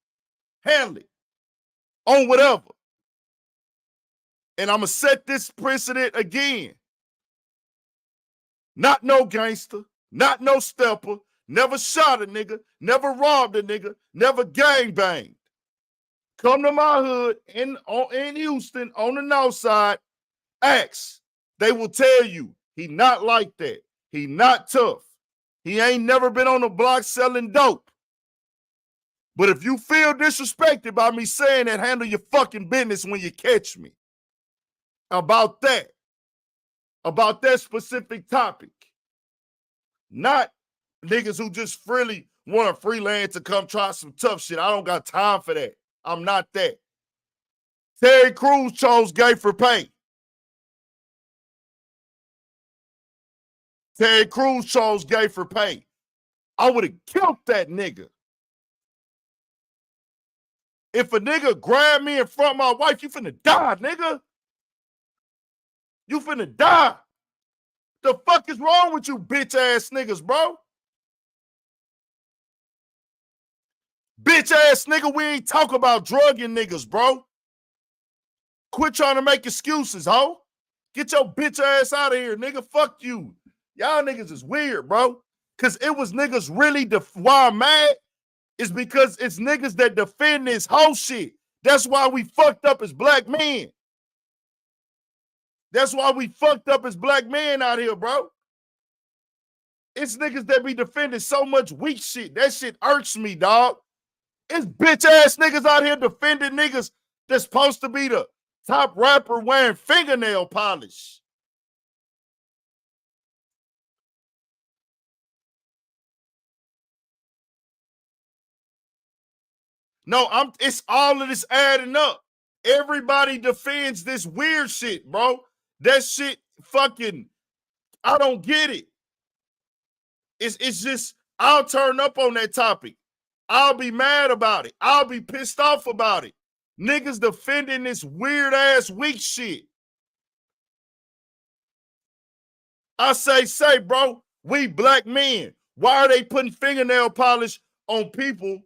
Handle it. On whatever. And I'm going to set this precedent again. Not no gangster. Not no stepper. never shot a nigga, never robbed a nigga, never gangbanged. Come to my hood in Houston on the north side, ask. They will tell you he not like that. He not tough. He ain't never been on the block selling dope. But if you feel disrespected by me saying that, handle your fucking business when you catch me. About that specific topic. Not niggas who just freely want to freelance to come try some tough shit. I don't got time for that. I'm not that. Terry Crews chose gay for pay. Terry Crews chose gay for pay. I would have killed that nigga. If a nigga grabbed me in front of my wife, you finna die, nigga. You finna die. The fuck is wrong with you bitch ass niggas, bro? Bitch ass nigga, we ain't talk about drugging niggas, bro. Quit trying to make excuses, ho. Get your bitch ass out of here, nigga. Fuck you. Y'all niggas is weird, bro. Cause it was niggas really why I'm mad is because it's niggas that defend this whole shit. That's why we fucked up as black men. That's why we fucked up as black men out here, bro. It's niggas that be defending so much weak shit. That shit irks me, dog. It's bitch ass niggas out here defending niggas that's supposed to be the top rapper wearing fingernail polish. No, it's all of this adding up. Everybody defends this weird shit, bro. That shit fucking, I don't get it. It's just, I'll turn up on that topic. I'll be mad about it. I'll be pissed off about it. Niggas defending this weird ass weak shit. I say, bro, we black men. Why are they putting fingernail polish on people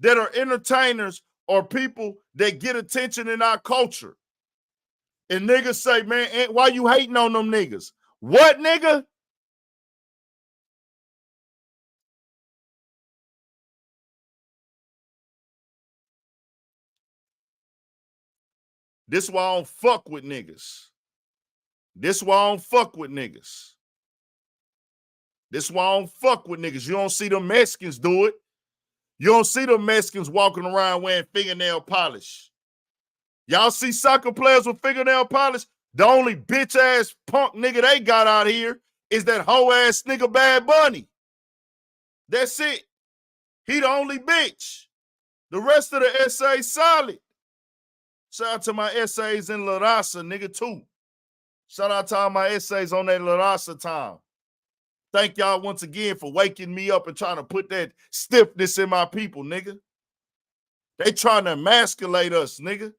that are entertainers or people that get attention in our culture? And niggas say, man, why you hating on them niggas? What, nigga? This why I don't fuck with niggas. This why I don't fuck with niggas. This why I don't fuck with niggas. You don't see them Mexicans do it. You don't see them Mexicans walking around wearing fingernail polish. Y'all see soccer players with fingernail polish? The only bitch ass punk nigga they got out here is that hoe ass nigga Bad Bunny. That's it. He the only bitch. The rest of the SA solid. Shout out to my essays in La Raza, nigga, too. Shout out to all my essays on that La Raza time. Thank y'all once again for waking me up and trying to put that stiffness in my people, nigga. They trying to emasculate us, nigga.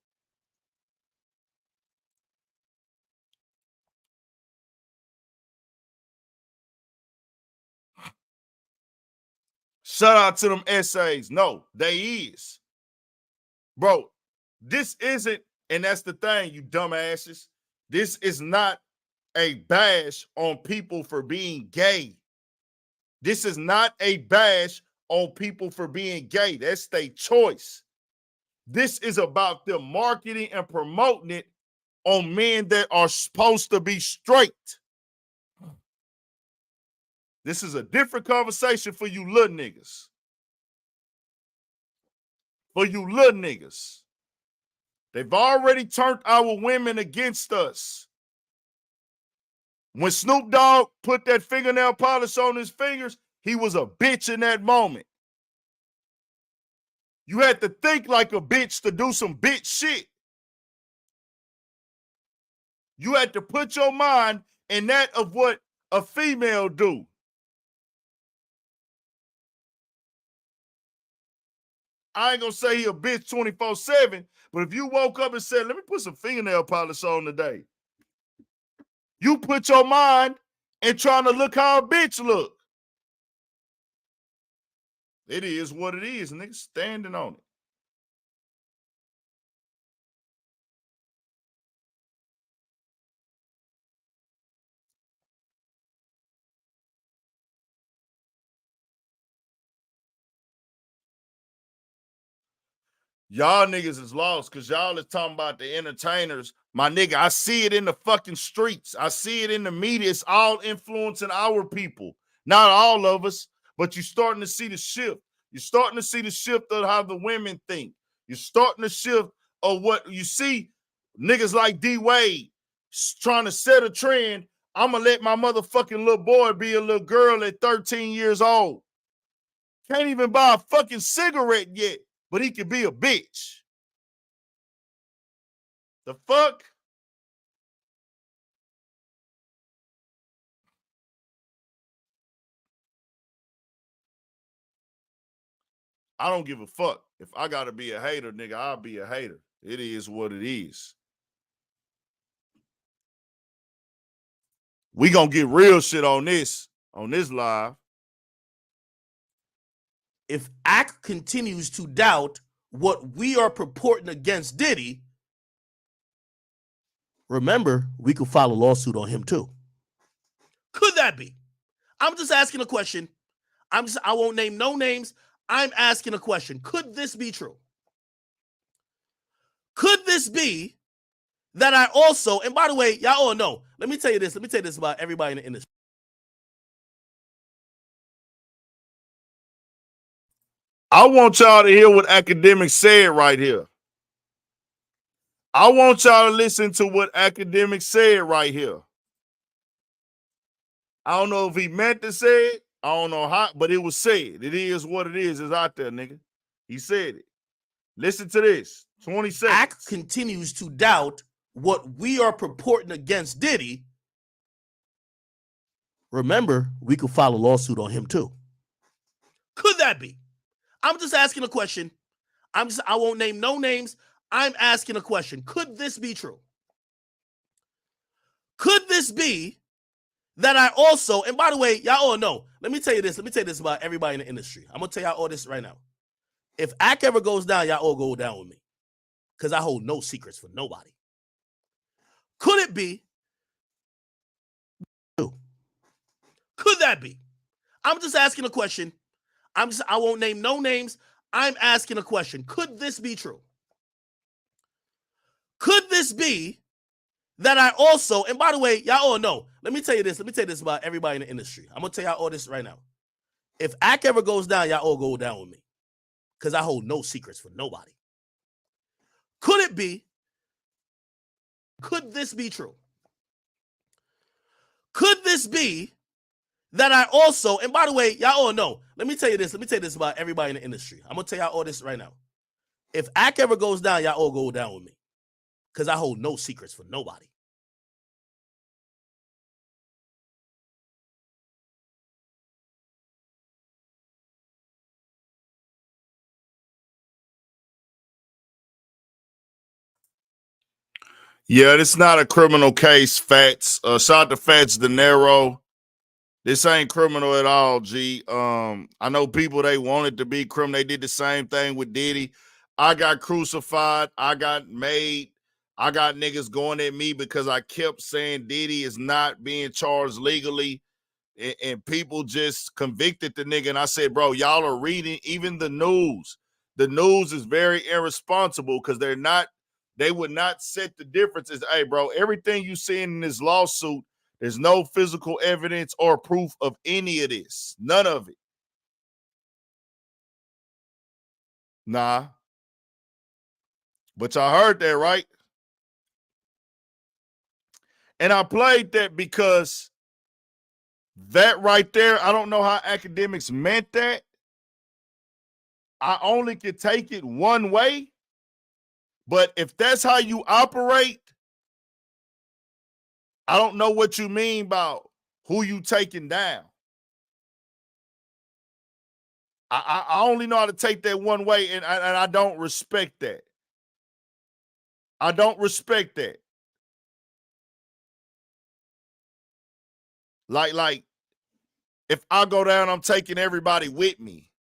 Shout out to them essays. No, they is. Bro, this isn't, and that's the thing, you dumbasses. This is not a bash on people for being gay. This is not a bash on people for being gay. That's their choice. This is about them marketing and promoting it on men that are supposed to be straight. This is a different conversation for you little niggas. For you little niggas. They've already turned our women against us. When Snoop Dogg put that fingernail polish on his fingers, he was a bitch in that moment. You had to think like a bitch to do some bitch shit. You had to put your mind in that of what a female do. I ain't gonna say he a bitch 24/7, but if you woke up and said, let me put some fingernail polish on today, you put your mind in trying to look how a bitch look. It is what it is, nigga, standing on it. Y'all niggas is lost because y'all is talking about the entertainers. My nigga, I see it in the fucking streets. I see it in the media. It's all influencing our people. Not all of us, but you're starting to see the shift. You're starting to see the shift of how the women think. You're starting to shift of what you see. Niggas like D Wade trying to set a trend. I'm going to let my motherfucking little boy be a little girl at 13 years old. Can't even buy a fucking cigarette yet, but he could be a bitch. The fuck? I don't give a fuck. If I gotta be a hater, nigga, I'll be a hater. It is what it is. We gonna get real shit on this live. If Ak continues to doubt what we are purporting against Diddy, remember, we could file a lawsuit on him too. Could that be? I'm just asking a question. I won't name no names. I'm asking a question. Could this be true? Could this be that I also, and by the way, y'all all know, let me tell you this about everybody in the industry. I want y'all to hear what Akademiks said right here. I want y'all to listen to what Akademiks said right here. I don't know if he meant to say it. I don't know how, but it was said. It is what it is. It's out there, nigga. He said it. Listen to this. 20 seconds. Ak continues to doubt what we are purporting against Diddy. Remember, we could file a lawsuit on him too. Could that be? I'm just asking a question. I won't name no names. I'm asking a question. Could this be true? Could this be that I also, and by the way, y'all all know, let me tell you this about everybody in the industry. I'm going to tell y'all all this right now. If Ak ever goes down, y'all all go down with me. Because I hold no secrets for nobody. Could it be? Could that be? I'm just asking a question. I won't name no names. I'm asking a question. Could this be true? Could this be that I also, and by the way, y'all all know, let me tell you this about everybody in the industry. I'm going to tell y'all all this right now. If Ak ever goes down, y'all all go down with me. Because I hold no secrets for nobody. Could it be? Could this be true? Could this be that I also, and by the way, y'all all know, let me tell you this about everybody in the industry. I'm going to tell y'all all this right now. If Ak ever goes down, y'all all go down with me. Because I hold no secrets for nobody. Yeah, this not a criminal case, Fats. Shout out to Fats De Niro. This ain't criminal at all, G. I know people, they wanted to be criminal. They did the same thing with Diddy. I got crucified. I got made. I got niggas going at me because I kept saying Diddy is not being charged legally. And people just convicted the nigga. And I said, bro, y'all are reading even the news. The news is very irresponsible because they would not set the differences. Hey, bro, everything you see in this lawsuit, there's no physical evidence or proof of any of this. None of it. Nah. But y'all heard that, right? And I played that because that right there, I don't know how Akademiks meant that. I only could take it one way. But if that's how you operate, I don't know what you mean by who you taking down. I only know how to take that one way, and I don't respect that. I don't respect that. Like, if I go down, I'm taking everybody with me.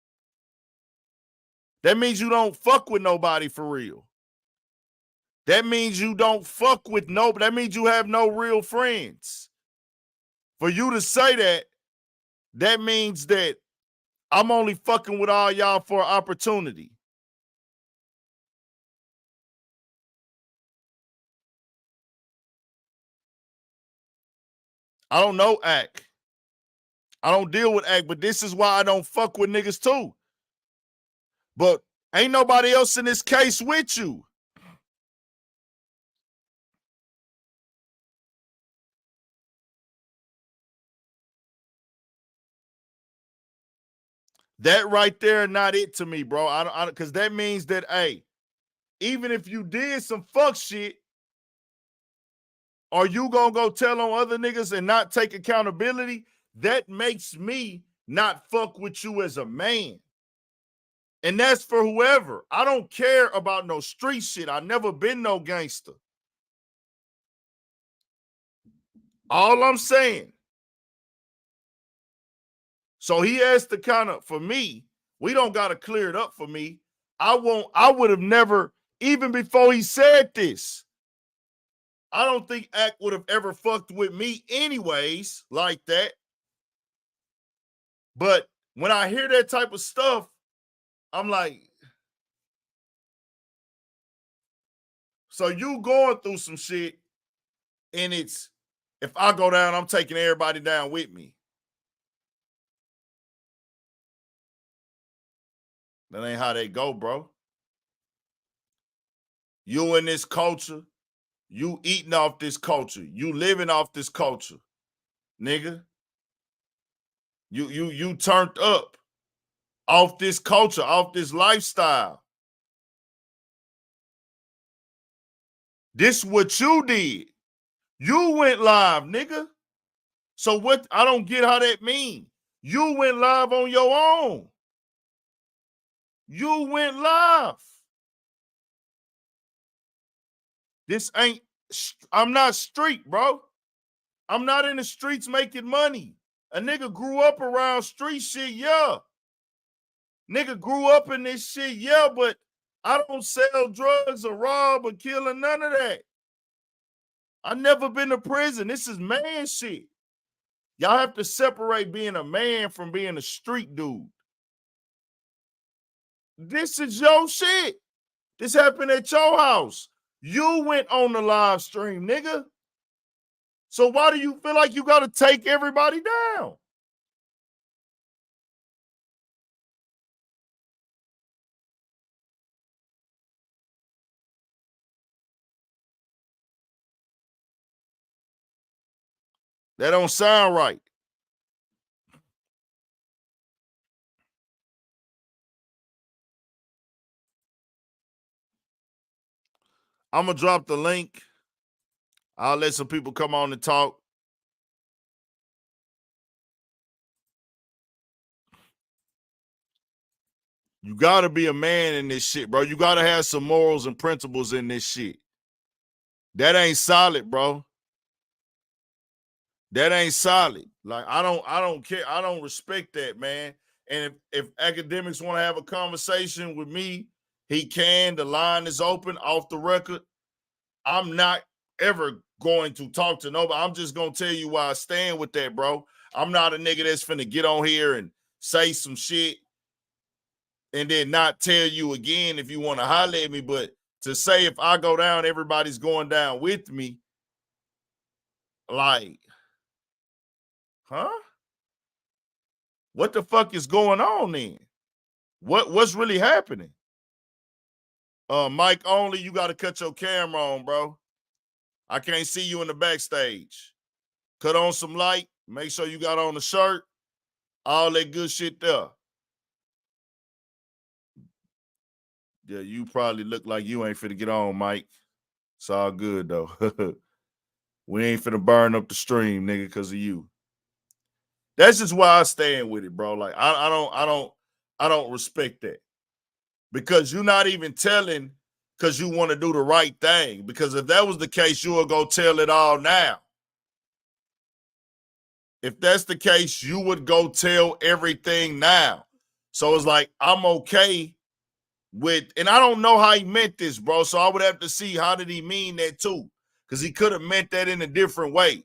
That means you don't fuck with nobody for real. That means you don't fuck with nobody. That means you have no real friends. For you to say that, that means that I'm only fucking with all y'all for an opportunity. I don't know Act. I don't deal with Act, but this is why I don't fuck with niggas too. But ain't nobody else in this case with you. That right there, not it to me, bro. I don't, because that means that, hey, even if you did some fuck shit, are you gonna go tell on other niggas and not take accountability? That makes me not fuck with you as a man. And that's for whoever. I don't care about no street shit. I never been no gangster. All I'm saying. So he has to kind of, for me, we don't got to clear it up for me. I would have never, even before he said this, I don't think Act would have ever fucked with me anyways like that. But when I hear that type of stuff, I'm like, so you going through some shit, and it's, if I go down, I'm taking everybody down with me. That ain't how they go, bro. You in this culture, you eating off this culture, you living off this culture, nigga. You turned up off this culture, off this lifestyle. This what you did. You went live, nigga. So what? I don't get how that mean. You went live on your own. You went live. This ain't, I'm not street, bro. I'm not in the streets making money. A nigga grew up around street shit, yeah. Nigga grew up in this shit, yeah, but I don't sell drugs or rob or kill or none of that. I never been to prison. This is man shit. Y'all have to separate being a man from being a street dude. This is your shit. This happened at your house. You went on the live stream, nigga. So why do you feel like you got to take everybody down? That don't sound right. I'm going to drop the link. I'll let some people come on and talk. You got to be a man in this shit, bro. You got to have some morals and principles in this shit. That ain't solid, bro. That ain't solid. Like, I don't care. I don't respect that, man. And if Akademiks want to have a conversation with me, he can. The line is open off the record. I'm not ever going to talk to nobody. I'm just going to tell you why I stand with that, bro. I'm not a nigga that's finna get on here and say some shit and then not tell you again if you want to holler at me. But to say if I go down, everybody's going down with me, like, huh? What the fuck is going on then? What's really happening? Mike only, you got to cut your camera on, bro. I can't see you in the backstage. Cut on some light. Make sure you got on the shirt. All that good shit there. Yeah, you probably look like you ain't finna get on, Mike. It's all good, though. We ain't finna burn up the stream, nigga, because of you. That's just why I stand with it, bro. Like, I don't respect that. Because you're not even telling because you want to do the right thing. Because if that was the case, you would go tell it all now. If that's the case, you would go tell everything now. So it's like, I'm okay with, and I don't know how he meant this, bro. So I would have to see how did he mean that too? Because he could have meant that in a different way.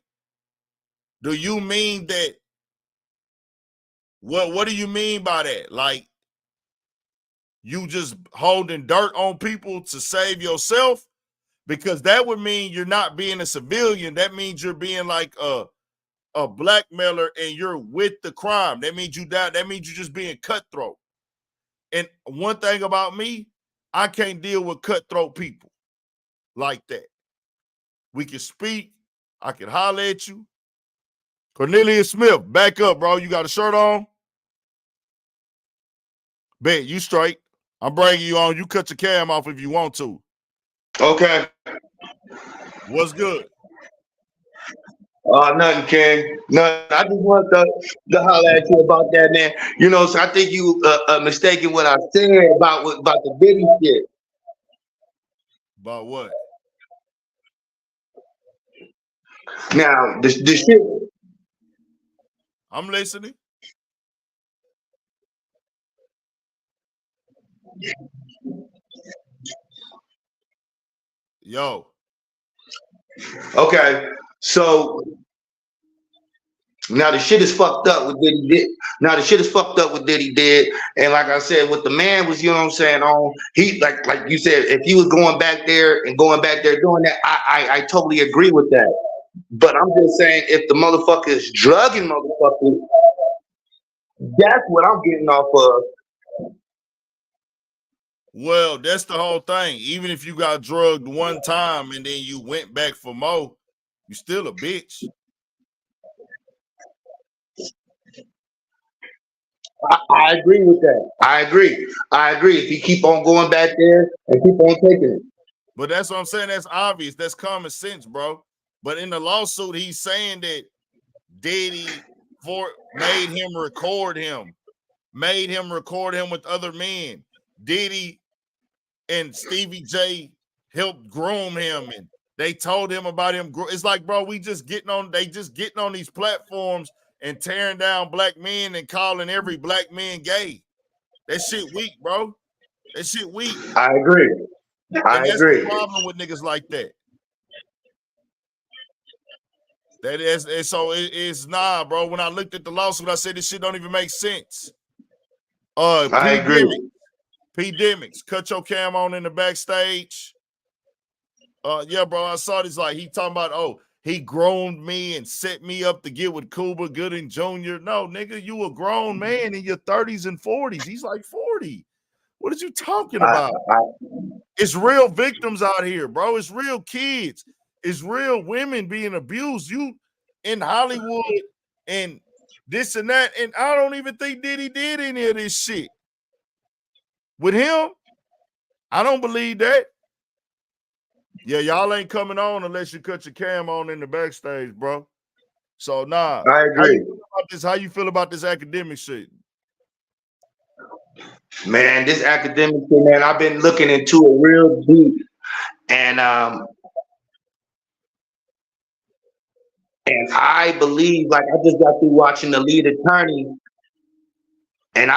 Do you mean that? What do you mean by that? Like, you just holding dirt on people to save yourself? Because that would mean you're not being a civilian. That means you're being like a blackmailer and you're with the crime. That means you die. That means you're just being cutthroat. And one thing about me, I can't deal with cutthroat people like that. We can speak. I can holler at you. Cornelius Smith, back up, bro. You got a shirt on? Bet, you straight. I'm bringing you on. You cut your cam off if you want to. Okay. What's good? Nothing, King. Nothing. I just want to holler at you about that, man. You know, so I think you mistaken what I said about the Diddy shit. About what? Now, the shit. I'm listening. Yo. Okay, so now the shit is fucked up with Diddy did. Now the shit is fucked up with Diddy did, and like I said, what the man was, you know what I'm saying? On he like you said, if he was going back there doing that, I totally agree with that. But I'm just saying, if the motherfucker is drugging motherfuckers, that's what I'm getting off of. Well, that's the whole thing. Even if you got drugged one time and then you went back for more, you still a bitch. I agree with that. I agree. If he keep on going back there and keep on taking it. But that's what I'm saying. That's obvious. That's common sense, bro. But in the lawsuit, he's saying that Diddy made him record him with other men. Diddy and Stevie J helped groom him, and they told him about him. It's like, bro, they just getting on these platforms and tearing down black men and calling every black man gay. That shit weak, bro. That shit weak. I agree. And that's the problem with niggas like that. It's nah, bro. When I looked at the lawsuit, I said this shit don't even make sense. I agree. Akademiks, cut your cam on in the backstage. Yeah, bro, I saw this. Like, he talking about, he groomed me and set me up to get with Cuba Gooding Jr. No, nigga, you a grown man in your 30s and 40s. He's like 40. What are you talking about? It's real victims out here, bro. It's real kids. It's real women being abused. You in Hollywood and this and that. And I don't even think Diddy did any of this shit. With him, I don't believe that. Yeah, y'all ain't coming on unless you cut your cam on in the backstage, bro. So, nah. I agree. How you feel about this academic shit? Man, this academic thing, man, I've been looking into it real deep. And I believe, like, I just got through watching the lead attorney. And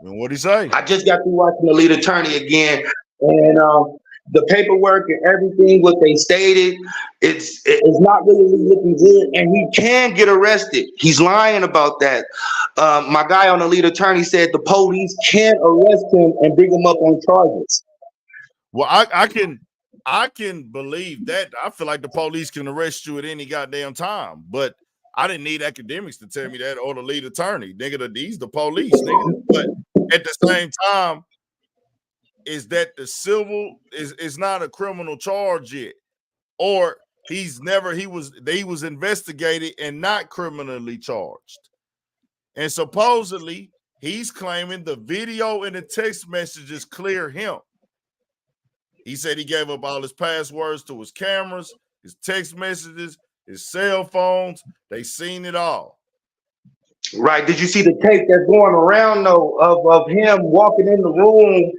What'd he say? I just got through watching the lead attorney again. And the paperwork and everything, what they stated, it's not really looking good. And he can get arrested. He's lying about that. My guy on the lead attorney said the police can arrest him and bring him up on charges. Well, I can believe that. I feel like the police can arrest you at any goddamn time, but I didn't need academics to tell me that, or the lead attorney. Nigga, these the police, nigga. But at the same time, is that the civil is not a criminal charge yet, or he was investigated and not criminally charged, and supposedly he's claiming the video and the text messages clear him. He said he gave up all his passwords to his cameras, his text messages, his cell phones. They seen it all. Right. Did you see the tape that's going around though of him walking in the room?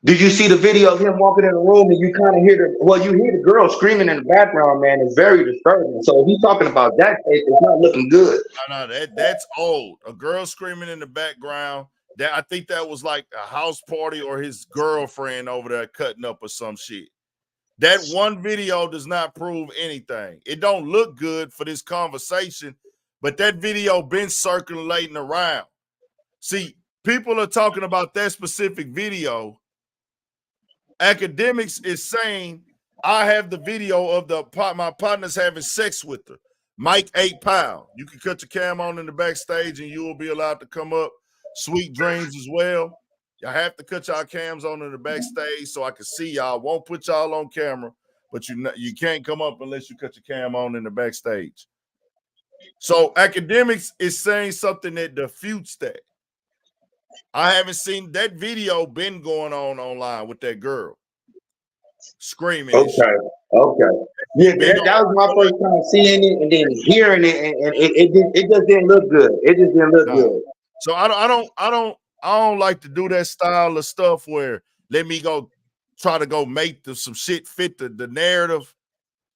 Did you see the video of him walking in the room and you kind of hear you hear the girl screaming in the background, man. It's very disturbing. So if he's talking about that tape, it's not looking good. No, that's old. A girl screaming in the background. That I think that was like a house party or his girlfriend over there cutting up or some shit. That one video does not prove anything. It don't look good for this conversation, but that video been circulating around. See, people are talking about that specific video Akademiks is saying I have the video of my partners having sex with her. Mike 8 Pound. You can cut your cam on in the backstage and you will be allowed to come up. Sweet Dreams as well. Y'all have to cut y'all cams on in the backstage so I can see y'all. Won't put y'all on camera, but you can't come up unless you cut your cam on in the backstage. So Akademiks is saying something that defutes that. I haven't seen that video been going on online with that girl screaming. Okay. Yeah, that was my first time seeing it and then hearing it, and it just didn't look good. It just didn't look good. So I don't like to do that style of stuff where let me go try to go make some shit fit the narrative.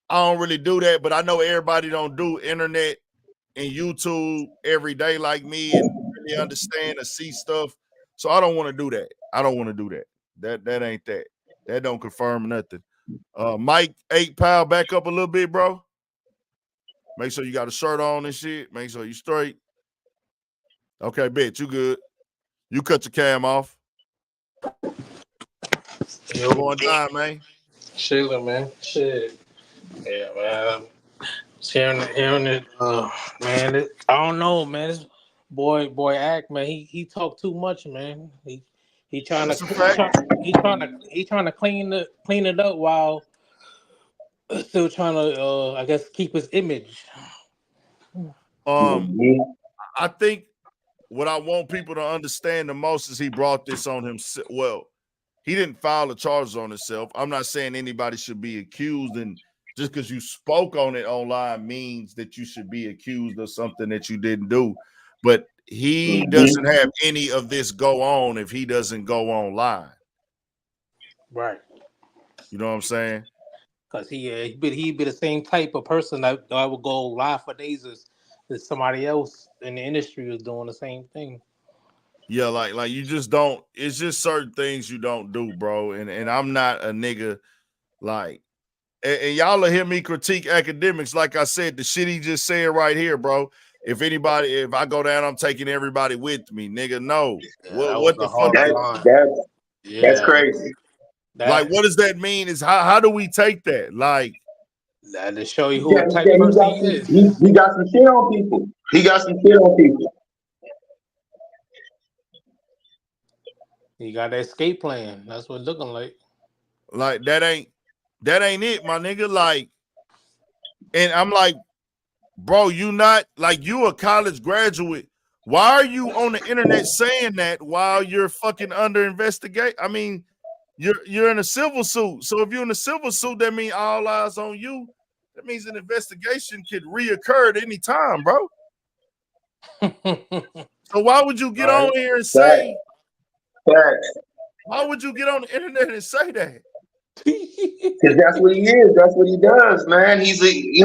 I don't really do that, but I know everybody don't do internet and YouTube every day like me and really understand or see stuff. So I don't want to do that. I don't want to do that. That ain't that. That don't confirm nothing. Mike 8 Pound, back up a little bit, bro. Make sure you got a shirt on and shit. Make sure you straight. Okay, bet you good. You cut your cam off. Yo, going down, man. Chilling, man. Shit. Yeah, man. Hearing it, man. I don't know, man. This boy, Act, man. He talk too much, man. He trying to clean it up while still trying to, I guess, keep his image. I think what I want people to understand the most is he brought this on himself. Well, he didn't file the charges on himself. I'm not saying anybody should be accused, and just because you spoke on it online means that you should be accused of something that you didn't do. But he doesn't have any of this go on if he doesn't go online. Right. You know what I'm saying? Because he be the same type of person that would go live for days as somebody else in the industry was doing the same thing. Yeah, like you just don't. It's just certain things you don't do, bro. And I'm not a nigga like. And y'all will hear me critique Akademiks. Like I said, the shit he just said right here, bro. If I go down, I'm taking everybody with me, nigga. No. Yeah, what the fuck? That's crazy. Like, what does that mean? Is how do we take that? Like, that to show you who type of person he is. He got some shit on people. He got that escape plan. That's what it's looking like. Like that ain't it, my nigga. Like, and I'm like, bro, you not like you a college graduate. Why are you on the internet saying that while you're fucking under investigation? I mean, you're in a civil suit. So if you're in a civil suit, that means all eyes on you. That means an investigation could reoccur at any time, bro. So why would you get on here and say? Why would you get on the internet and say that? Because that's what he is. That's what he does, man. He's he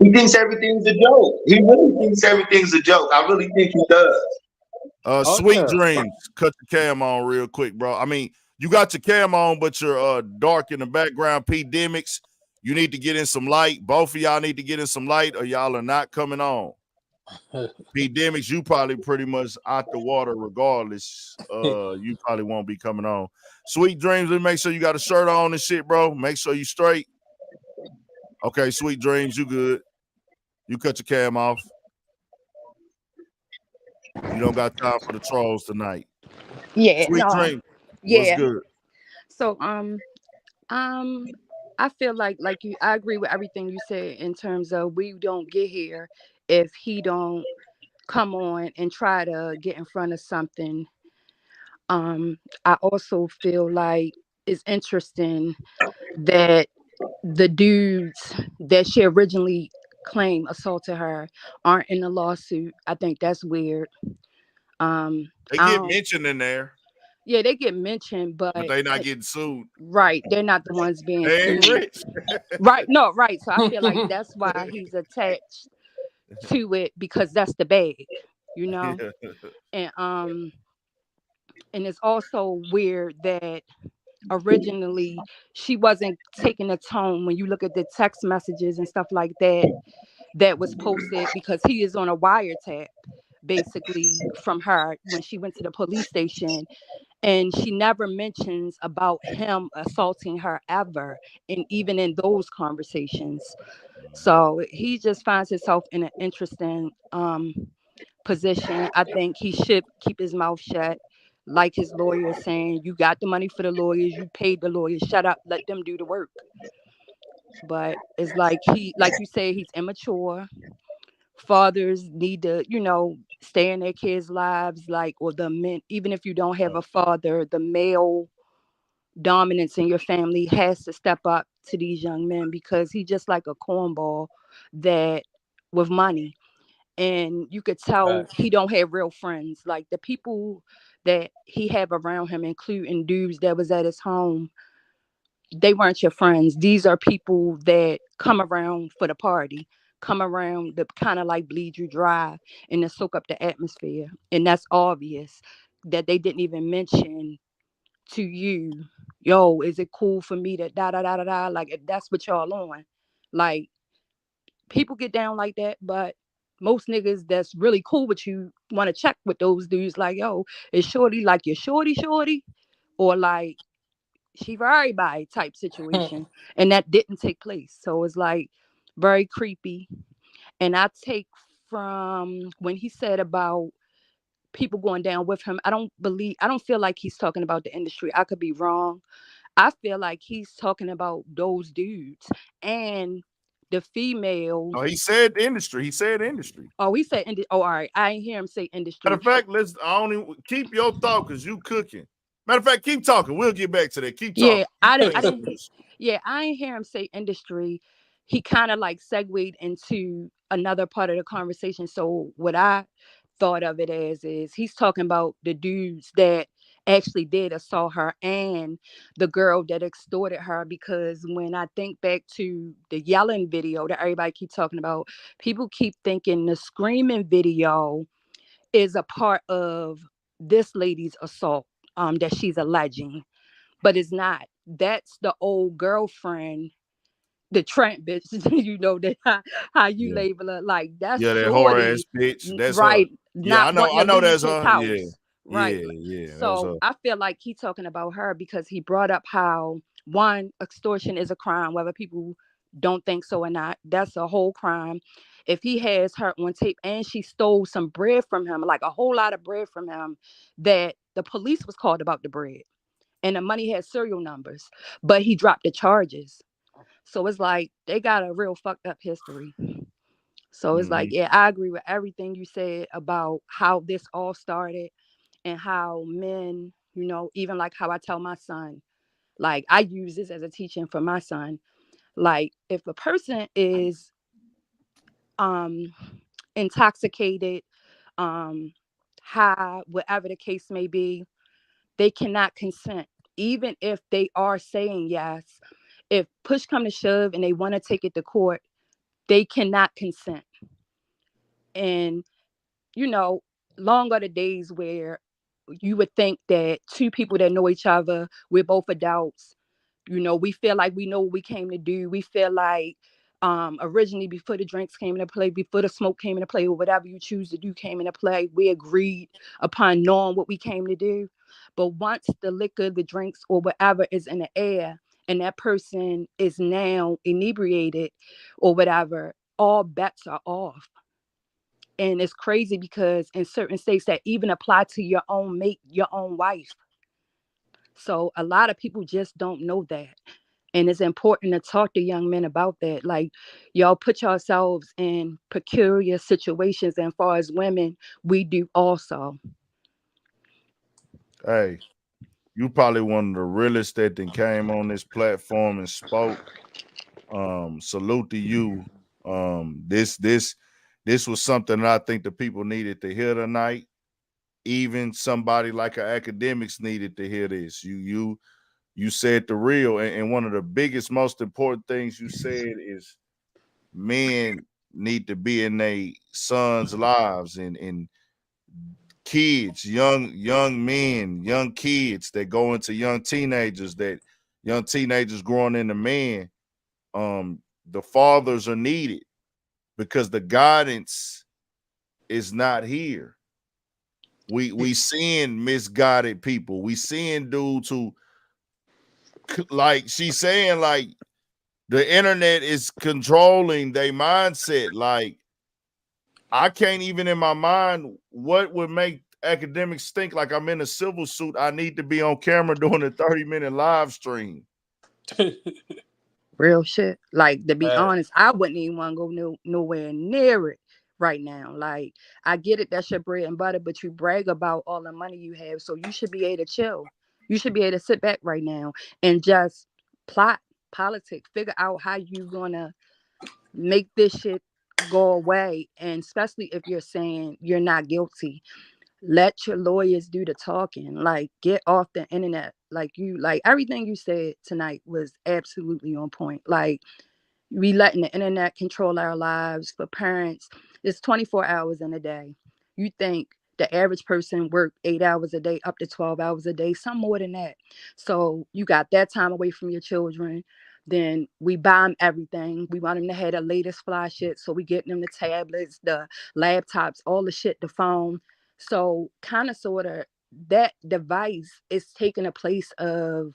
thinks everything's a joke. He really thinks everything's a joke. I really think he does. Sweet Dreams. Cut the cam on real quick, bro. I mean, you got your cam on, but you're dark in the background. Akademiks, you need to get in some light. Both of y'all need to get in some light, or y'all are not coming on. Akademiks, you probably pretty much out the water regardless. You probably won't be coming on. Sweet Dreams, let's make sure you got a shirt on and shit, bro. Make sure you straight. Okay, Sweet Dreams, you good. You cut your cam off. You don't got time for the trolls tonight. Yeah, Sweet no. Dreams, Yeah. what's good? So I feel like I agree with everything you said in terms of we don't get here if he don't come on and try to get in front of something. I also feel like it's interesting that the dudes that she originally claimed assaulted her aren't in the lawsuit. I think that's weird. They get mentioned in there. Yeah, they get mentioned, but they not getting sued. Right, they're not the ones being they ain't sued. Rich. Right, no, right. So I feel like that's why he's attached to it, because that's the bag, you know. Yeah. And it's also weird that originally she wasn't taking the tone when you look at the text messages and stuff like that was posted, because he is on a wiretap basically from her when she went to the police station. And she never mentions about him assaulting her ever, and even in those conversations. So he just finds himself in an interesting position. I think he should keep his mouth shut. Like his lawyer is saying, you got the money for the lawyers, you paid the lawyers, shut up, let them do the work. But it's like like you say, he's immature. Fathers need to, stay in their kids' lives, like, or the men, even if you don't have a father, the male dominance in your family has to step up to these young men, because he's just like a cornball that with money. And you could tell he don't have real friends. Like the people that he have around him, including dudes that was at his home, they weren't your friends. These are people that come around for the party, come around to kind of like bleed you dry and to soak up the atmosphere. And that's obvious that they didn't even mention to you, yo, is it cool for me to da da da da da? Like, if that's what y'all on, like, people get down like that, but most niggas that's really cool with you want to check with those dudes, like, yo, is shorty like your shorty, or like she for everybody type situation. And that didn't take place. So it's like very creepy. And I take from when he said about people going down with him, I don't feel like he's talking about the industry. I could be wrong. I feel like he's talking about those dudes and the females. Oh, he said industry. He said industry. Oh, he said all right. I ain't hear him say industry. Matter of fact, I only keep your thought because you cooking. Matter of fact, keep talking. We'll get back to that. Keep talking. Yeah, I didn't. Yeah, I ain't hear him say industry. He kind of like segued into another part of the conversation. So what I thought of it as is he's talking about the dudes that actually did assault her and the girl that extorted her. Because when I think back to the yelling video that everybody keep talking about, people keep thinking the screaming video is a part of this lady's assault that she's alleging, but it's not. That's the old girlfriend, the tramp bitch. That how you label her. Like, that's that whore ass shorty, bitch. That's right? her. Yeah, Not wanting to I know leave that's his her. house, Yeah, right? yeah. That was So her. I feel like he talking about her because he brought up how, one, extortion is a crime, whether people don't think so or not. That's a whole crime. If he has her on tape and she stole some bread from him, like a whole lot of bread from him, that the police was called about the bread and the money had serial numbers, but he dropped the charges. So it's like they got a real fucked up history. So it's like, yeah, I agree with everything you said about how this all started and how men, even like how I tell my son, like I use this as a teaching for my son. Like, if a person is intoxicated, high, whatever the case may be, they cannot consent. Even if they are saying yes, if push come to shove and they want to take it to court, they cannot consent. And, long are the days where you would think that two people that know each other, we're both adults, we feel like we know what we came to do. We feel like originally, before the drinks came into play, before the smoke came into play, or whatever you choose to do came into play, we agreed upon knowing what we came to do. But once the liquor, the drinks, or whatever is in the air, and that person is now inebriated or whatever, all bets are off. And it's crazy because in certain states that even apply to your own mate, your own wife. So a lot of people just don't know that. And it's important to talk to young men about that. Like, y'all put yourselves in peculiar situations. And far as women, we do also. Hey, you probably one of the realest that then came on this platform and spoke. Salute to you. This was something that I think the people needed to hear tonight. Even somebody like an Akademiks needed to hear this. You said the real, and one of the biggest, most important things you said is men need to be in their sons' lives and kids, young men, young kids that go into young teenagers growing into men. The fathers are needed because the guidance is not here. We seeing misguided people. We seeing dudes who, like she's saying, like the internet is controlling their mindset. Like I can't even in my mind what would make academics think like I'm in a civil suit. I need to be on camera doing a 30-minute live stream. Real shit. Like, to be honest, I wouldn't even want to go nowhere near it right now. Like, I get it, that's your bread and butter, but you brag about all the money you have, so you should be able to chill. You should be able to sit back right now and just plot politics, figure out how you gonna make this shit go away. And especially if you're saying you're not guilty, let your lawyers do the talking. Like, get off the internet. Like everything you said tonight was absolutely on point. Like, we letting the internet control our lives. For parents, it's 24 hours in a day. You think the average person work 8 hours a day, up to 12 hours a day, some more than that. So you got that time away from your children. Then we buy them everything. We want them to have the latest fly shit. So we getting them the tablets, the laptops, all the shit, the phone. So kind of sort of that device is taking a place of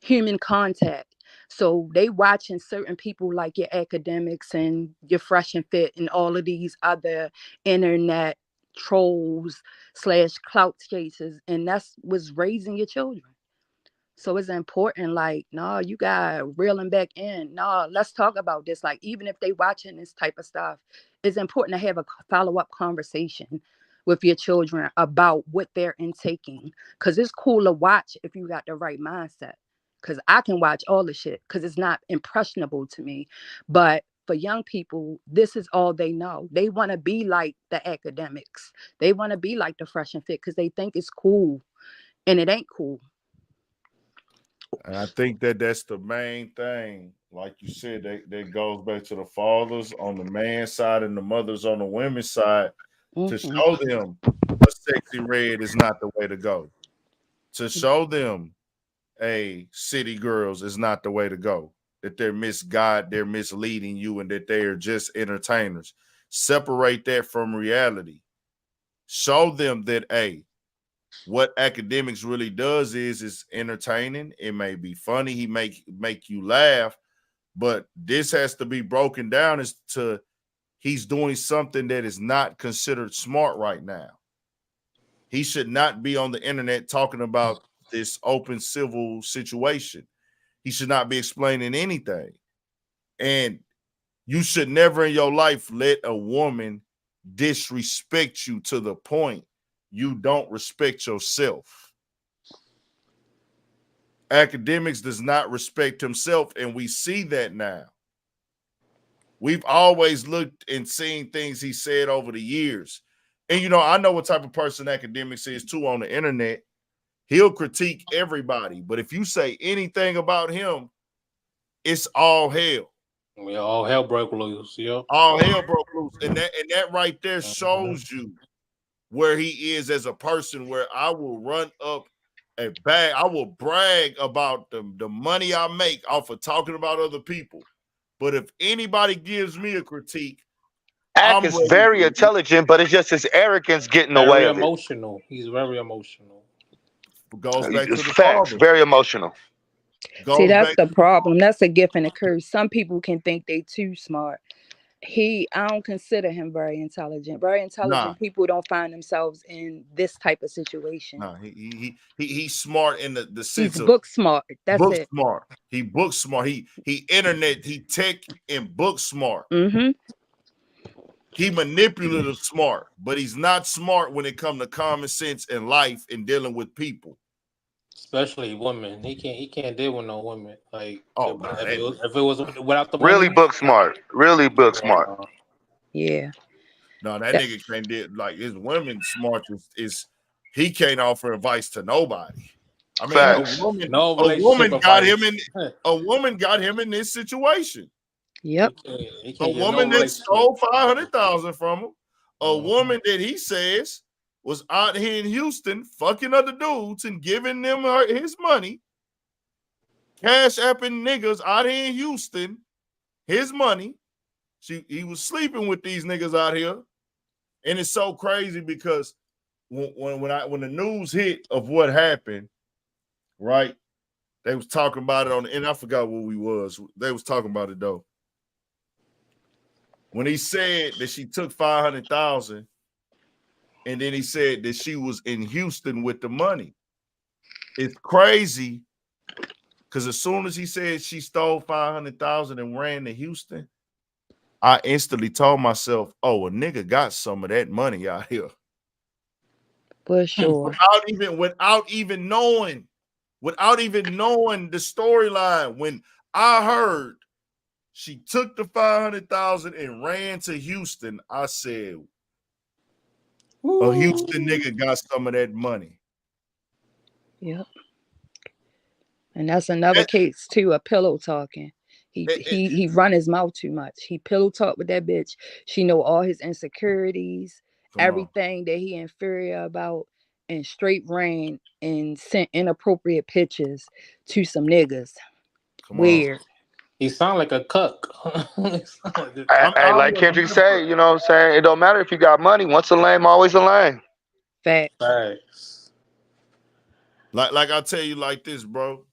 human contact. So they watching certain people like your academics and your fresh and fit and all of these other internet trolls / clout chasers, and that's what's raising your children. So it's important, like, no, you got reeling back in. No, let's talk about this. Like, even if they watching this type of stuff, it's important to have a follow-up conversation with your children about what they're intaking. Because it's cool to watch if you got the right mindset. Because I can watch all the shit because it's not impressionable to me. But for young people, this is all they know. They want to be like the academics. They want to be like the fresh and fit because they think it's cool. And it ain't cool. And I think that that's the main thing. Like you said, that goes back to the fathers on the man's side and the mothers on the women's side to show them a sexy red is not the way to go. To show them city girls is not the way to go. That they're misguided, they're misleading you, and that they are just entertainers. Separate that from reality. Show them that, what academics really does is entertaining. It may be funny. He make you laugh, but this has to be broken down as to he's doing something that is not considered smart right now. He should not be on the internet talking about this open civil situation. He should not be explaining anything. And you should never in your life let a woman disrespect you to the point you don't respect yourself. Academics does not respect himself, and we see that now. We've always looked and seen things he said over the years. And, I know what type of person Academics is, too, on the internet. He'll critique everybody, but if you say anything about him, it's all hell. Yeah, all hell broke loose. Yep. All hell broke loose. And that right there shows you where he is as a person, where I will run up a bag. I will brag about the money I make off of talking about other people. But if anybody gives me a critique, Ack is very intelligent, but it's just his arrogance getting away Very of it. emotional. He's very emotional. Goes back to the facts. father. Very emotional. See, that's the problem. That's a gift and a curse. Some people can think they too smart. I don't consider him very intelligent. Very intelligent people don't find themselves in this type of situation. No, he's smart in the sense of book smart. That's book it. smart. He book smart. He internet. He tech and book smart. Mm-hmm. He manipulative smart, but he's not smart when it comes to common sense in life and dealing with people. Especially women. He can't deal with no women. Like, if it was without the really money, book smart. Really book smart. Yeah. No, that nigga can't do like his women smart is he can't offer advice to nobody. I mean, a woman got him in this situation. Yep. A woman that stole $500,000 from him. A woman that he says was out here in Houston fucking other dudes and giving them his money. Cash apping niggas out here in Houston his money. He was sleeping with these niggas out here. And it's so crazy because when the news hit of what happened, right? They was talking about it and I forgot what we was. They was talking about it though. When he said that she took 500,000, and then he said that she was in Houston with the money. It's crazy because as soon as he said she stole 500,000 and ran to Houston, I instantly told myself, "Oh, a nigga got some of that money out here." For sure. Without even knowing the storyline. When I heard she took the 500,000 and ran to Houston, I said, a Houston nigga got some of that money. Yep. And that's another case too, a pillow talking. He run his mouth too much. He pillow talk with that bitch. She know all his insecurities, everything that he inferior about, and straight ran and sent inappropriate pictures to some niggas. Weird. He sound like a cuck. Hey, like Kendrick say, you know what I'm saying? It don't matter if you got money. Once a lame, always a lame. Facts. Like I tell you like this, bro.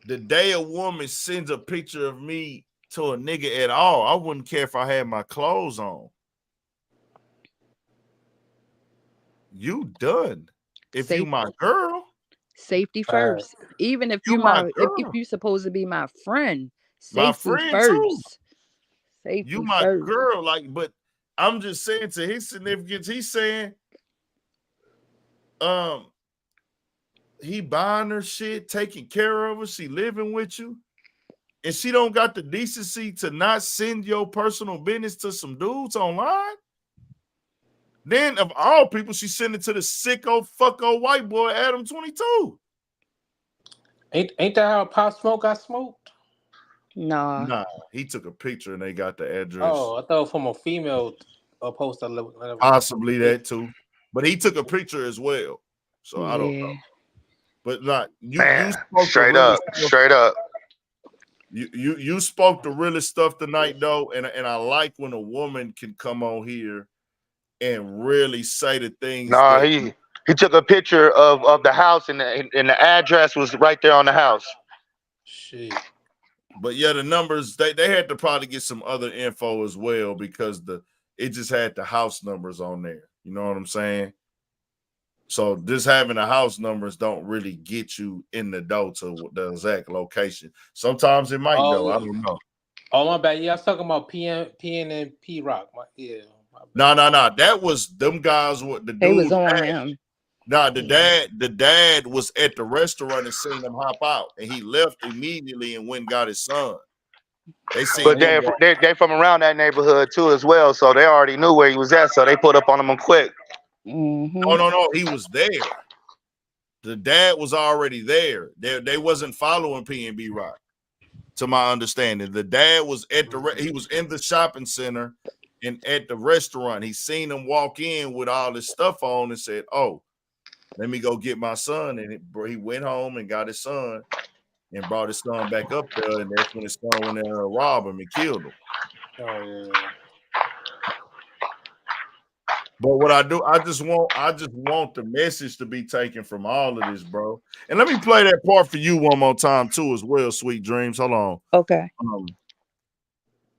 The day a woman sends a picture of me to a nigga at all, I wouldn't care if I had my clothes on. You done. If you my girl. Safety first. Even if you if you supposed to be my friend. My Safety friend first. too. Safety You my first. girl, but I'm just saying to his significance, he's saying he buying her shit, taking care of her, she living with you, and she don't got the decency to not send your personal business to some dudes online. Then of all people, she sent it to the sicko fucko white boy Adam 22. Ain't that how Pop Smoke got smoked? Nah, he took a picture and they got the address. Oh, I thought from a female poster. Possibly that too, but he took a picture as well. So I don't know. But like you spoke straight up. You spoke the realest stuff tonight though, and I like when a woman can come on here and really say the things. Nah, he took a picture of the house and the address was right there on the house. Shit. But yeah, the numbers they had to probably get some other info as well because it just had the house numbers on there. You know what I'm saying? So just having the house numbers don't really get you in the door to the exact location. Sometimes it might though. I don't know. Oh my bad. Yeah, I was talking about PN and P Rock. Yeah. No. That was them guys. What the dude? They was on him. Nah, the dad was at the restaurant and seen them hop out, and he left immediately and went and got his son. But they from around that neighborhood too as well, so they already knew where he was at, so they put up on him quick. No, he was there. The dad was already there. They wasn't following PNB Rock, to my understanding. The dad was he was in the shopping center and at the restaurant. He seen him walk in with all this stuff on and said, "Oh, let me go get my son." And he went home and got his son and brought his son back up there. And that's when his son went there and robbed him and killed him. Oh yeah. But what I do, I just want the message to be taken from all of this, bro. And let me play that part for you one more time too, as well. Sweet dreams. Hold on. Okay.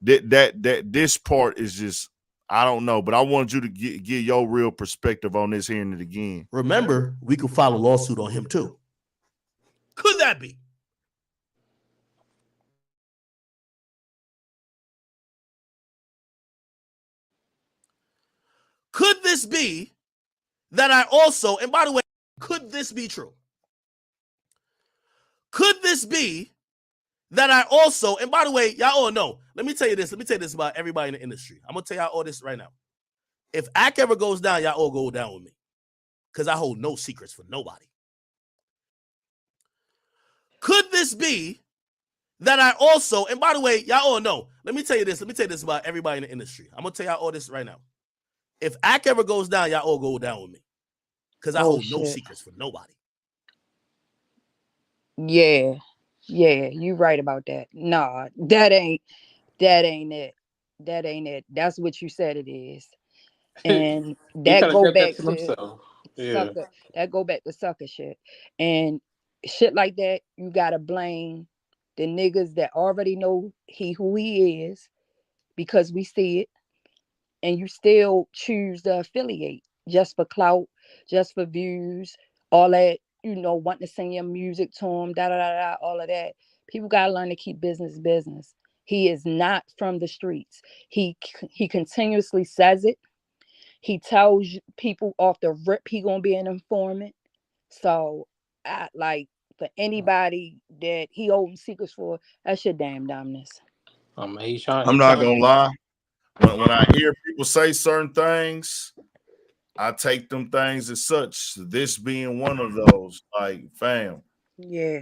This part is just, I don't know, but I want you to give your real perspective on this, hearing it again. Remember, we could file a lawsuit on him too. Could that be? Could this be that I also, and by the way, could this be true? Could this be that I also, and by the way, y'all all know, let me tell you this about everybody in the industry. I'm going to tell y'all all this right now. If Ak ever goes down, y'all all go down with me because I hold no secrets for nobody. Could this be that I also, and by the way, y'all all know, let me tell you this about everybody in the industry. I'm going to tell y'all all this right now. If Ak ever goes down, y'all all go down with me because I hold no secrets for nobody. Yeah, you right about that. Nah, that ain't it. That's what you said it is. And He that could have go kept that back to to himself. Yeah. sucker. That go back to sucker shit. And shit like that, you gotta blame the niggas that already know who he is because we see it, and you still choose to affiliate just for clout, just for views, all that, wanting to sing your music to him, da da da da, all of that. People gotta learn to keep business business. He is not from the streets. He continuously says it. He tells people off the rip he gonna be an informant. So I like for anybody that he holding secrets for, that's your damn dumbness. He trying. I'm not gonna lie. When I hear people say certain things, I take them things as such. This being one of those, like, fam, Yeah.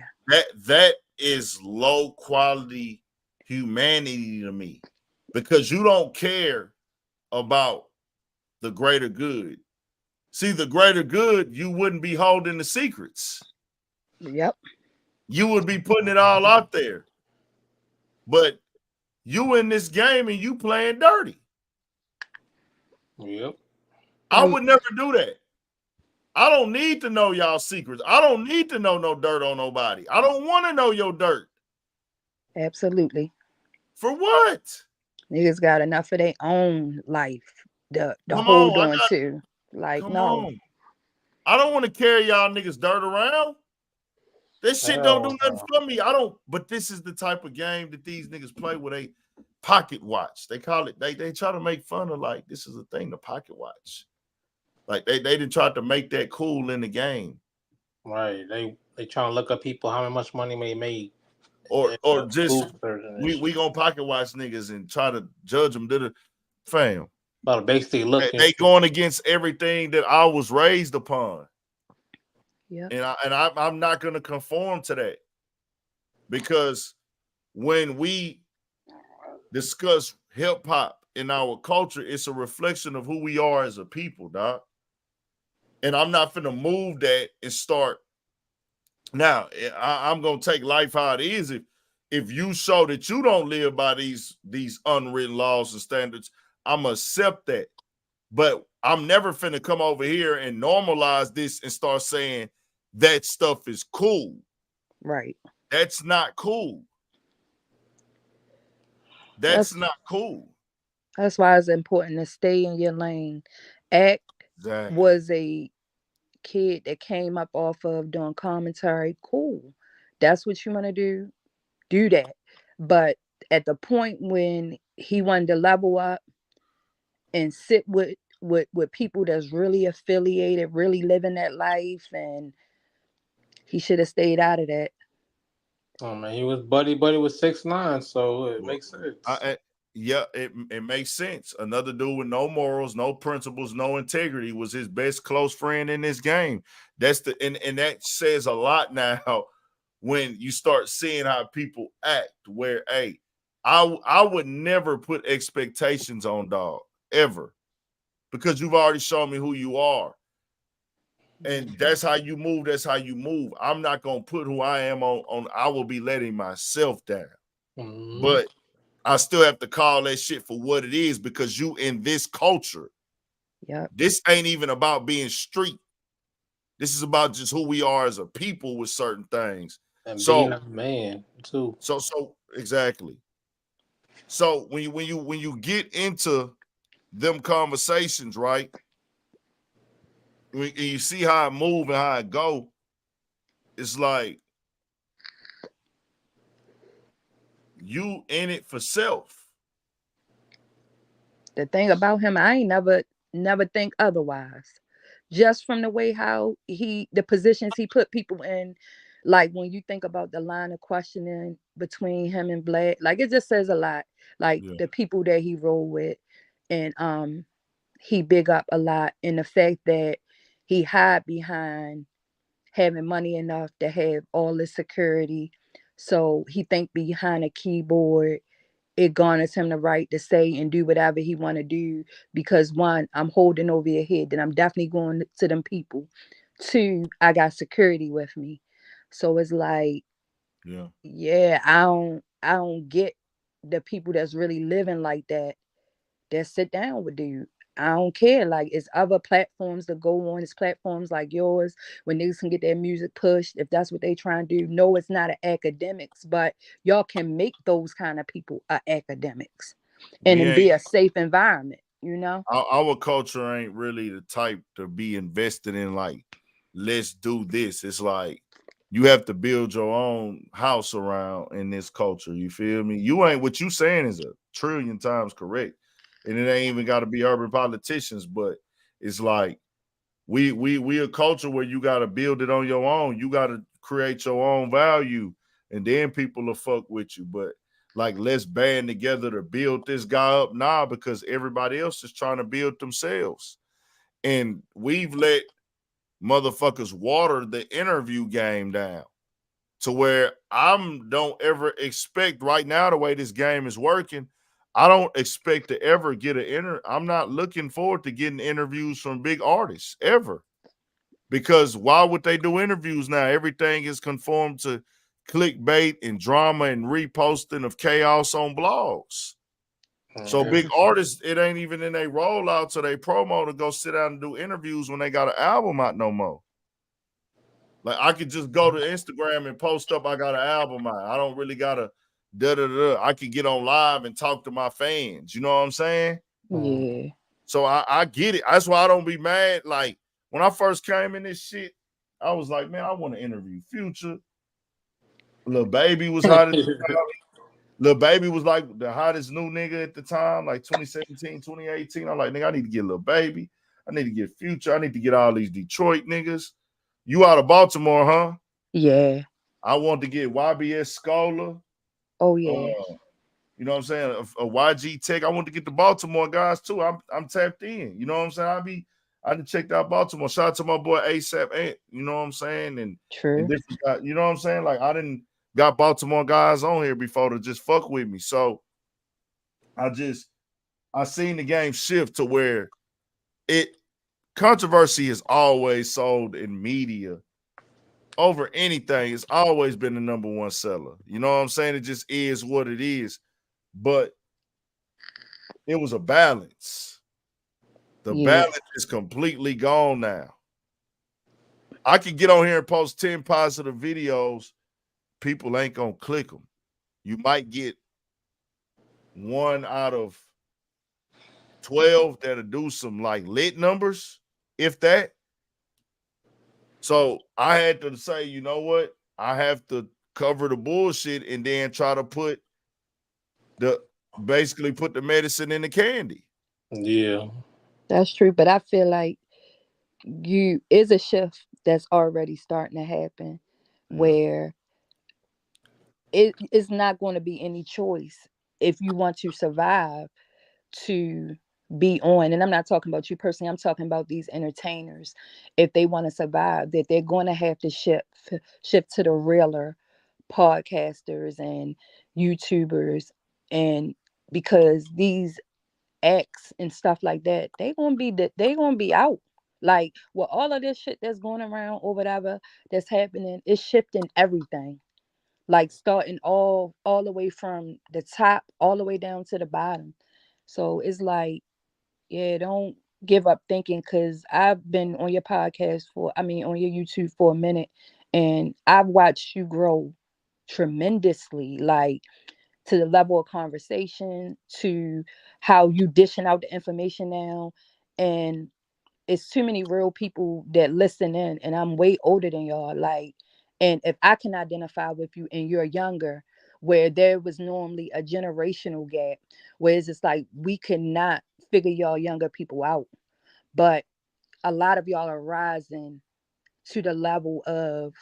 that is low quality humanity to me, because you don't care about the greater good. See, the greater good, you wouldn't be holding the secrets. Yep. You would be putting it all out there. But you in this game and you playing dirty. Yep. I would never do that. I don't need to know y'all secrets. I don't need to know no dirt on nobody. I don't want to know your dirt. Absolutely. For what? Niggas got enough of their own life to Come hold on, on to. Like, come no. on. I don't want to carry y'all niggas dirt around. This shit don't do nothing for me. I don't, but this is the type of game that these niggas play with a pocket watch. They call it, they try to make fun of, like, this is a thing, the pocket watch. Like they didn't try to make that cool in the game. Right. They trying to look up people how much money they made. Or just we gonna pocket watch niggas and try to judge them. Fam. But basically looking, they going against everything that I was raised upon. Yeah. And I'm not gonna conform to that. Because when we discuss hip hop in our culture, it's a reflection of who we are as a people, dog. And I'm not finna move that and start. Now, I'm gonna take life how it is. If you show that you don't live by these unwritten laws and standards, I'm accept that. But I'm never finna come over here and normalize this and start saying that stuff is cool. Right. That's not cool. That's not cool. That's why it's important to stay in your lane. Act was a kid that came up off of doing commentary. Cool. That's what you want to do. Do that. But at the point when he wanted to level up and sit with people that's really affiliated, really living that life, and he should have stayed out of that. Oh man, he was buddy with 6ix9ine, so it makes sense. Yeah, it makes sense. Another dude with no morals, no principles, no integrity was his best close friend in this game. That's and that says a lot now when you start seeing how people act. Where I would never put expectations on dog ever, because you've already shown me who you are. And that's how you move. That's how you move. I'm not gonna put who I am on. I will be letting myself down. Mm-hmm. But I still have to call that shit for what it is, because you in this culture. Yeah. This ain't even about being street. This is about just who we are as a people with certain things. And being a man too. So exactly. So when you get into them conversations, right? When you see how it move and how it go, it's like you in it for self. The thing about him, I ain't never think otherwise. Just from the way how the positions he put people in, like when you think about the line of questioning between him and Black, like it just says a lot. Like the people that he rolled with, and he big up a lot in the fact that he hide behind having money enough to have all the security. So he think behind a keyboard, it garners him the right to say and do whatever he want to do, because one, I'm holding over your head, then I'm definitely going to them people. Two, I got security with me. So it's like, yeah, I don't get the people that's really living like that sit down with dude. I don't care. Like, it's other platforms to go on. It's platforms like yours where niggas can get their music pushed if that's what they trying to do. No, it's not an academics, but y'all can make those kind of people academics and We then ain't be a safe environment, you know? our culture ain't really the type to be invested in like, let's do this. It's like you have to build your own house around in this culture. You feel me? You ain't what you saying is a trillion times correct. And it ain't even got to be urban politicians, but it's like we a culture where you got to build it on your own. You got to create your own value, and then people will fuck with you. But like, let's band together to build this guy up now because everybody else is trying to build themselves, and we've let motherfuckers water the interview game down to where don't ever expect right now the way this game is working. I don't expect to ever get I'm not looking forward to getting interviews from big artists ever. Because why would they do interviews now? Everything is conformed to clickbait and drama and reposting of chaos on blogs. So big artists, it ain't even in their rollout to their promo to go sit down and do interviews when they got an album out no more. Like, I could just go to Instagram and post up I got an album out. I don't really gotta I could get on live and talk to my fans. You know what I'm saying? Yeah. So I get it. That's why I don't be mad. Like, when I first came in this shit, I was like, man, I want to interview Future. Lil Baby was hot at the time. Lil Baby was like the hottest new nigga at the time, like 2017, 2018. I'm like, nigga, I need to get Lil Baby. I need to get Future. I need to get all these Detroit niggas. You out of Baltimore, huh? Yeah. I want to get YBS Scholar. Oh, yeah. You know what I'm saying? A YG Tech. I want to get the Baltimore guys too. I'm tapped in. You know what I'm saying? I done checked out Baltimore. Shout out to my boy ASAP Ant. You know what I'm saying? And True. different guys, you know what I'm saying? Like, I didn't got Baltimore guys on here before to just fuck with me. So I seen the game shift to where controversy is always sold in media over anything. It's always been the number one seller. You know what I'm saying? It just is what it is. But it was a balance. The balance is completely gone now. I could get on here and post 10 positive videos. People ain't going to click them. You might get 1 out of 12 that'll do some like lit numbers, if that. So I had to say, you know what? I have to cover the bullshit and then try to put the medicine in the candy. Yeah. That's true. But I feel like is a shift that's already starting to happen where it is not going to be any choice if you want to survive to be on. And I'm not talking about you personally, I'm talking about these entertainers. If they want to survive, that they're going to have to shift to the realer podcasters and YouTubers, and because these acts and stuff like that, they gonna be out. Like, with all of this shit that's going around or whatever that's happening, it's shifting everything. Like, starting all the way from the top all the way down to the bottom. So it's like, yeah, don't give up thinking, because I've been on your podcast on your YouTube for a minute, and I've watched you grow tremendously, like, to the level of conversation, to how you dishing out the information now. And it's too many real people that listen in, and I'm way older than y'all. Like, and if I can identify with you and you're younger, where there was normally a generational gap, where it's just like we could not figure y'all younger people out. But a lot of y'all are rising to the level of,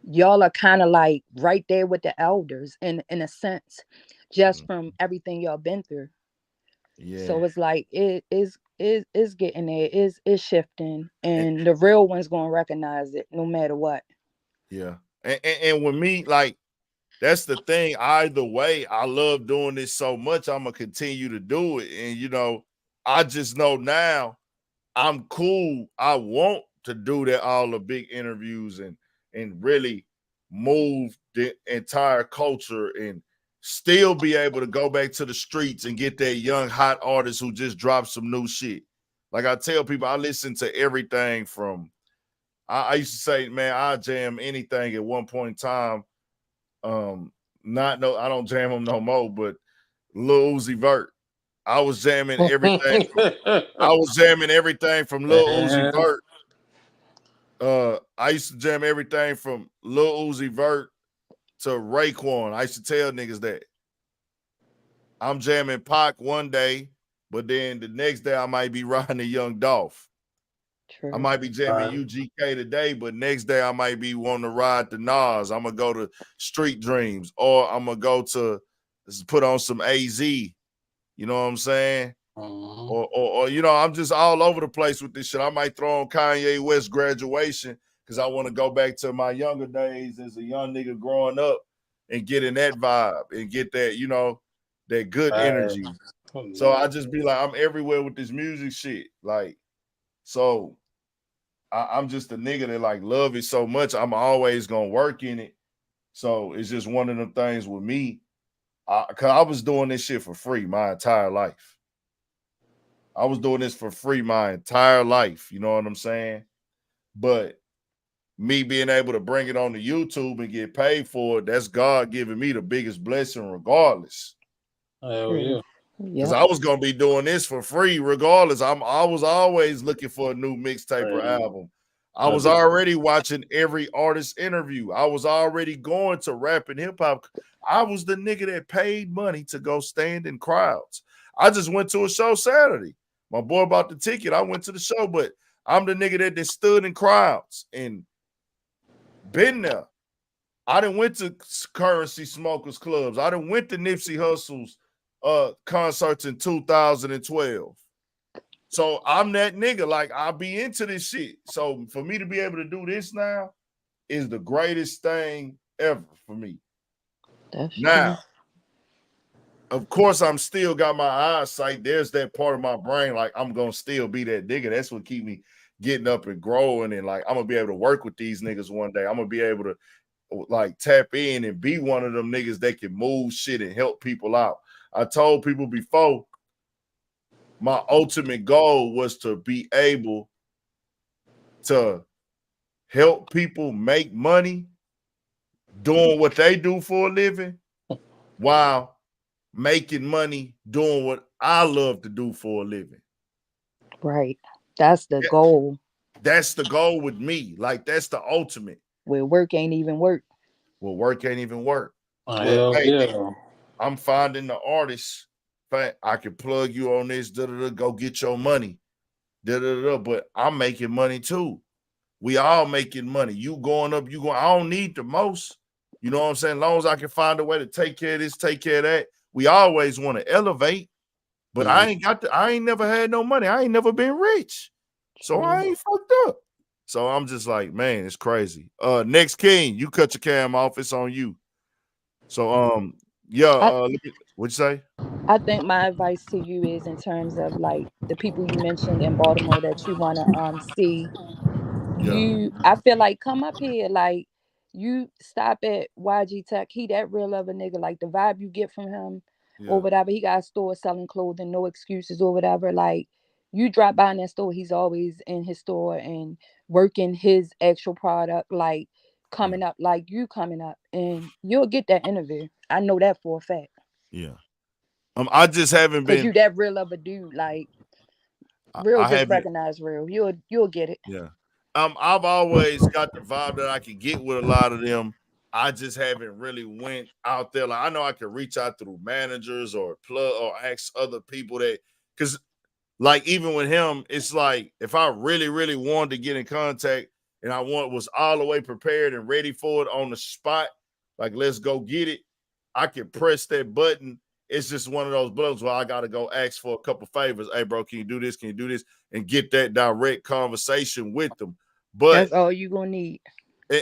y'all are kind of like right there with the elders in a sense, just from everything y'all been through. Yeah. So it's like it's getting there, it's shifting, and the real one's gonna recognize it no matter what. Yeah. And with me, like, that's the thing. Either way, I love doing this so much, I'm gonna continue to do it. And you know, I just know now I'm cool. I want to do that, all the big interviews and really move the entire culture and still be able to go back to the streets and get that young hot artist who just dropped some new shit. Like I tell people, I listen to everything from. I used to say, man, I jam anything at one point in time. I don't jam them no more, but Lil Uzi Vert. I was jamming everything. I was jamming everything from Lil Uzi Vert. I used to jam everything from Lil Uzi Vert to Raekwon. I used to tell niggas that I'm jamming Pac one day, but then the next day I might be riding a Young Dolph. True. I might be jamming UGK today, but next day I might be wanting to ride the Nas. I'm gonna go to Street Dreams, or I'm gonna go to put on some AZ. You know what I'm saying? Or you know, I'm just all over the place with this shit. I might throw on Kanye West Graduation because I want to go back to my younger days as a young nigga growing up and get in that vibe and get that, you know, that good energy. So I just be like, I'm everywhere with this music shit. Like, so I'm just a nigga that like love it so much. I'm always gonna work in it. So it's just one of them things with me. Cause I was doing this shit for free my entire life. I was doing this for free my entire life. You know what I'm saying? But me being able to bring it on to YouTube and get paid for it, that's God giving me the biggest blessing regardless. Hell yeah. Because I was gonna be doing this for free regardless. I was always looking for a new mixtape or album. I was already watching every artist interview. I was already going to rap and hip hop. I was the nigga that paid money to go stand in crowds. I just went to a show Saturday. My boy bought the ticket. I went to the show, but I'm the nigga that stood in crowds and been there. I done went to Currency Smokers Clubs. I done went to Nipsey Hussle's concerts in 2012. So I'm that nigga. Like, I'll be into this shit. So for me to be able to do this now is the greatest thing ever for me. That's now, true. of course, I'm still got my eyesight. There's that part of my brain, like I'm gonna still be that nigga. That's what keep me getting up and growing. And like I'm gonna be able to work with these niggas one day. I'm gonna be able to like tap in and be one of them niggas that can move shit and help people out. I told people before, my ultimate goal was to be able to help people make money doing what they do for a living while making money doing what I love to do for a living. Right. That's the goal. That's the goal with me. Like, that's the ultimate. Where work ain't even work. Well, work ain't even work. Hell yeah. I'm finding the artists. I can plug you on this, go get your money. But I'm making money too. We all making money. You going up, I don't need the most. You know what I'm saying? As long as I can find a way to take care of this, take care of that. We always want to elevate, but I ain't never had no money. I ain't never been rich. So I ain't fucked up. So I'm just like, man, it's crazy. Next King, you cut your cam off. It's on you. So what'd you say? I think my advice to you is in terms of like the people you mentioned in Baltimore that you want to see. I feel like come up here, like you stop at YG Tech. He that real of a nigga. Like the vibe you get from him or whatever. He got a store selling clothing, no excuses or whatever. Like you drop by in that store, he's always in his store and working his actual product, like coming up, like you coming up, and you'll get that interview. I know that for a fact. Yeah. I just haven't been. Cause you that real of a dude, like real just recognize real. You'll get it. Yeah. I've always got the vibe that I can get with a lot of them. I just haven't really went out there. Like I know I can reach out through managers or plug or ask other people that, because like even with him, it's like if I really, really wanted to get in contact and was all the way prepared and ready for it on the spot, like let's go get it, I could press that button. It's just one of those buttons where I got to go ask for a couple favors. Hey, bro, can you do this? Can you do this? And get that direct conversation with them. But that's all you're going to need.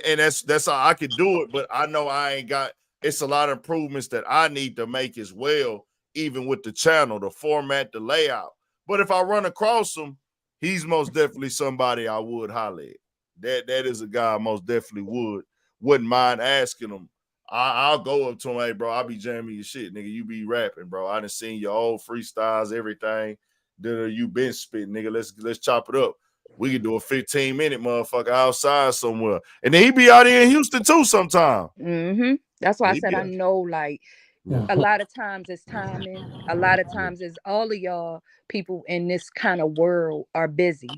And that's how I could do it. But I know I ain't got, it's a lot of improvements that I need to make as well, even with the channel, the format, the layout. But if I run across him, he's most definitely somebody I would holler at. That is a guy I most definitely wouldn't mind asking him. I'll go up to him, hey, bro, I'll be jamming your shit, nigga. You be rapping, bro. I done seen your old freestyles, everything that you been spitting, nigga. Let's chop it up. We could do a 15-minute motherfucker outside somewhere. And then he be out here in Houston too sometime. That's why I He said be I out. know, like, a lot of times it's timing. A lot of times it's all of y'all people in this kind of world are busy.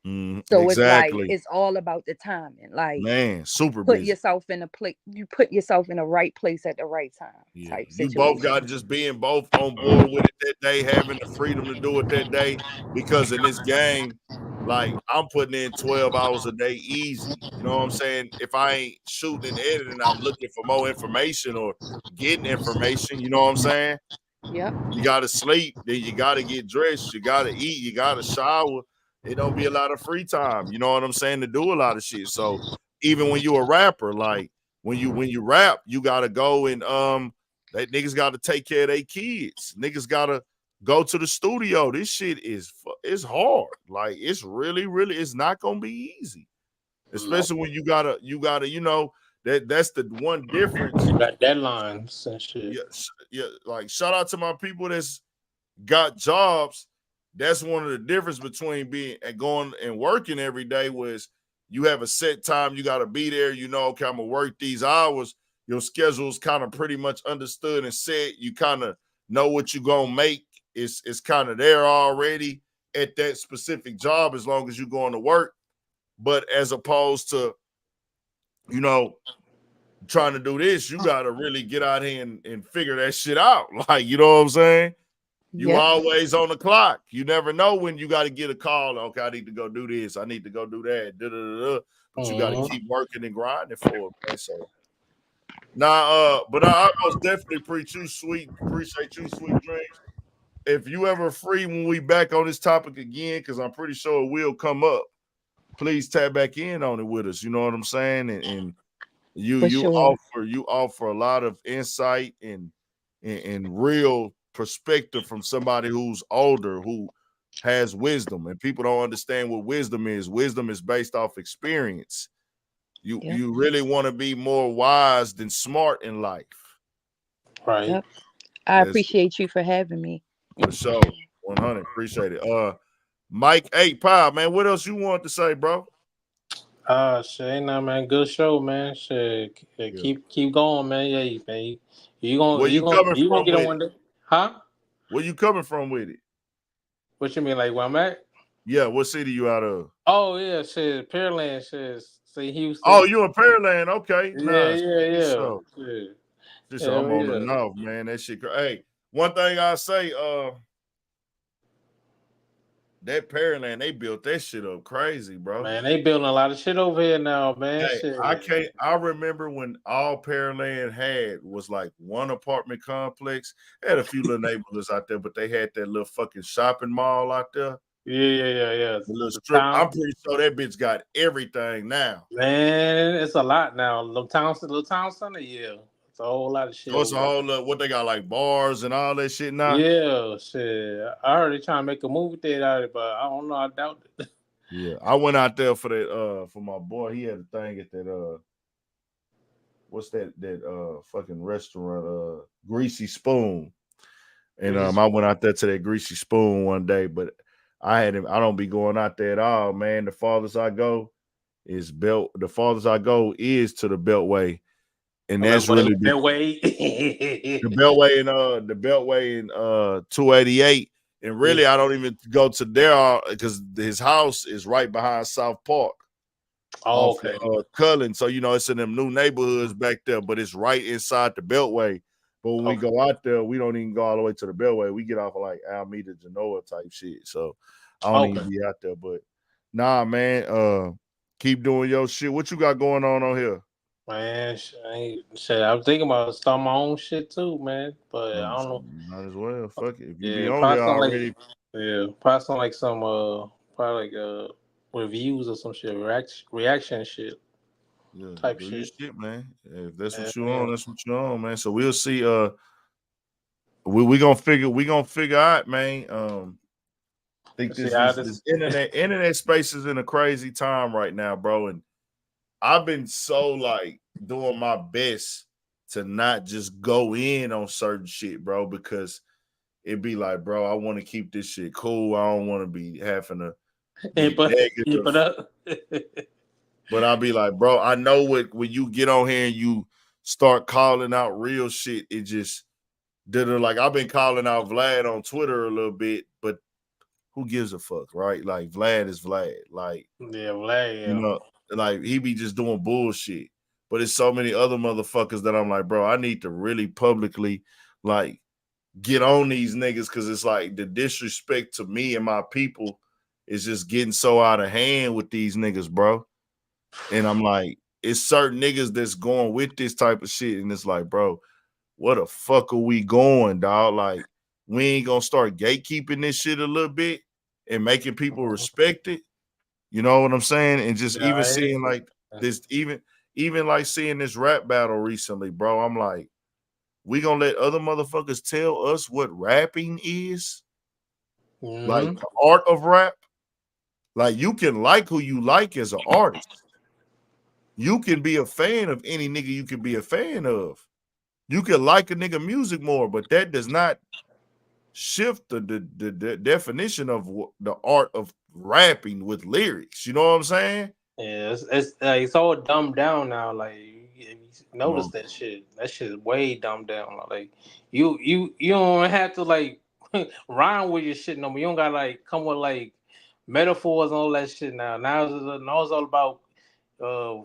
So it's like Exactly. it's all about the timing. Like, Man, super put busy. yourself in a place. You put yourself in the right place at the right time. Yeah, Type you both situation. got to just being both on board with it that day, having the freedom to do it that day. Because in this game, like I'm putting in 12 hours a day easy. You know what I'm saying? If I ain't shooting and editing, I'm looking for more information or getting information. You know what I'm saying? Yep. You got to sleep, then you got to get dressed, you got to eat, you got to shower. It don't be a lot of free time. You know what I'm saying? To do a lot of shit. So even when you a rapper, like when you rap, you got to go and that niggas got to take care of their kids. Niggas got to go to the studio. This shit is it's hard. Like it's really, really, it's not gonna be easy. Especially when you gotta, you know, that's the one difference. You got deadlines and shit. Yeah, like shout out to my people that's got jobs. That's one of the difference between being and going and working every day was you have a set time, you got to be there. You know, okay, I'm gonna work these hours. Your schedule's kind of pretty much understood and set. You kind of know what you're gonna make. It's kind of there already at that specific job as long as you're going to work. But as opposed to, you know, trying to do this, you got to really get out here and figure that shit out. Like, you know what I'm saying? You always on the clock. You never know when you got to get a call. Okay, I need to go do this. I need to go do that. But you got to keep working and grinding for it, man. So but I most definitely appreciate you, sweet dreams. If you ever free when we back on this topic again, because I'm pretty sure it will come up, please tap back in on it with us. You know what I'm saying? And you offer a lot of insight and real perspective from somebody who's older, who has wisdom. And people don't understand what wisdom is. Wisdom is based off experience. You really want to be more wise than smart in life. Right. Yep. I appreciate you for having me. For sure. 100. Appreciate it. Mike 8 Pie, man, what else you want to say, bro? Shit, ain't nothing, man. Good show, man. Shit, keep going, man. Yeah, man. You Where you coming from get on with one it? day, huh? Where you coming from with it? What you mean, like where I'm at? Yeah, what city you out of? Oh yeah, shit, Pearland, shit, say Houston. Oh, you in Pearland? Okay, nice. Yeah. So, I'm on the north, man. That shit. Hey, one thing I say, that Pearland, they built that shit up crazy, bro. Man, they building a lot of shit over here now, man. Hey, Shit. I remember when all Pearland had was like one apartment complex. They had a few little neighborhoods out there, but they had that little fucking shopping mall out there. Yeah. The little strip. I'm pretty sure that bitch got everything now. Man, it's a lot now. Little town center, yeah. It's a whole lot of shit. So it's a whole lot. What they got, like bars and all that shit now? Yeah, shit. I heard they trying to make a movie theater out of it, but I don't know. I doubt it. Yeah, I went out there for that. For my boy, he had a thing at that. What's that fucking restaurant? Greasy Spoon. And I went out there to that Greasy Spoon one day, but I don't be going out there at all, man. The farthest I go is to the Beltway. And that's really the Beltway. the Beltway in 288. And really, I don't even go to there because his house is right behind South Park. Oh, okay. Cullen. So, you know, it's in them new neighborhoods back there, but it's right inside the Beltway. But when we go out there, we don't even go all the way to the Beltway. We get off of like Alameda, Genoa type shit. So I don't even be out there. But nah, man, keep doing your shit. What you got going on here? Man, shit, I'm thinking about starting my own shit too, man. But I don't know. Might as well. Fuck it. If you be on there already. Probably like some probably like reviews or some shit, reaction shit. Yeah, type do shit. your shit, man. If that's what you on, that's what you on, man. So we'll see. We gonna figure out, man. I think this internet space is in a crazy time right now, bro. And I've been so like doing my best to not just go in on certain shit, bro, because it'd be like, bro, I want to keep this shit cool. I don't want to be having to be negative. up. But I'll be like, bro, I know what when you get on here and you start calling out real shit, it just did it. Like I've been calling out Vlad on Twitter a little bit, but who gives a fuck, right? Like Vlad is Vlad. Like, yeah, Vlad, yeah. you know, like he be just doing bullshit. But it's so many other motherfuckers that I'm like, bro, I need to really publicly like get on these niggas because it's like the disrespect to me and my people is just getting so out of hand with these niggas, bro. And I'm like, it's certain niggas that's going with this type of shit. And it's like, bro, what the fuck are we going, dog? Like, we ain't gonna start gatekeeping this shit a little bit and making people respect it. You know what I'm saying? And just even seeing like this, even like seeing this rap battle recently, bro. I'm like, we gonna let other motherfuckers tell us what rapping is? Like the art of rap? Like you can like who you like as an artist. You can be a fan of any nigga you can be a fan of. You can like a nigga music more, but that does not shift the definition of the art of rapping with lyrics. You know what I'm saying? Yeah, it's all dumbed down now. Like, you notice that shit. That shit is way dumbed down. Like, you don't have to like rhyme with your shit no more. You don't got like come with like metaphors and all that shit now. Now it's all about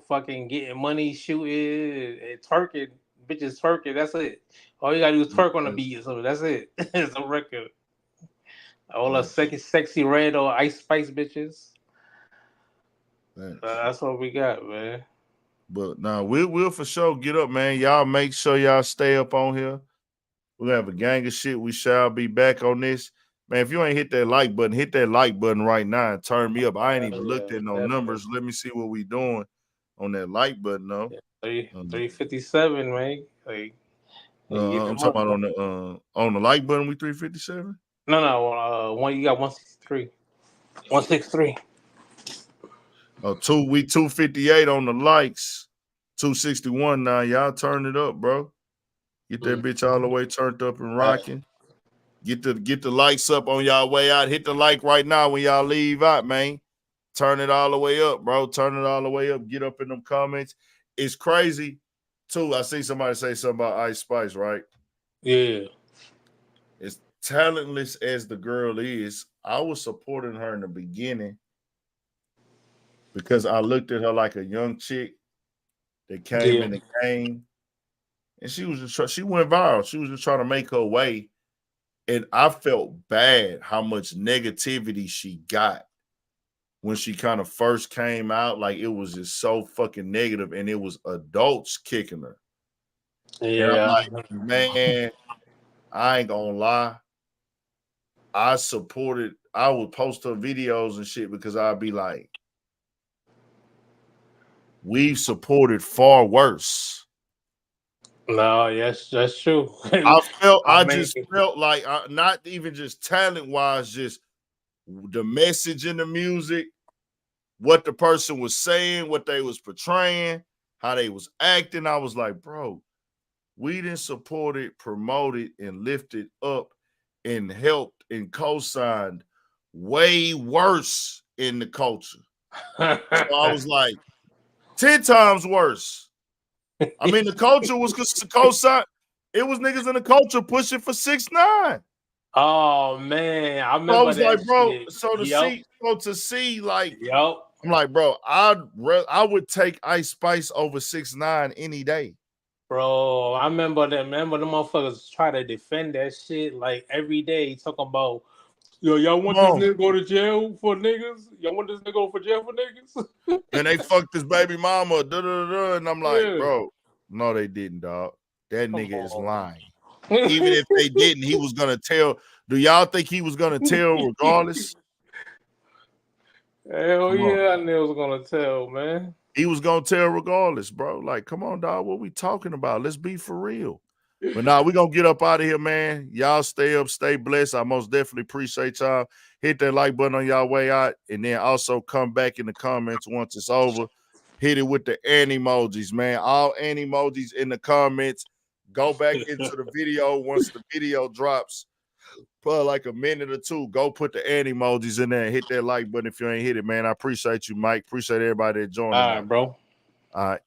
fucking getting money, shooting, and twerking, bitches twerking. That's it. All you gotta do is twerk on the beat. So that's it. It's a record. All the sexy red or Ice Spice bitches. That's what we got, man. But now we'll for sure get up, man. Y'all make sure y'all stay up on here. We're gonna have a gang of shit. We shall be back on this. Man, if you ain't hit that like button, hit that like button right now and turn me up. I ain't even looked at no numbers. Let me see what we doing on that like button, though. 357, man. Like, I'm talking about on the like button, we 357? No, one you got 163. 163. Oh, we 258 on the likes. 261 now. Y'all turn it up, bro. Get that bitch all the way turned up and rocking. Get the likes up on y'all way out. Hit the like right now when y'all leave out, man. Turn it all the way up, bro. Turn it all the way up. Get up in them comments. It's crazy, too. I see somebody say something about Ice Spice, right? Yeah. As talentless as the girl is, I was supporting her in the beginning because I looked at her like a young chick that came in the game. And she went viral. She was just trying to make her way. And I felt bad how much negativity she got when she kind of first came out. Like it was just so fucking negative, and it was adults kicking her. Yeah. And I'm like, man, I ain't gonna lie. I would post her videos and shit because I'd be like, we've supported far worse. No, yes, that's true. I just felt like not even just talent wise, just the message in the music, what the person was saying, what they was portraying, how they was acting. I was like, bro, we didn't support it, promoted, and lifted up and helped and co-signed way worse in the culture. So I was like, 10 times worse. I mean, the culture was co-signed. It was niggas in the culture pushing for 6ix9ine. Oh man, I remember. So I was that like, bro. shit. So to see, like, I'm like, bro, I would take Ice Spice over 6ix9ine any day. Bro, I remember that. Remember the motherfuckers try to defend that shit like every day, talking about, yo, y'all want this nigga go to jail for niggas? Y'all want this nigga go for jail for niggas? And they fucked his baby mama, and I'm like, bro, no, they didn't, dog. That nigga is lying. Even if they didn't, he was gonna tell. Do y'all think he was gonna tell regardless? Hell yeah, I knew I was gonna tell, man. He was gonna tell regardless, bro. Like, come on, dog. What we talking about? Let's be for real. But now we gonna get up out of here, man. Y'all stay up, stay blessed. I most definitely appreciate y'all. Hit that like button on y'all way out, and then also come back in the comments once it's over. hit it with the and emojis, man. All and emojis in the comments. Go back into the video once the video drops. For like a minute or two, go put the and emojis in there and hit that like button if you ain't hit it, man. I appreciate you, Mike. Appreciate everybody that joined. All right, bro. All right.